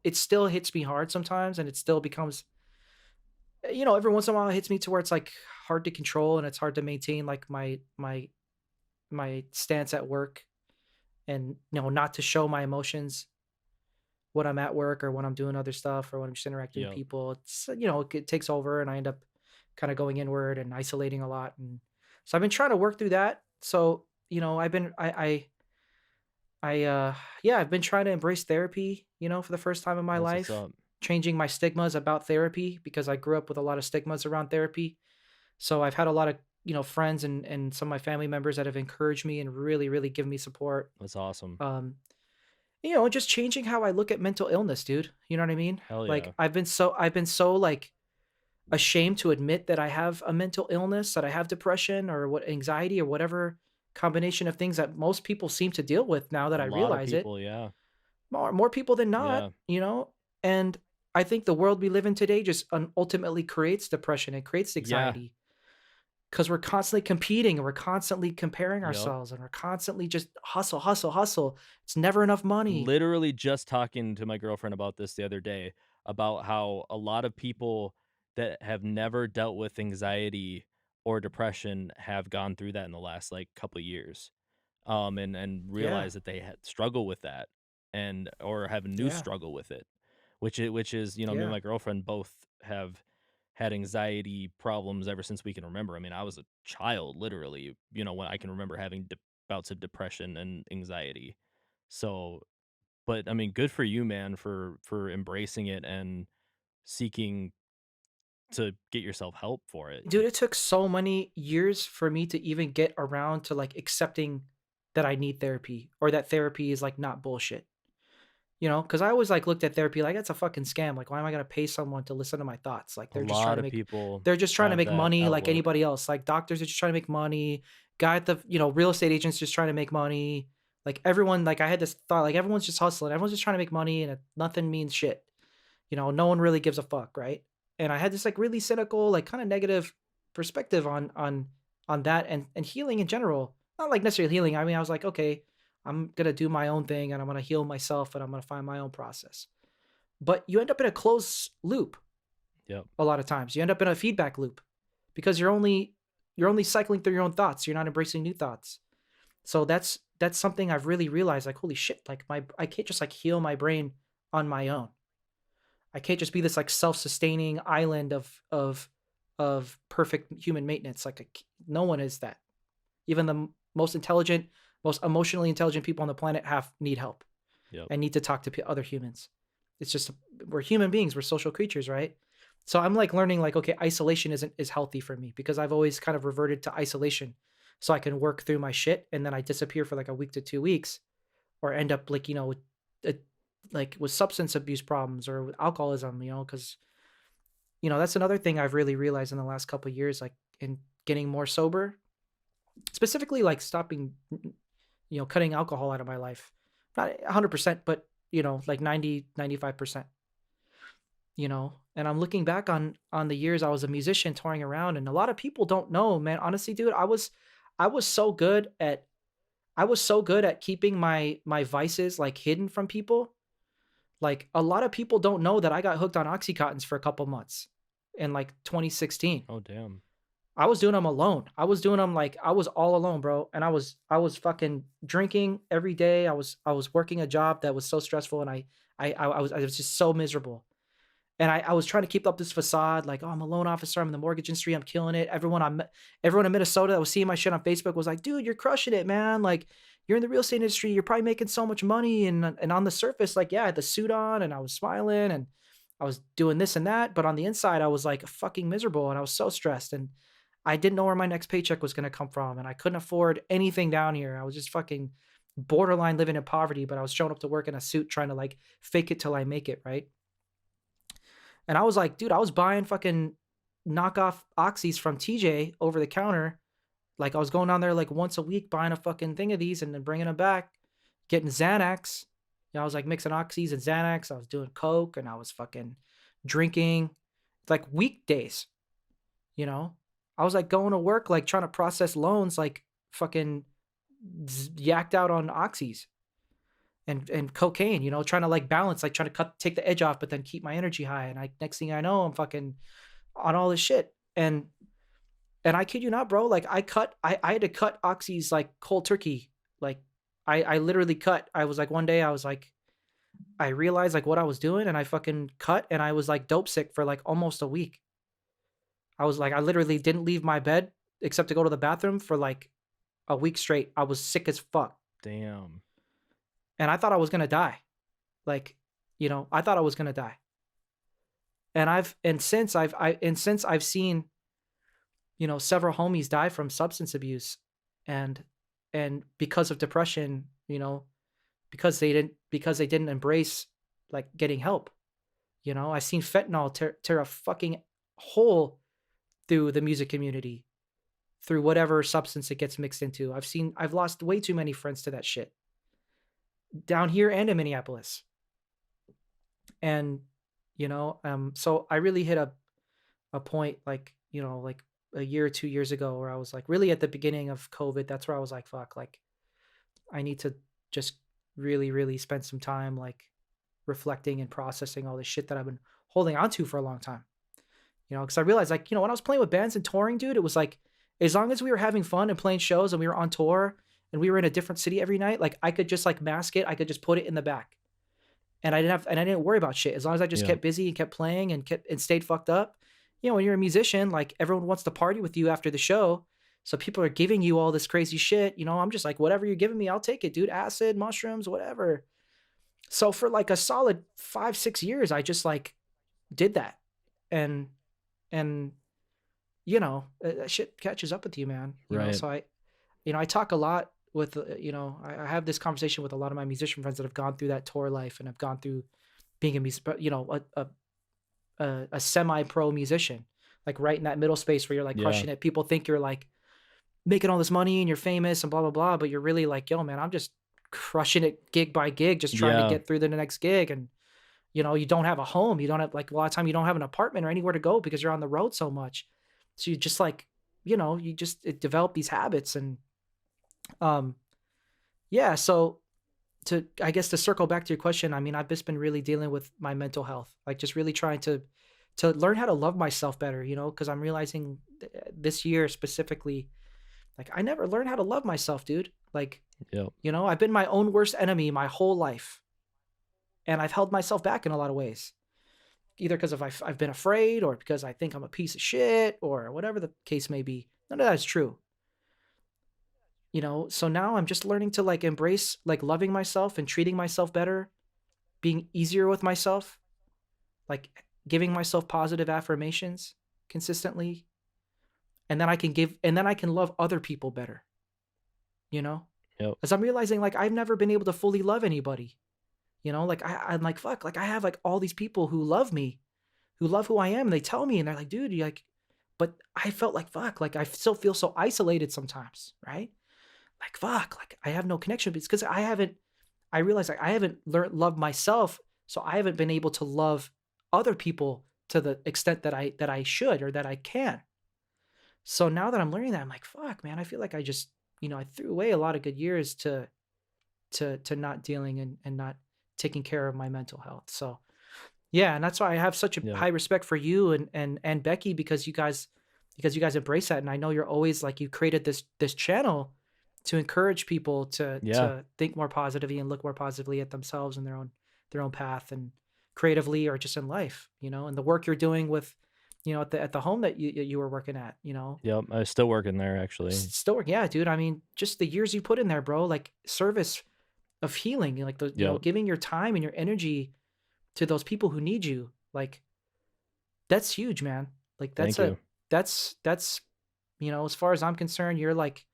it still hits me hard sometimes, and it still becomes, every once in a while it hits me to where it's like hard to control and it's hard to maintain like my stance at work, and not to show my emotions when I'm at work or when I'm doing other stuff or when I'm just interacting with Yep. people. It's it takes over and I end up kind of going inward and isolating a lot. And so I've been trying to work through that. So I've been yeah, I've been trying to embrace therapy, for the first time in my That's what's life, up. changing my stigmas about therapy because I grew up with a lot of stigmas around therapy. So I've had a lot of, friends and some of my family members that have encouraged me and really, really given me support. That's awesome. Um, just changing how I look at mental illness, dude. You know what I mean? Hell Like yeah. I've been so like ashamed to admit that I have a mental illness, that I have depression or what anxiety or whatever combination of things that most people seem to deal with now that A I lot of realize it. people, yeah. More people than not, Yeah. and I think the world we live in today just ultimately creates depression. It creates Yeah. anxiety because we're constantly competing and we're constantly comparing Yep. ourselves and we're constantly just hustle, hustle, hustle. It's never enough money. Literally just talking to my girlfriend about this the other day, about how a lot of people that have never dealt with anxiety or depression have gone through that in the last like couple years. And Yeah, realize that they struggle with that and or have a new yeah, struggle with it, which is me and yeah, my girlfriend both have had anxiety problems ever since we can remember. I mean, I was a child, literally, when I can remember having bouts of depression and anxiety. So, but I mean, good for you, man, for embracing it and seeking to get yourself help for it. dude. It took so many years for me to even get around to like accepting that I need therapy or that therapy is like not bullshit. Because I always, like, looked at therapy like, "That's a fucking scam, like, why am I gonna pay someone to listen to my thoughts?" Like, A lot of people they're just trying to have make that money like outlook. anybody else, like, doctors are just trying to make money, guy at the real estate agents just trying to make money, like, everyone like, I had this thought, like, everyone's just hustling, everyone's just trying to make money, and nothing means shit, no one really gives a fuck, right? And I had this, like, really cynical, like, kinda negative perspective on that and healing in general. Not, like, necessarily healing, I mean, I was like, "Okay, I'm gonna do my own thing, and I'm gonna heal myself, and I'm gonna find my own process." But you end up in a closed loop Yep. a lot of times. You end up in a feedback loop because you're only cycling through your own thoughts. You're not embracing new thoughts. So that's something I've really realized, like, holy shit, like I can't just like heal my brain on my own. I can't just be this like self-sustaining island of perfect human maintenance. Like no one is that. Even the most intelligent, most emotionally intelligent people on the planet have need help Yep. and need to talk to other humans. It's just we're human beings, we're social creatures, right? So I'm like learning like okay, isolation isn't is healthy for me because I've always kind of reverted to isolation so I can work through my shit and then I disappear for like a week to 2 weeks or end up like, with uh, like with substance abuse problems or with alcoholism, cuz that's another thing I've really realized in the last couple of years like in getting more sober, specifically like stopping cutting alcohol out of my life. Not 100%, but like 90, 95%. And I'm looking back on the years I was a musician touring around and a lot of people don't know, man. Honestly, dude, I was so good at keeping my vices like hidden from people. Like a lot of people don't know that I got hooked on oxycontins for a couple months in like 2016. Oh, damn. I was doing them alone. I was doing them like I was all alone, bro. And I was fucking drinking every day. I was working a job that was so stressful and I was just so miserable. And I was trying to keep up this facade, like, oh, I'm a loan officer, I'm in the mortgage industry, I'm killing it. Everyone in Minnesota that was seeing my shit on Facebook was like, dude, you're crushing it, man. Like, you're in the real estate industry, you're probably making so much money. And on the surface, like, yeah, I had the suit on and I was smiling and I was doing this and that, but on the inside, I was like fucking miserable and I was so stressed and I didn't know where my next paycheck was going to come from and I couldn't afford anything down here. I was just fucking borderline living in poverty, but I was showing up to work in a suit trying to like fake it till I make it, right? And I was like, dude, I was buying fucking knockoff oxys from TJ over the counter. Like I was going down there like once a week buying a fucking thing of these and then bringing them back, getting Xanax. You know, I was like mixing oxys and Xanax. I was doing coke and I was fucking drinking like weekdays, you know? I was like going to work like trying to process loans like fucking yacked out on oxys and cocaine, you know, trying to like balance, like trying to take the edge off, but then keep my energy high. And I next thing I know, I'm fucking on all this shit. And I kid you not, bro, like I had to cut oxys like cold turkey. Like I literally cut. I was like one day I was like I realized like what I was doing and I fucking cut and I was like dope sick for like almost a week. I was like I literally didn't leave my bed except to go to the bathroom for like a week straight. I was sick as fuck. Damn. And I thought I was going to die. Like, you know, I thought I was going to die. And since I've seen, you know, several homies die from substance abuse and because of depression, you know, because they didn't embrace like getting help. You know, I've seen fentanyl tear a fucking hole through the music community, through whatever substance it gets mixed into. I've lost way too many friends to that shit down here and in Minneapolis. And, you know, so I really hit a point like, you know, like a year or 2 years ago where I was like really at the beginning of COVID. That's where I was like, fuck, like I need to just really, really spend some time like reflecting and processing all this shit that I've been holding on to for a long time. You know, because I realized like, you know, when I was playing with bands and touring, dude, it was like, as long as we were having fun and playing shows and we were on tour and we were in a different city every night, like I could just like mask it. I could just put it in the back. And I didn't worry about shit. As long as I just Yeah. kept busy and kept playing and stayed fucked up. You know, when you're a musician, like everyone wants to party with you after the show. So people are giving you all this crazy shit. You know, I'm just like, whatever you're giving me, I'll take it, dude. Acid, mushrooms, whatever. So for like a solid 5-6 years, I just like did that. And, and, you know, that shit catches up with you, man. You know, Right. so I talk a lot with, you know, I have this conversation with a lot of my musician friends that have gone through that tour life and have gone through being a music, you know, a semi-pro musician, like right in that middle space where you're like Yeah. crushing it. People think you're like making all this money and you're famous and blah, blah, blah. But you're really like, yo, man, I'm just crushing it gig by gig, just trying to Yeah. get through the next gig. And, you know, you don't have a home. You don't have like a lot of time, you don't have an apartment or anywhere to go because you're on the road so much. So you just like, you know, develop these habits and, yeah. So I guess to circle back to your question, I mean, I've just been really dealing with my mental health, like just really trying to learn how to love myself better, you know, because I'm realizing this year specifically, like I never learned how to love myself, dude. Like, Yep. you know, I've been my own worst enemy my whole life, and I've held myself back in a lot of ways, either because of I've been afraid or because I think I'm a piece of shit or whatever the case may be. None of that is true. You know, so now I'm just learning to like embrace like loving myself and treating myself better, being easier with myself, like giving myself positive affirmations consistently. And then I can love other people better, you know? Yep. As I'm realizing like I've never been able to fully love anybody. You know, like I'm like, fuck, like I have like all these people who love me, who love who I am, and they tell me and they're like, dude, you like, but I felt like fuck, like I still feel so isolated sometimes, right? Like fuck, like I have no connection because I realized like I haven't learned love myself, so I haven't been able to love other people to the extent that I should or that I can. So now that I'm learning that, I'm like, fuck, man, I feel like I just, you know, I threw away a lot of good years to not dealing and not taking care of my mental health. So yeah, and that's why I have such a Yep. high respect for you and Becky because you guys embrace that. And I know you're always like you created this channel to encourage people Yeah. to think more positively and look more positively at themselves and their own path and creatively or just in life, you know, and the work you're doing with, you know, at the home that you were working at, you know, Yep. I was still working there actually. still work. Yeah, dude. I mean, just the years you put in there, bro, like service of healing, like the, you know, Yep. giving your time and your energy to those people who need you. Like, that's huge, man. Like, Thank you. that's, as far as I'm concerned, you're, like,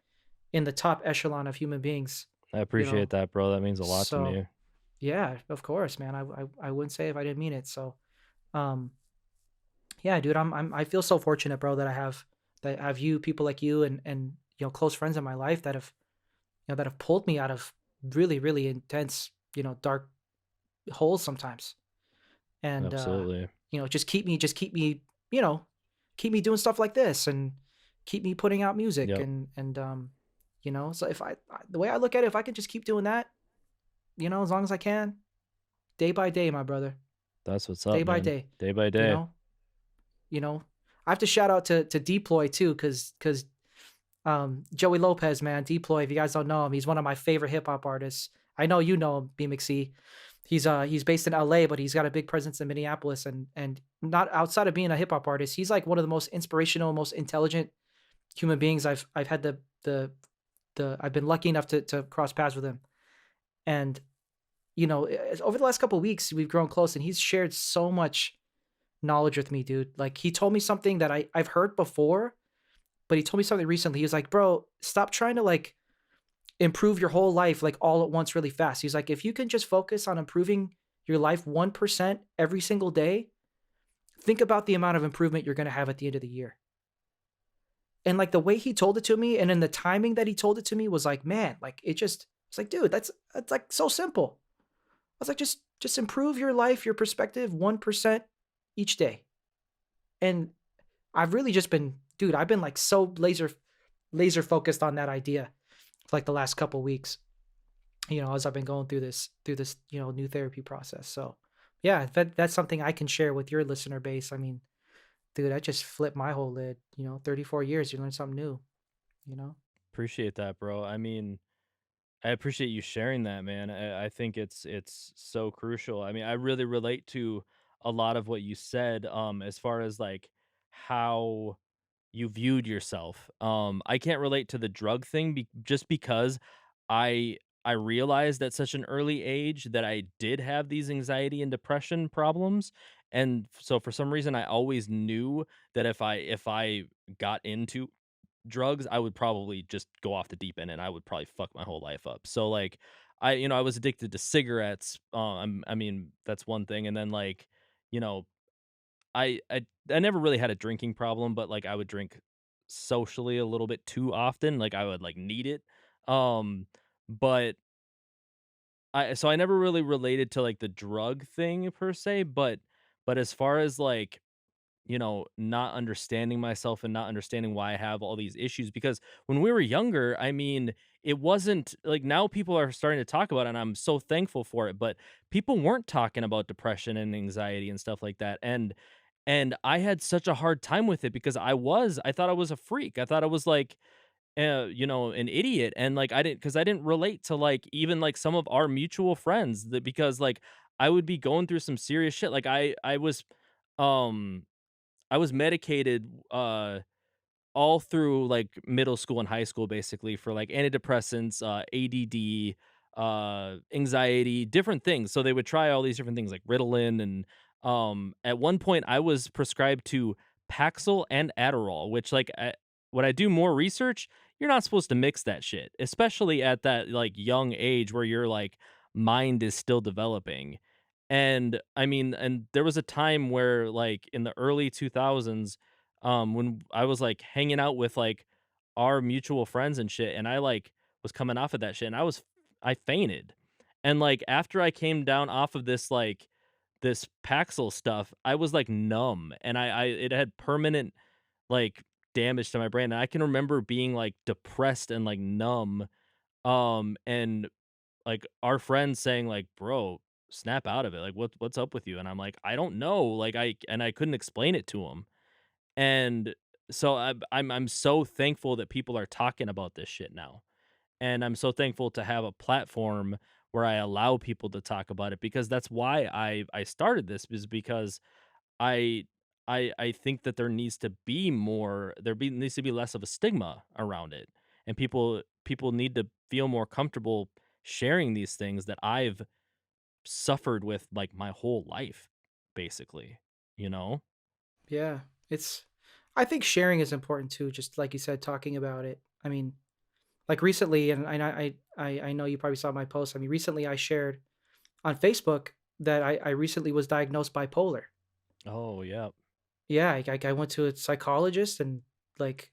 in the top echelon of human beings, I you know? appreciate that, bro. That means a lot to So, me. yeah, of course, man. I wouldn't say if I didn't mean it. So, um, yeah, dude, I feel so fortunate, bro, that I have you, people like you, and close friends in my life that have pulled me out of really, really intense, dark holes sometimes. And Absolutely. just keep me, you know, keep me doing stuff like this, and keep me putting out music, Yep. so if the way I look at it, if I can just keep doing that, as long as I can, day by day, my brother, That's what's day up, by man. day, Day by you day. know, you know. I have to shout out to Deploy too, because Joey Lopez, man, Deploy. If you guys don't know him, he's one of my favorite hip hop artists. I know you know him, B McC. He's based in LA, but he's got a big presence in Minneapolis, and not outside of being a hip hop artist, he's like one of the most inspirational, most intelligent human beings I've had the I've been lucky enough to cross paths with him. And over the last couple of weeks, we've grown close, and he's shared so much knowledge with me, dude. Like, he told me something that I've heard before, but he told me something recently. He was like, "Bro, stop trying to like improve your whole life like all at once really fast." He's like, "If you can just focus on improving your life 1% every single day, think about the amount of improvement you're going to have at the end of the year." And like the way he told it to me, and in the timing that he told it to me, was like, man, like it's like, dude, that's like so simple. I was like, just improve your life, your perspective 1% each day. And I've really just been, dude, I've been like so laser focused on that idea for like the last couple weeks, as I've been going through this, new therapy process. So, yeah, that's something I can share with your listener base. I mean, dude, I just flipped my whole lid. 34 years, you learn something new. You know. Appreciate that, bro. I mean, I appreciate you sharing that, man. I think it's so crucial. I mean, I really relate to a lot of what you said, as far as like how you viewed yourself. I can't relate to the drug thing just because I realized at such an early age that I did have these anxiety and depression problems, and so for some reason I always knew that if I got into drugs, I would probably just go off the deep end and I would probably fuck my whole life up. So like I was addicted to cigarettes. I mean, that's one thing. And then like, you know, I never really had a drinking problem, but like I would drink socially a little bit too often. Like I would like need it. Um, but I never really related to like the drug thing per se, but as far as like not understanding myself and not understanding why I have all these issues. Because when we were younger, I mean, it wasn't like now people are starting to talk about it, and I'm so thankful for it. But people weren't talking about depression and anxiety and stuff like that. And I had such a hard time with it because I thought I was a freak. I thought I was like an idiot. And like because I didn't relate to like even like some of our mutual friends that because like I would be going through some serious shit. Like um I was medicated, all through, like, middle school and high school, basically, for, like, antidepressants, ADD, anxiety, different things. So they would try all these different things like Ritalin, and, at one point, I was prescribed to Paxil and Adderall, which, like, when I do more research, you're not supposed to mix that shit, especially at that, like, young age where your, like, mind is still developing. And, I mean and there was a time where, like, in the early 2000s, when I was, like, hanging out with, like, our mutual friends and shit, and I, like, was coming off of that shit, and I fainted. And, like, after I came down off of this, like, this Paxil stuff, I was, like, numb, and I it had permanent, like, damage to my brain, and I can remember being, like, depressed and, like, numb, and, like, our friends saying, like, "Bro, snap out of it, like, what's up with you?" And I'm like, "I don't know," like, I couldn't explain it to him. And so I'm so thankful that people are talking about this shit now. And I'm so thankful to have a platform where I allow people to talk about it because that's why I started this is because I I think that there needs to be needs to be less of a stigma around it. And people need to feel more comfortable sharing these things that I've suffered with like my whole life basically. you know? Yeah. It's I think sharing is important too, just like you said, talking about it. I mean, like recently, and I know you probably saw my post. I mean, recently I shared on Facebook that I recently was diagnosed bipolar. Oh, yeah. Yeah, I went to a psychologist and like,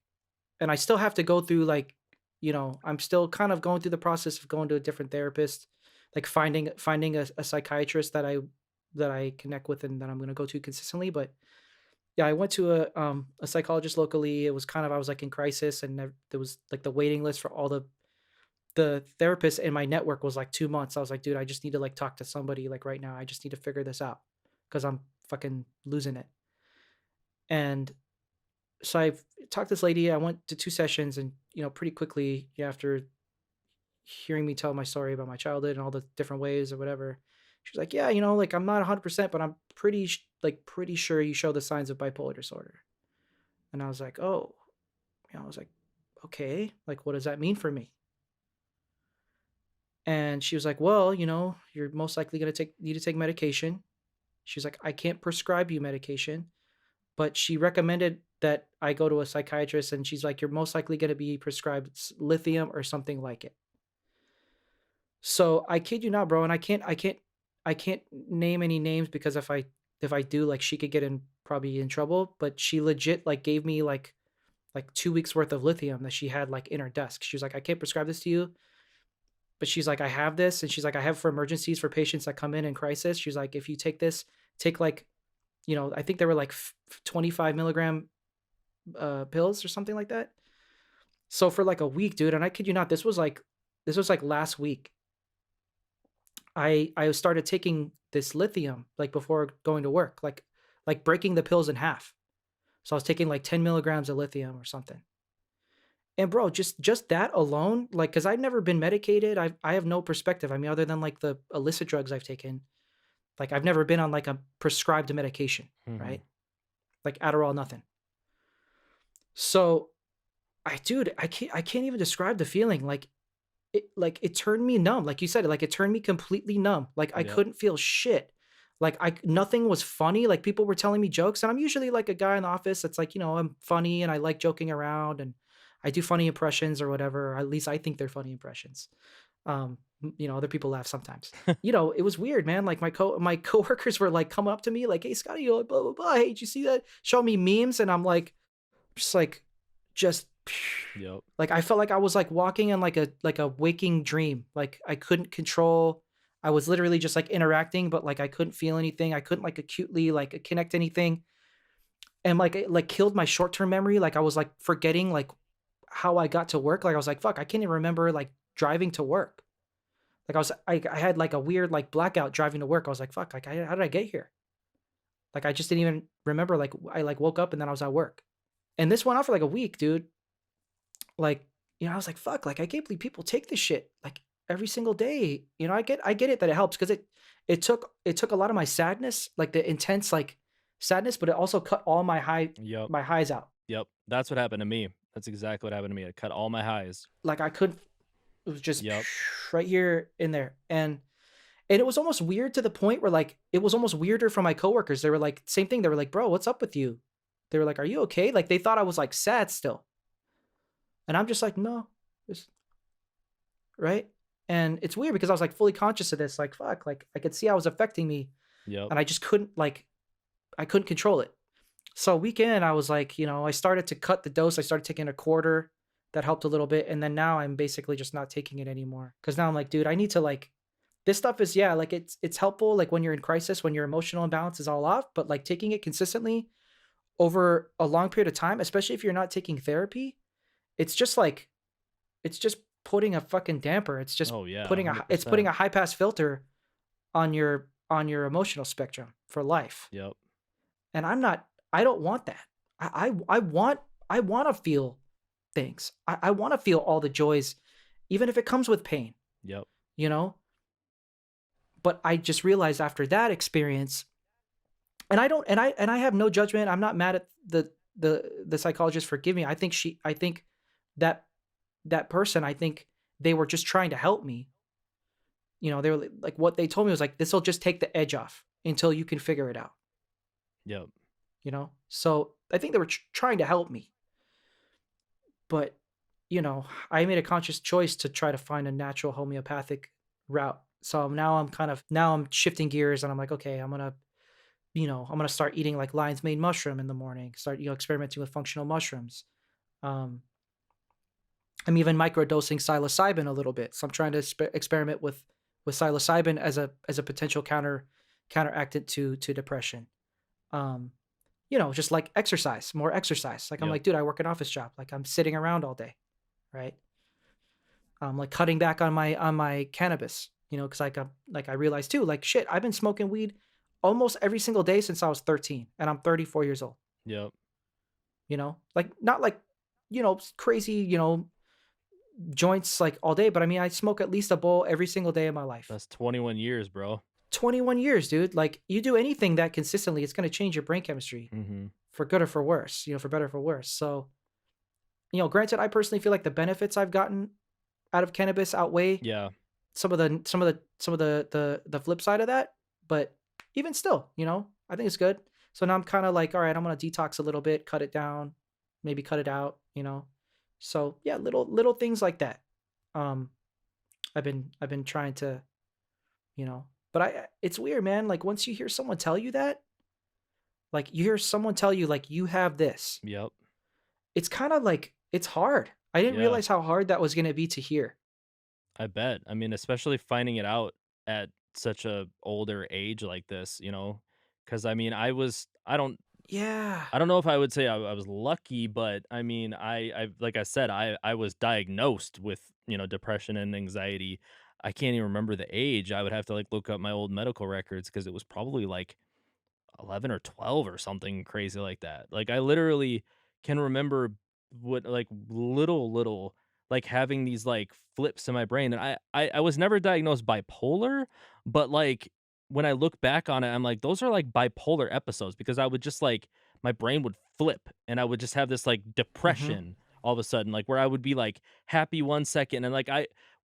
and I still have to go through like, I'm still kind of going through the process of going to a different therapist, like finding a psychiatrist that I connect with and that I'm gonna go to consistently. But yeah, I went to a psychologist locally. It was kind of I was like in crisis, and there was like the waiting list for all the therapists in my network was like 2 months. I was like, dude, I just need to like talk to somebody like right now. I just need to figure this out because I'm fucking losing it. And so I talked to this lady. I went to 2 sessions, and pretty quickly after hearing me tell my story about my childhood and all the different ways or whatever, she was like, "Yeah, like I'm not 100%, but I'm pretty sure you show the signs of bipolar disorder." And I was like, "Oh," I was like, "Okay, like what does that mean for me?" And she was like, "Well, you're most likely gonna need to take medication." She's like, "I can't prescribe you medication, but she recommended that I go to a psychiatrist, and she's like, you're most likely gonna be prescribed lithium or something like it." So I kid you not, bro, and I can't name any names because if I do, like she could get in probably in trouble. But she legit like gave me like 2 weeks worth of lithium that she had like in her desk. She was like, "I can't prescribe this to you, but she's like, I have this," and she's like, "I have for emergencies for patients that come in crisis." She's like, "If you take this, take like, I think they were like 25 milligram pills or something like that." So for like a week, dude, and I kid you not, this was like last week. I started taking this lithium like before going to work, like breaking the pills in half. So I was taking like 10 milligrams of lithium or something. And bro, just that alone, like, cause I've never been medicated. I have no perspective. I mean, other than like the illicit drugs I've taken, like I've never been on like a prescribed medication, Mhm. right? Like Adderall, nothing. So dude, I can't even describe the feeling. Like it turned me numb. Like you said, like it turned me completely numb. Like I Yep. couldn't feel shit. Like nothing was funny. Like people were telling me jokes, and I'm usually like a guy in the office that's like, I'm funny and I like joking around and I do funny impressions or whatever. Or at least I think they're funny impressions. Other people laugh sometimes. It was weird, man. Like my coworkers were like coming up to me like, "Hey, Scotty, blah blah blah. Hey, did you see that? Show me memes." And I'm like, just like, just Yep. like I felt like I was like walking in like a waking dream. Like I couldn't control. I was literally just like interacting, but like I couldn't feel anything. I couldn't like acutely like connect anything, and like it like killed my short term memory. Like I was like forgetting like how I got to work. Like I was like, fuck, I can't even remember like driving to work. Like I had like a weird like blackout driving to work. I was like, fuck, like how did I get here? Like I just didn't even remember. Like I like woke up and then I was at work, and this went on for like a week, dude. Like, I was like, "Fuck, like, I can't believe people take this shit, like, every single day." I get it that it helps because it took a lot of my sadness, like, the intense, like, sadness, but it also cut all Yep. my highs out. Yep. That's what happened to me. That's exactly what happened to me. I cut all my highs. Like, I couldn't it was just Yep. right here in there, and it was almost weird to the point where, like, it was almost weirder for my coworkers. They were like same thing, they were like, "Bro, what's up with you?" They were like, "Are you okay?" Like, they thought I was, like, sad still, and I'm just like, "No, just" right? And it's weird because I was like fully conscious of this, like fuck, like I could see how it was affecting me, Yep. and I just couldn't like I couldn't control it. So weekend, I was like, I started to cut the dose. I started taking a quarter. That helped a little bit, and then now I'm basically just not taking it anymore. Because now I'm like, dude, I need to like this stuff is yeah, like it's helpful like when you're in crisis, when your emotional imbalance is all off, but like taking it consistently over a long period of time, especially if you're not taking therapy, it's just like it's just putting a fucking damper. It's just Oh, yeah, putting 100%. a high pass filter on your emotional spectrum for life. Yep. And I don't want that. I want to feel things. I want to feel all the joys, even if it comes with pain, Yep. you know? But I just realized after that experience, and I have no judgment. I'm not mad at the psychologist for giving. I think that that person, I think they were just trying to help me. They were like what they told me was like, this will just take the edge off until you can figure it out. Yep. So I think they were trying to help me, but I made a conscious choice to try to find a natural homeopathic route. So now I'm shifting gears and I'm like, okay, I'm gonna start eating like lion's mane mushroom in the morning. Start experimenting with functional mushrooms. Um, I'm even microdosing psilocybin a little bit. So I'm trying to experiment with psilocybin as a potential counteractant to depression. Um, just like exercise, more exercise. Like I'm Yep. like, dude, I work an office job. Like I'm sitting around all day, right? Like cutting back on my cannabis, because like I realized too, like shit, I've been smoking weed almost every single day since I was 13, and I'm 34 years old. Yep. Like not like crazy joints like all day, but I mean I smoke at least a bowl every single day of my life. That's 21 years, bro. 21 years, dude. Like you do anything that consistently, it's going to change your brain chemistry Mhm. for good or for worse, for better or for worse. So granted, I personally feel like the benefits I've gotten out of cannabis outweigh Yeah. some of the flip side of that, but even still, I think it's good. So now I'm kind of like, all right, I'm gonna detox a little bit, cut it down, maybe cut it out. So yeah, little things like that. Um, I've been trying to, but it's weird, man. Like once you hear someone tell you that, like you hear someone tell you like you have this, Yep. it's kind of like it's hard. I didn't Yeah. realize how hard that was gonna be to hear. I bet. I mean, especially finding it out at such a older age like this, because I mean, Yeah. I don't know if I would say I was lucky, but I mean, like I said, I was diagnosed with, depression and anxiety. I can't even remember the age. I would have to like look up my old medical records because it was probably like 11 or 12 or something crazy like that. Like, I literally can remember what like, little, like, having these, like, flips in my brain, and I was never diagnosed bipolar, but, like, when I look back on it, I'm like, those are, like, bipolar episodes because I would just, like my brain would flip, and I would just have this, like, Mhm. depression all of a sudden, like, where I would be, like, happy 1 second, and, like,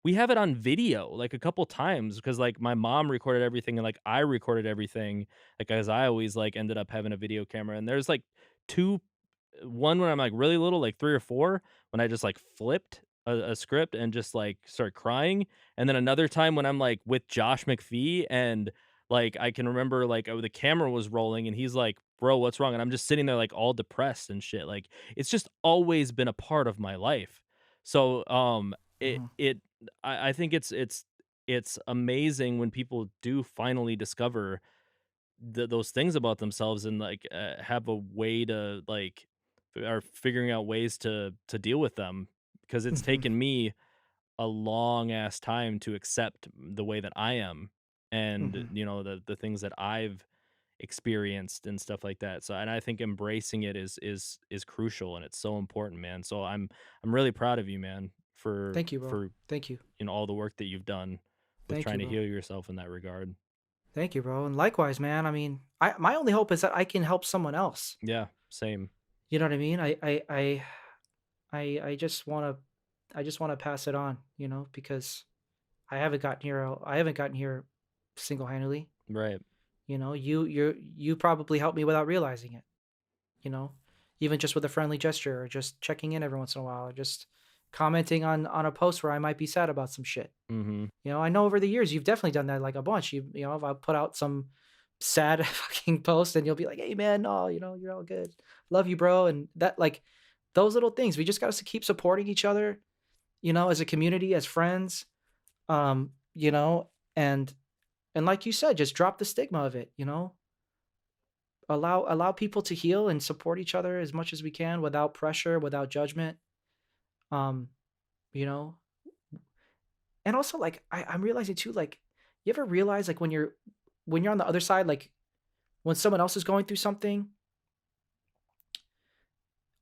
we have it on video, like, a couple times because like, my mom recorded everything and, like, I recorded everything, like, as I always, like, ended up having a video camera, and there's, like, 2 one when I'm, like, really little, like 3 or 4, when I just, like, flipped a script and just, like, start crying, and then another time when I'm, like, with Josh McPhee and, like, I can remember, like, the camera was rolling, and he's like, "Bro, what's wrong?" And I'm just sitting there, like, all depressed and shit, like, it's just always been a part of my life. So, Mhm. I think it's amazing when people do finally discover those things about themselves and like have a way to like are figuring out ways to deal with them because it's Mhm. taken me a long ass time to accept the way that I am and Mhm. the things that I've experienced and stuff like that. So and I think embracing it is crucial and it's so important, man. So I'm really proud of you, man, Thank you, bro. for Thank you. all the work that you've done with Thank trying you, to bro. heal yourself in that regard. Thank you, bro. And likewise, man. I mean, my only hope is that I can help someone else. Yeah, same. You know what I mean? I just wanna pass it on, because I haven't gotten here single handedly. Right. You probably helped me without realizing it. you know, Even just with a friendly gesture or just checking in every once in a while or just commenting on a post where I might be sad about some shit. Mhm. I know over the years you've definitely done that like a bunch. If I put out some sad fucking post and you'll be like, "Hey man, no, you're all good. Love you, bro." And that like those little things, we just got to keep supporting each other, as a community, as friends. Um, you know, and like you said, just drop the stigma of it. Allow people to heal and support each other as much as we can without pressure, without judgment. Um, you know, and also like I'm realizing too, like, you ever realize like when you're on the other side, like when someone else is going through something,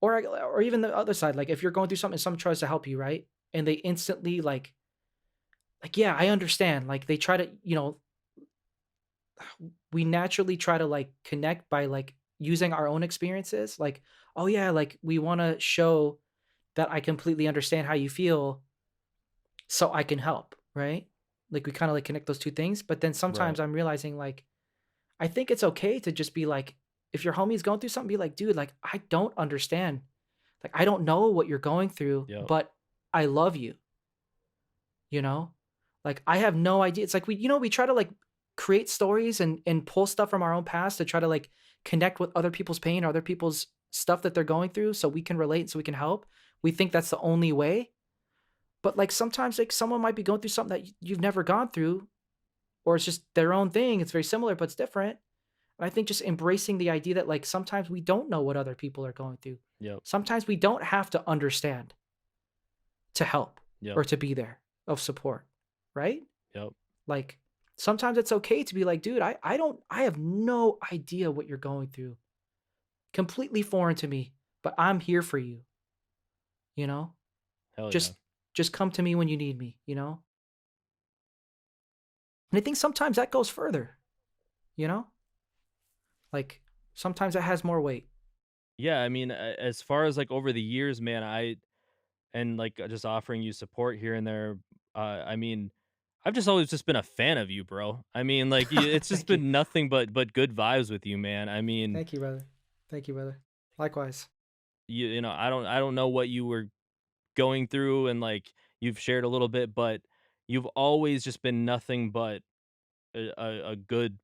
or even the other side, like if you're going through something, someone tries to help you, right? And they instantly yeah, I understand. Like they try to, we naturally try to like connect by like using our own experiences. Like, oh yeah, like we want to show that I completely understand how you feel so I can help, right? Like we kind of like connect those two things. But then Right. sometimes I'm realizing like I think it's okay to just be like if your homie's going through something, be like, "Dude, like, I don't understand. Like, I don't know what you're going through, Yep. but I love you." You know? Like, I have no idea. It's like we try to, like, create stories and pull stuff from our own past to try to, like, connect with other people's pain or other people's stuff that they're going through so we can relate, so we can help. We think that's the only way, but, like, sometimes, like, someone might be going through something that you've never gone through, or it's just their own thing. It's very similar, but it's different. And I think just embracing the idea that, like, sometimes we don't know what other people are going through. Yep. Sometimes we don't have to understand to help Yep. or to be there of support, right? Yep. Like, sometimes it's okay to be like, "Dude, I have no idea what you're going through. Completely foreign to me, but I'm here for you," you know? Hell yeah. Just come to me when you need me, you know? And I think sometimes that goes further, you know? Like, sometimes that has more weight. Yeah, I mean, as far as, like, over the years, man, just offering you support here and there, I mean, I've just always just been a fan of you, bro. I mean, like, it's just Thank you. been nothing but good vibes with you, man. I mean, Thank you, brother. Thank you, brother. Likewise. I don't know what you were going through, and, like, you've shared a little bit, but you've always just been nothing but a good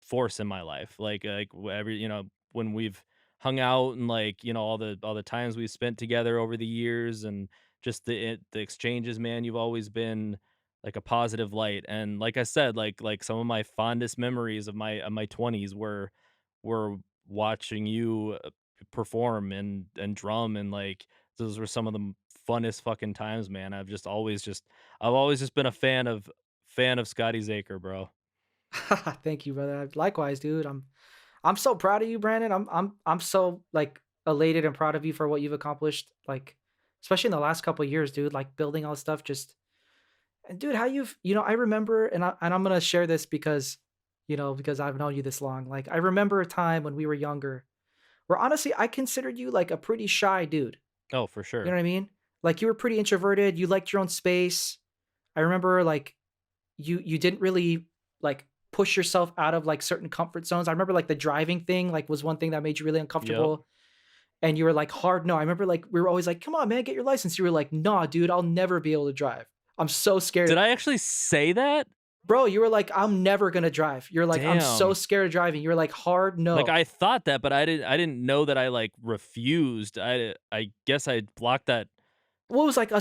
force in my life. Like whatever, when we've hung out, and, like, all the times we've spent together over the years, and just the exchanges, man, you've always been like a positive light. And like I said, like some of my fondest memories of my 20s were watching you perform and drum, and, like, those were some of the funnest fucking times, man. I've always just been a fan of Scotty Zaker, bro. Thank you, brother. Likewise, dude. I'm so proud of you, Brandon. I'm so, like, elated and proud of you for what you've accomplished, like, especially in the last couple of years, dude, like, building all this stuff just and dude, how I remember and I'm gonna share this because, because I've known you this long. Like, I remember a time when we were younger where honestly I considered you like a pretty shy dude. Oh, for You know sure. what I mean? Like, you were pretty introverted, you liked your own space. I remember, like, you didn't really, like, push yourself out of, like, certain comfort zones. I remember, like, the driving thing, like, was one thing that made you really Yep. uncomfortable, and you were like, "Hard no." I remember, like, we were always like, "Come on, man, get your license." You were like, "Nah, dude, I'll never be able to drive. I'm so scared." Did I actually say that? Bro, you were like, "I'm never gonna drive." You're like, "I'm so Damn. scared of driving." You're like, "Hard Like, no." I thought that, but I didn't know that I, like, refused. I guess I blocked that. Well, it was like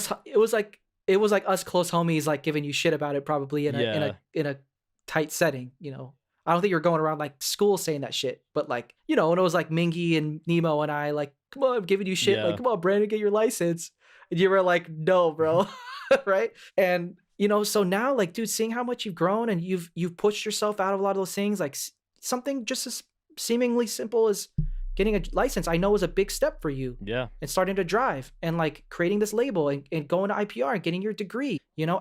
us close homies, like, giving you shit about it probably Yeah. in a tight setting, you know? I don't think you're going around, like, school saying that shit, but, like, when it was, like, Mingy and Nemo and I, like, "Come on, I'm giving you shit," like, Yeah. "Come on, Brandon, get your license." And you were like, "No, bro." Right? And, so now, like, dude, seeing how much you've grown and you've pushed yourself out of a lot of those things, like, something just as seemingly simple as getting a license, I know was a big step for you Yeah. and starting to drive and, like, creating this label and going to IPR and getting your degree,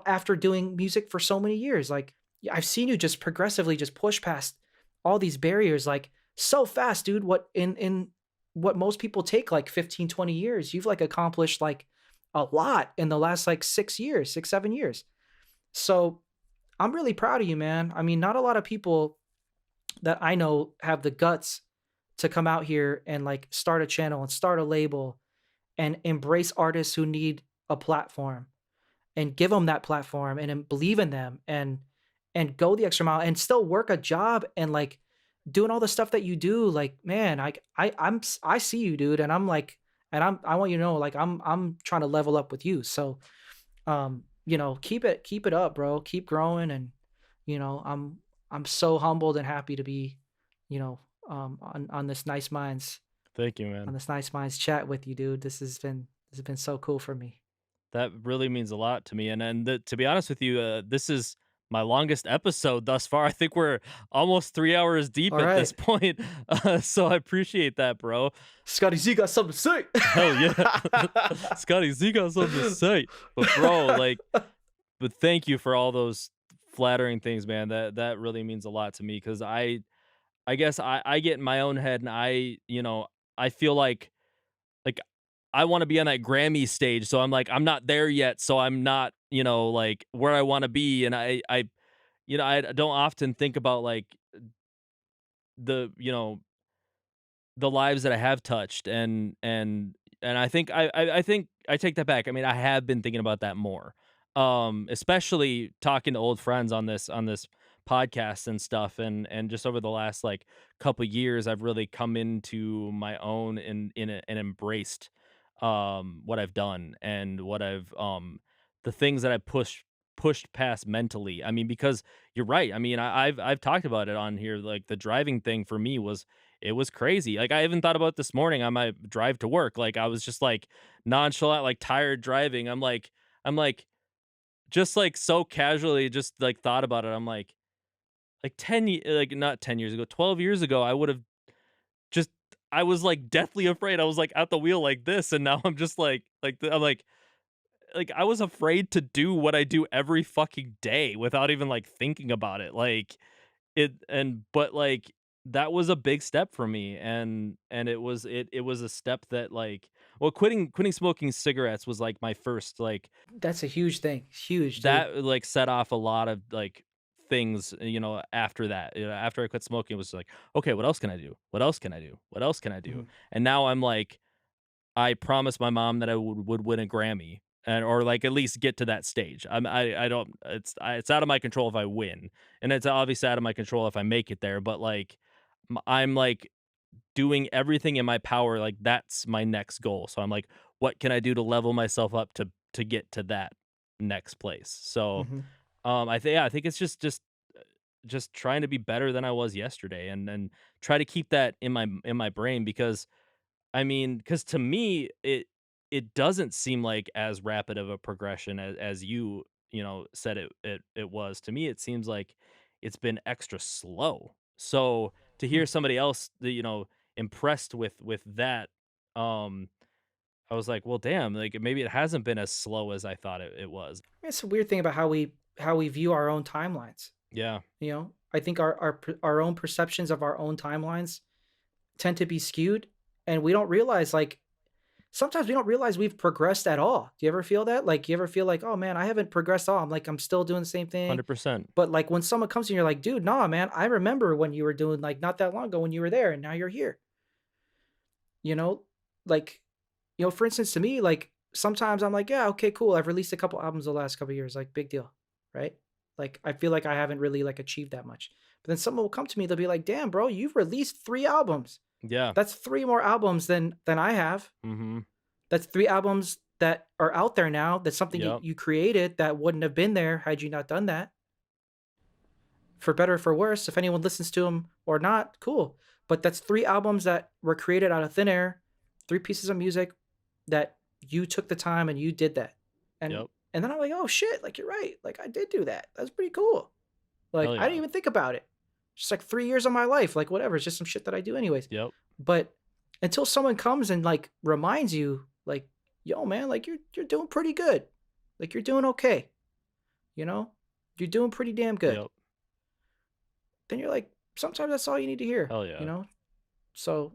after doing music for so many years. Like, I've seen you just progressively just push past all these barriers, like, so fast, dude. What most people take like 15, 20 years, you've, like, accomplished, like, a lot in the last, like, 6 years, 6, 7 years. So I'm really proud of you, man. I mean, not a lot of people that I know have the guts to come out here and, like, start a channel and start a label and embrace artists who need a platform and give them that platform and then believe in them and go the extra mile and still work a job and, like, doing all the stuff that you do. Like, man, I see you, dude, and I'm like, and I want you to know, like, I'm trying to level up with you. So, keep it up, bro. Keep growing, and, I'm so humbled and happy to be, on this nice minds Thank you, man. chat with you, dude. This has been so cool for me. That really means a lot to me, to be honest with you, this is my longest episode thus far. I think we're almost 3 hours deep All at this right. point, so I appreciate that, bro. Scotty Z got something to say. Hell yeah. Scotty Z got something to say. But, bro, like, thank you for all those flattering things, man. That really means a lot to me, because I guess I get in my own head, and I feel like I wanna be on that Grammy stage, so I'm like, I'm not there yet, so I'm not, like, where I wanna be. And I don't often think about, like, the the lives that I have touched, and I think I think I take that back. I mean, I have been thinking about that more. Especially talking to old friends on this podcast and stuff, and just over the last like couple years I've really come into my own and embraced what I've done and what I've the things that I pushed past mentally. I mean, because you're right. I mean, I've talked about it on here. Like the driving thing for me was it was crazy. Like I even thought about this morning on my drive to work. Like I was just like nonchalant, like tired driving. I'm like just like so casually just like thought about it. I'm like like not 10 years ago, 12 years ago, I would have just I was like deathly afraid. I was like at the wheel like this, and now I'm just I'm like I was afraid to do what I do every fucking day without even like thinking about it. Like it and but like that was a big step for me, and it was a step that like well quitting smoking cigarettes was like my first like That's a huge thing. Huge, dude. that like set off a lot of like things, after that. After I quit smoking, it was like, okay, what else can I do? What else can I do? What else can I do? Mhm. And now I'm like, I promised my mom that I would win a Grammy and or like at least get to that stage. I don't it's out of my control if I win, and it's obviously out of my control if I make it there. But like I'm like doing everything in my power. Like that's my next goal. So I'm like, what can I do to level myself up to get to that next place? So Mhm. I think it's just trying to be better than I was yesterday, and try to keep that in my brain because I mean, because to me, it doesn't seem like as rapid of a progression as said it was. To me, it seems like it's been extra slow. So to Hmm. hear somebody else, impressed with that, um, I was like, well, damn, like maybe it hasn't been as slow as I thought it was. It's a weird thing about how we view our own timelines. Yeah, You know, I think our own perceptions of our own timelines tend to be skewed, and we don't realize like sometimes we don't realize we've progressed at all. Do you ever feel that? Like, you ever feel like, oh man, I haven't progressed at all. I'm still doing the same thing. 100%. But like when someone comes to you, you're like, dude, nah, man, I remember when you were doing like not that long ago when you were there and now you're here. You know, like, for instance, to me, like sometimes I'm like, yeah, okay, cool. I've released a couple albums the last couple years, like big deal, right? Like I feel like I haven't really like achieved that much. But then someone will come to me, they'll be like, damn, bro, you've released 3 albums. Yeah. That's three more albums than I have. Mm-hmm. That's 3 albums that are out there now. That's something Yep. you created that wouldn't have been there had you not done that. For better or for worse, if anyone listens to them or not, cool. But that's 3 albums that were created out of thin air, 3 pieces of music that you took the time and you did that. And Yep. and then I'm like, "Oh shit, like you're right. Like I did do that. That's pretty cool." Like Hell I didn't yeah. even think about it. Just like 3 years of my life, like whatever, it's just some shit that I do anyways. Yep. But until someone comes and like reminds you like, "Yo man, like you're doing pretty good. Like you're doing okay, you know? You're doing pretty damn good." Yep. Then you're like, sometimes that's all you need to hear, Hell you yeah. know? So,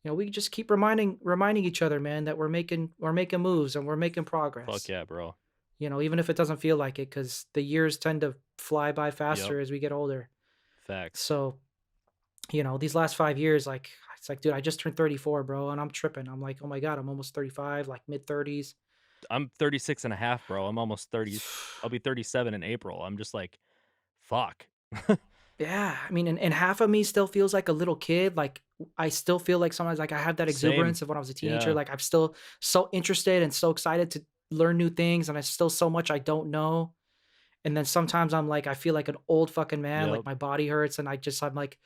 we just keep reminding each other, man, that we're making moves and we're making Fuck progress. yeah, bro. Even if it doesn't feel like it, because the years tend to fly by Yep. faster as we get older. Facts. So, these last 5 years, like it's like, dude, I just turned 34, bro, and I'm tripping. I'm like, oh my God, I'm almost 35, like mid 30s. I'm 36 and a half, bro. I'm almost 30. I'll be 37 in April. I'm just like, fuck. Yeah, I mean, and half of me still feels like a little kid. Like I still feel like sometimes like I have that Same. exuberance of when I was a teenager. Yeah. Like I'm still so interested and so excited to learn new things, and I still so much I don't know. And then sometimes I'm like, I feel like an old fucking man. Like Yep. my body hurts, and I'm like,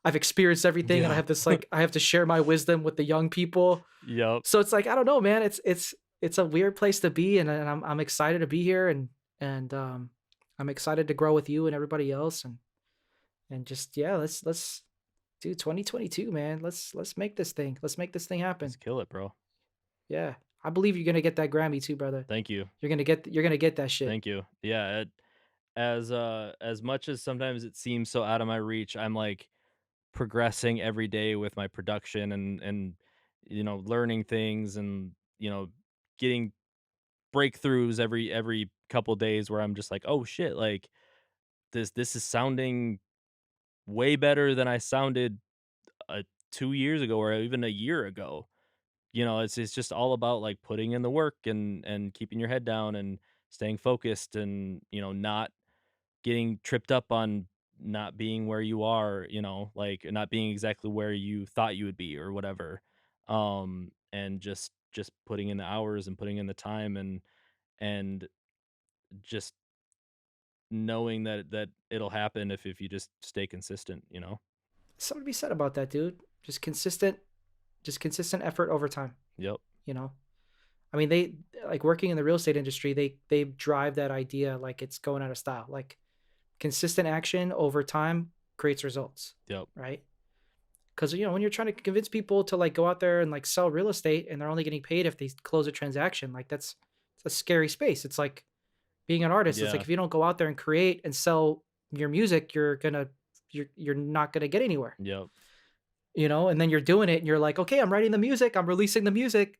I've experienced everything, and I Yeah. have this like I have to share my wisdom with the young people. Yep. So it's like I don't know, man. It's a weird place to be, and I'm excited to be here, and I'm excited to grow with you and everybody else, and just yeah, let's do 2022, man. Let's make this thing. Let's make this thing Let's happen. kill it, bro. Yeah. I believe you're gonna get that Grammy too, brother. Thank you. You're gonna get that shit. Thank you. Yeah. As much as sometimes it seems so out of my reach, I'm like progressing every day with my production and learning things and getting breakthroughs every couple days where I'm just like, oh shit, like this is sounding way better than I sounded 2 years ago or even a year ago. You know, it's just all about, like, putting in the work and keeping your head down and staying focused and, not getting tripped up on not being where you are, like, not being exactly where you thought you would be or whatever. And just putting in the hours and putting in the time and just knowing that it'll happen if you just stay consistent. Something to be said about that, dude. Just consistent effort over time. Yep. You know, I mean, they like working in the real estate industry. They drive that idea like it's going out of style. Like consistent action over time creates results, Yep. right? Because when you're trying to convince people to like go out there and like sell real estate and they're only getting paid if they close a transaction, like it's a scary space. It's like being an artist. It's like Yeah. if you don't go out there and create and sell your music, you're not gonna get anywhere. Yep. And then you're doing it and you're like, okay, I'm writing the music, I'm releasing the music,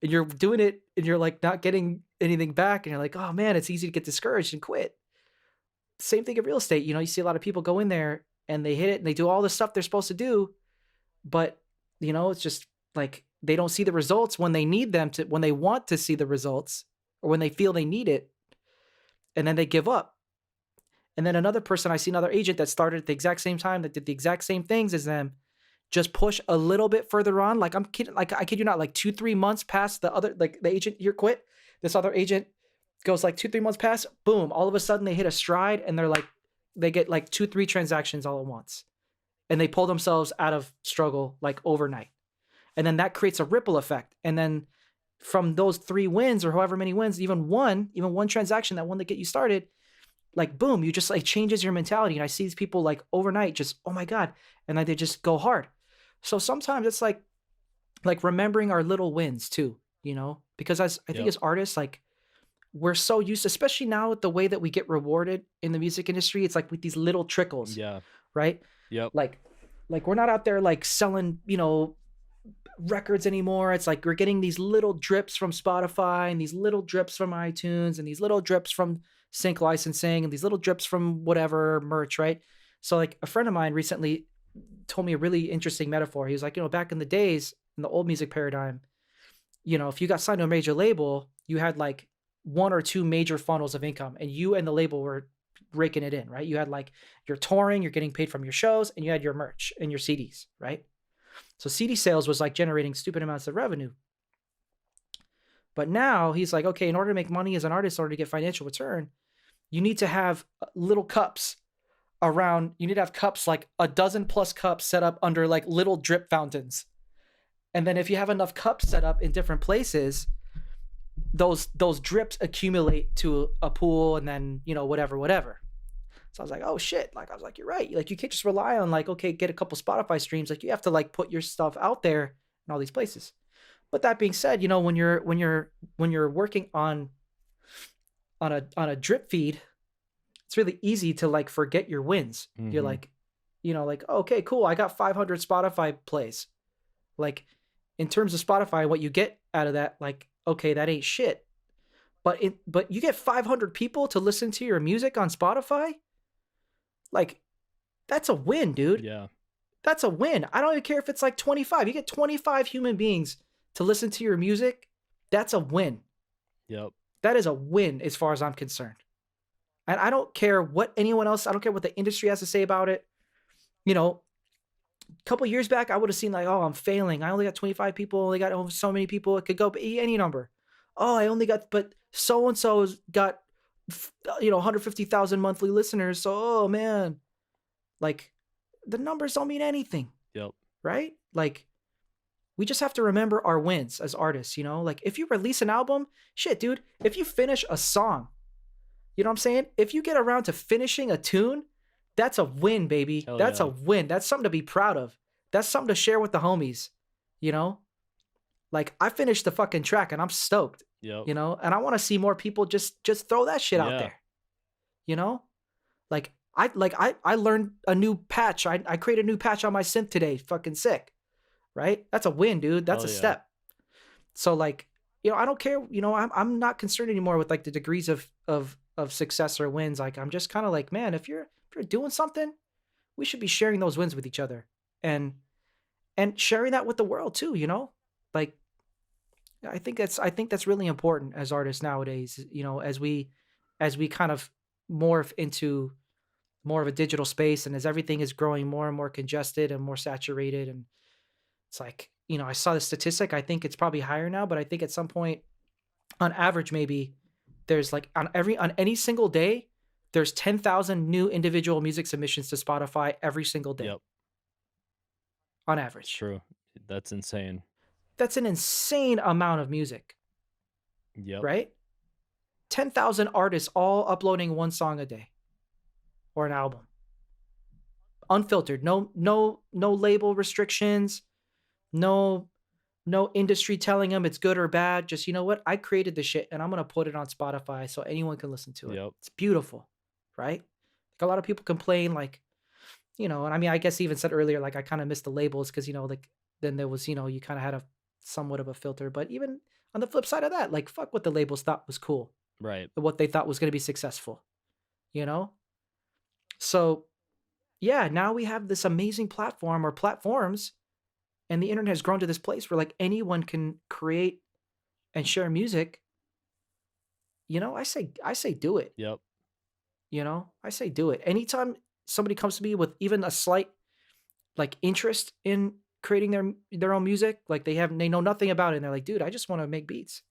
and you're doing it and you're like not getting anything back, and you're like, oh man, it's easy to get discouraged and quit. Same thing in real estate. You see a lot of people go in there and they hit it and they do all the stuff they're supposed to do, but it's just like they don't see the results when they need them to, when they want to see the results, or when they feel they need it, and then they give up. And then another person, I see another agent that started at the exact same time, that did the exact same things as them, just push a little bit further on. Like I'm kidding, like I kid you not, like 2-3 months past the other, like the agent here quit. This other agent goes like 2-3 months past, boom, all of a sudden they hit a stride and they get like 2-3 transactions all at once. And they pull themselves out of struggle like overnight. And then that creates a ripple effect. And then from those 3 wins or however many wins, even one transaction, that one that get you started, like boom, you just like changes your mentality. And I see these people like overnight just, oh my God. And then they just go hard. So sometimes it's like remembering our little wins too, because I think Yep. as artists, like we're so used, especially now with the way that we get rewarded in the music industry, it's like with these little trickles, Yeah. right? Yep. Like, we're not out there like selling, records anymore. It's like we're getting these little drips from Spotify and these little drips from iTunes and these little drips from sync licensing and these little drips from whatever merch, right? So like a friend of mine recently told me a really interesting metaphor. He was like, back in the days in the old music paradigm, if you got signed to a major label, you had like 1 or 2 major funnels of income, and you and the label were raking it in, right? You had like your touring, you're getting paid from your shows, and you had your merch and your CDs, right? So CD sales was like generating stupid amounts of revenue. But now he's like, okay, in order to make money as an artist, in order to get financial return, you need to have little cups around, you need to have cups, like a dozen plus cups set up under like little drip fountains. And then if you have enough cups set up in different places, those drips accumulate to a pool, and then, whatever. So I was like, oh shit. Like, I was like, you're right. Like, you can't just rely on like, okay, get a couple Spotify streams. Like, you have to like put your stuff out there in all these places. But that being said, when you're working on a drip feed, it's really easy to like forget your wins. You're Mhm. like, like, okay, cool, I got 500 Spotify plays. Like, in terms of Spotify, what you get out of that, like, okay, that ain't shit. But you get 500 people to listen to your music on Spotify. Like, that's a win, dude. Yeah. That's a win. I don't even care if it's like 25. You get 25 human beings to listen to your music. That's a win. Yep. That is a win as far as I'm concerned. And I don't care what anyone else, I don't care what the industry has to say about it. A couple years back, I would have seen like, oh, I'm failing. I only got 25 people. I only got so many people. It could go any number. Oh, I only got, but so-and-so's got, 150,000 monthly listeners. So, oh man, like the numbers don't mean anything, Yep. right? Like, we just have to remember our wins as artists, like if you release an album, shit, dude, if you finish a song, you know what I'm saying? If you get around to finishing a tune, that's a win, baby. Hell That's a yeah. win. That's something to be proud of. That's something to share with the homies, you know? Like, I finished the fucking track and I'm stoked, Yep. And I want to see more people just throw that shit out Yeah. there, you know? I learned a new patch. I created a new patch on my synth today. Fucking sick, right? That's a win, dude. That's Hell a yeah. step. So like, I don't care. I'm not concerned anymore with like the degrees of success or wins. Like, I'm just kind of like, man, if you're doing something, we should be sharing those wins with each other. And and sharing that with the world too, you know? Like, I think that's really important as artists nowadays, you know, as we kind of morph into more of a digital space and as everything is growing more and more congested and more saturated. And it's like, you know, I saw the statistic, I think it's probably higher now, but I think at some point on average maybe there's like on any single day there's 10,000 new individual music submissions to Spotify every single day Yep. on It's average. true. That's insane. That's an insane amount of music, Yep. right? 10,000 artists all uploading one song a day or an album. Unfiltered. No label restrictions, no no industry telling them it's good or bad. Just, you know what? I created this shit and I'm going to put it on Spotify so anyone can listen to it. Yep. It's beautiful, right? Like a lot of people complain like, you know, and I mean, I guess I even said earlier like I kind of missed the labels cuz you know, like then there was, you know, you kind of had a somewhat of a filter, but even on the flip side of that, like fuck what the labels thought was cool, Right. what they thought was going to be successful, you know? So, yeah, now we have this amazing platform or platforms, and the internet has grown to this place where like anyone can create and share music. You know, I say do it. Yep. You know, I say do it. Anytime somebody comes to me with even a slight like interest in creating their own music, like they know nothing about it, and they're like, dude, I just want to make beats.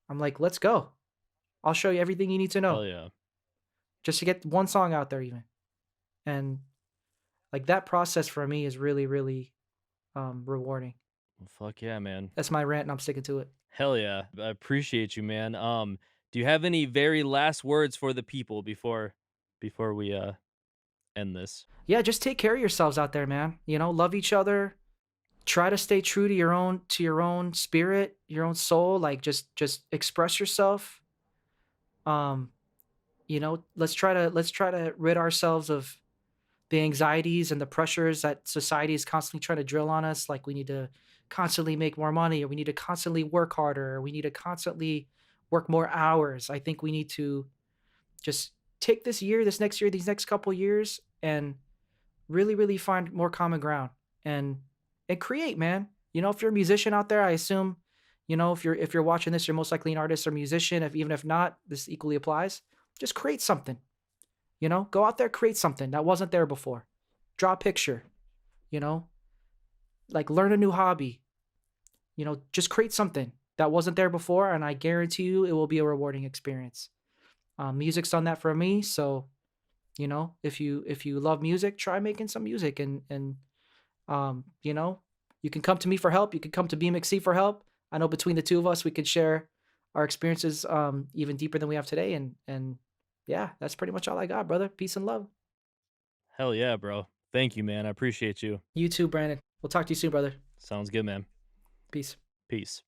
I'm like, let's go. I'll show you everything you need to know Hell yeah. just to get one song out there, even. And like that process for me is really, really rewarding. Well, fuck yeah, man. That's my rant, and I'm sticking to it. Hell yeah. I appreciate you, man. Do you have any very last words for the people before we end this? Yeah, just take care of yourselves out there, man. You know, love each other. Try to stay true to your own spirit, your own soul. Like just express yourself. Um, you know, let's try to rid ourselves of the anxieties and the pressures that society is constantly trying to drill on us. Like we need to constantly make more money, or we need to constantly work harder, or we need to constantly work more hours. I think we need to just take this year, this next year, these next couple years, and really, really find more common ground and create, man. You know, if you're a musician out there, I assume, you know, if you're watching this, you're most likely an artist or musician. If even if not, this equally applies. Just create something. You know, go out there, create something that wasn't there before. Draw a picture. You know, like learn a new hobby. You know, just create something that wasn't there before, and I guarantee you, it will be a rewarding experience. Music's done that for me, so you know, if you love music, try making some music and you know, you can come to me for help. You can come to BMXC for help. I know between the two of us, we could share our experiences even deeper than we have today. And yeah, that's pretty much all I got, brother. Peace and love. Hell yeah, bro. Thank you, man. I appreciate you. You too, Brandon. We'll talk to you soon, brother. Sounds good, man. Peace. Peace.